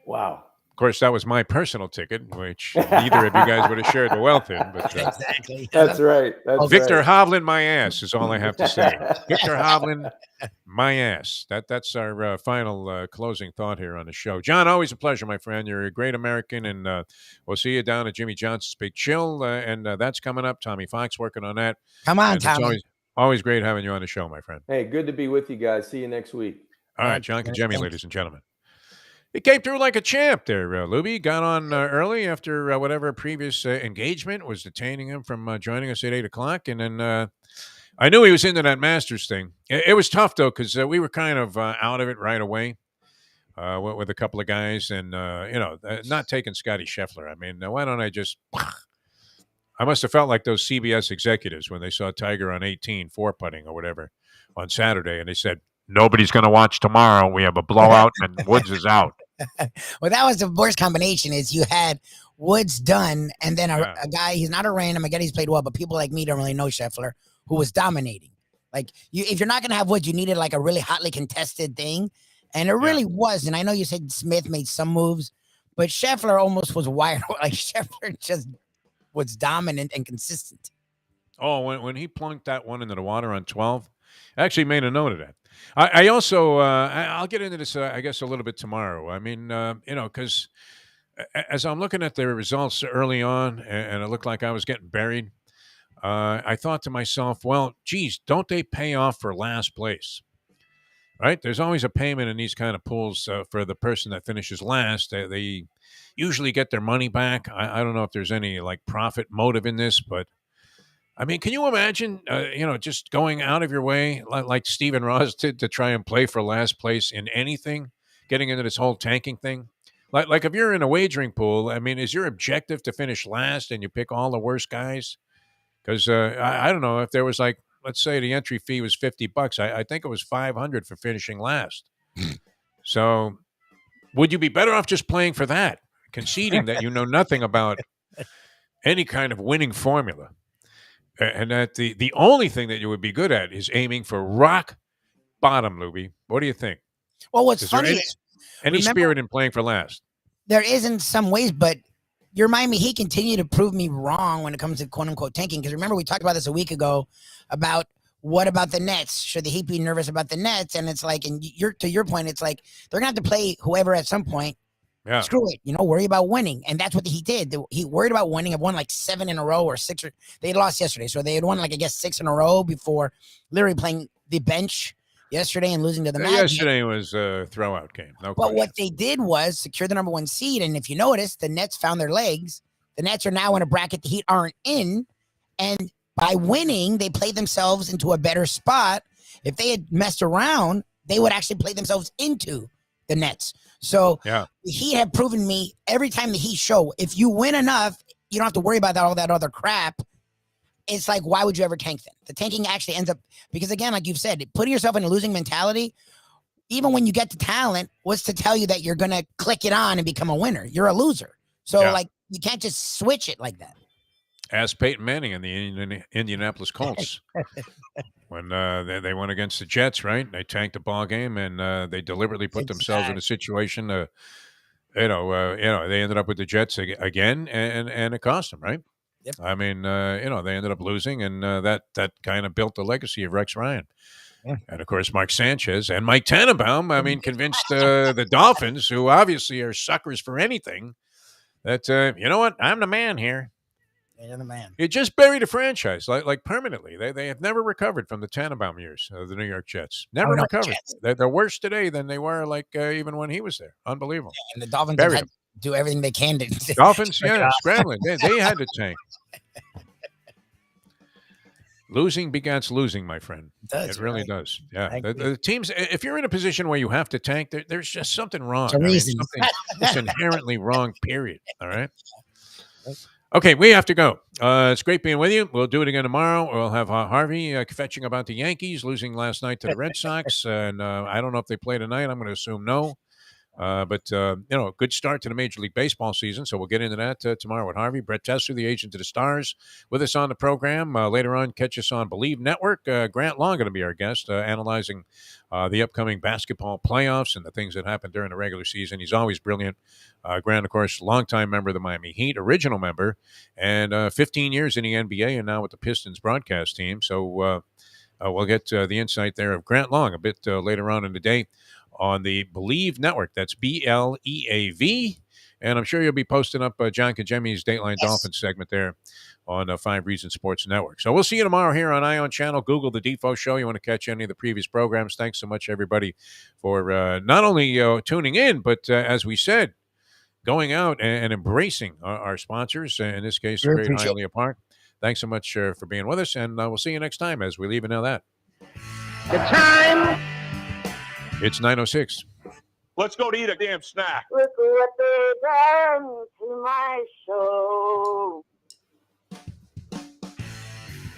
S8: Wow.
S1: Of course, that was my personal ticket, which neither of you guys would have shared the wealth in. But
S3: Exactly.
S8: That's right. That's
S1: Victor
S8: right.
S1: Hovland, my ass, is all I have to say. Victor Hovland, my ass. That's our final closing thought here on the show. John, always a pleasure, my friend. You're a great American, and we'll see you down at Jimmy Johnson's Big Chill, and that's coming up. Tommy Fox working on that.
S3: Come on,
S1: And
S3: Tommy.
S1: It's always great having you on the show, my friend.
S8: Hey, good to be with you guys. See you next week.
S1: All right, John Kajemi, ladies and gentlemen. He came through like a champ there, Lubie. Got on early after whatever previous engagement was detaining him from joining us at 8 o'clock. And then I knew he was into that Masters thing. It was tough, though, because we were kind of out of it right away with a couple of guys. And, not taking Scotty Scheffler. I mean, why don't I just... I must have felt like those CBS executives when they saw Tiger on 18, 4-putting or whatever on Saturday. And they said, nobody's going to watch tomorrow. We have a blowout and Woods is out.
S3: Well, that was the worst combination. Is you had Woods done, and then a guy. He's not a random. Again, he's played well, but people like me don't really know Scheffler, who was dominating. Like if you're not going to have Woods, you needed like a really hotly contested thing, and it really was. And I know you said Smith made some moves, but Scheffler almost was wired. Like Scheffler just was dominant and consistent.
S1: Oh, when he plunked that one into the water on 12, I actually made a note of that. I also, I'll get into this, I guess, a little bit tomorrow. I mean, because as I'm looking at the results early on, and it looked like I was getting buried, I thought to myself, well, geez, don't they pay off for last place? Right? There's always a payment in these kind of pools for the person that finishes last. They usually get their money back. I don't know if there's any like profit motive in this, but I mean, can you imagine, just going out of your way like Stephen Ross did to try and play for last place in anything, getting into this whole tanking thing? Like if you're in a wagering pool, I mean, is your objective to finish last and you pick all the worst guys? Because I don't know if there was like, let's say the entry fee was $50. I think it was $500 for finishing last. So would you be better off just playing for that, conceding that you know nothing about any kind of winning formula? And that the only thing that you would be good at is aiming for rock bottom, Lubie. What do you think?
S3: Well, what's
S1: Is there
S3: funny
S1: any spirit in playing for last?
S3: There is in some ways, but you remind me, he continued to prove me wrong when it comes to quote unquote tanking. Because remember, we talked about this a week ago about what about the Nets? Should the Heat be nervous about the Nets? And it's like, and to your point, it's like they're gonna have to play whoever at some point.
S1: Yeah.
S3: Screw it, worry about winning. And that's what he did. He worried about winning. Have won like 7 in a row or 6. They had lost yesterday. So they had won like, I guess, 6 in a row before literally playing the bench yesterday and losing to the Magic.
S1: Yesterday was a throwout game. No
S3: but
S1: question.
S3: what they did was secure the number 1 seed. And if you notice, the Nets found their legs. The Nets are now in a bracket the Heat aren't in, and by winning, they play themselves into a better spot. If they had messed around, they would actually play themselves into the Nets. So the Heat have proven me every time the Heat show, if you win enough, you don't have to worry about all that other crap. It's like, why would you ever tank them? The tanking actually ends up, because again, like you've said, putting yourself in a losing mentality, even when you get the talent, what's to tell you that you're going to click it on and become a winner? You're a loser. So like, you can't just switch it like that.
S1: Ask Peyton Manning and the Indianapolis Colts when they went against the Jets, right? They tanked the ball game, and they deliberately put themselves in a situation. They ended up with the Jets again, and it cost them, right?
S3: Yep.
S1: I mean, they ended up losing, and that kind of built the legacy of Rex Ryan.
S3: Yeah.
S1: And of course, Mark Sanchez and Mike Tannenbaum. I mean, convinced the Dolphins, who obviously are suckers for anything, that you know what, I'm the man here.
S3: You're the man.
S1: It just buried a franchise like permanently. They have never recovered from the Tannenbaum years of the New York Jets. Never recovered. They're worse today than they were even when he was there. Unbelievable.
S3: Yeah, and the Dolphins have had to do everything they can to
S1: Dolphins, scrambling. They had to tank. Losing begets losing, my friend.
S3: It
S1: really does. Yeah. The teams, if you're in a position where you have to tank, there's just something wrong.
S3: Something
S1: just inherently wrong, period. All right? Okay, we have to go. It's great being with you. We'll do it again tomorrow. We'll have Harvey fetching about the Yankees losing last night to the Red Sox. And I don't know if they play tonight. I'm going to assume no. But good start to the Major League Baseball season. So we'll get into that tomorrow with Harvey. Brett Tesser, the agent of the Stars, with us on the program. Later on, catch us on Believe Network. Grant Long going to be our guest, analyzing the upcoming basketball playoffs and the things that happened during the regular season. He's always brilliant. Grant, of course, longtime member of the Miami Heat, original member, and 15 years in the NBA and now with the Pistons broadcast team. So we'll get the insight there of Grant Long a bit later on in the day on the Believe Network. That's BLEAV. And I'm sure you'll be posting up John Kajemi's Dateline Dolphins segment there on 5 Reasons Sports Network. So we'll see you tomorrow here on Ion Channel. Google the Defo Show. You want to catch any of the previous programs. Thanks so much, everybody, for not only tuning in, but as we said, going out and embracing our sponsors, in this case, the Great Hialeah Park. Thanks so much for being with us, and we'll see you next time as we leave and know that.
S4: The time.
S1: It's 9:06.
S11: Let's go to eat a damn snack.
S4: Look what they done to my soul.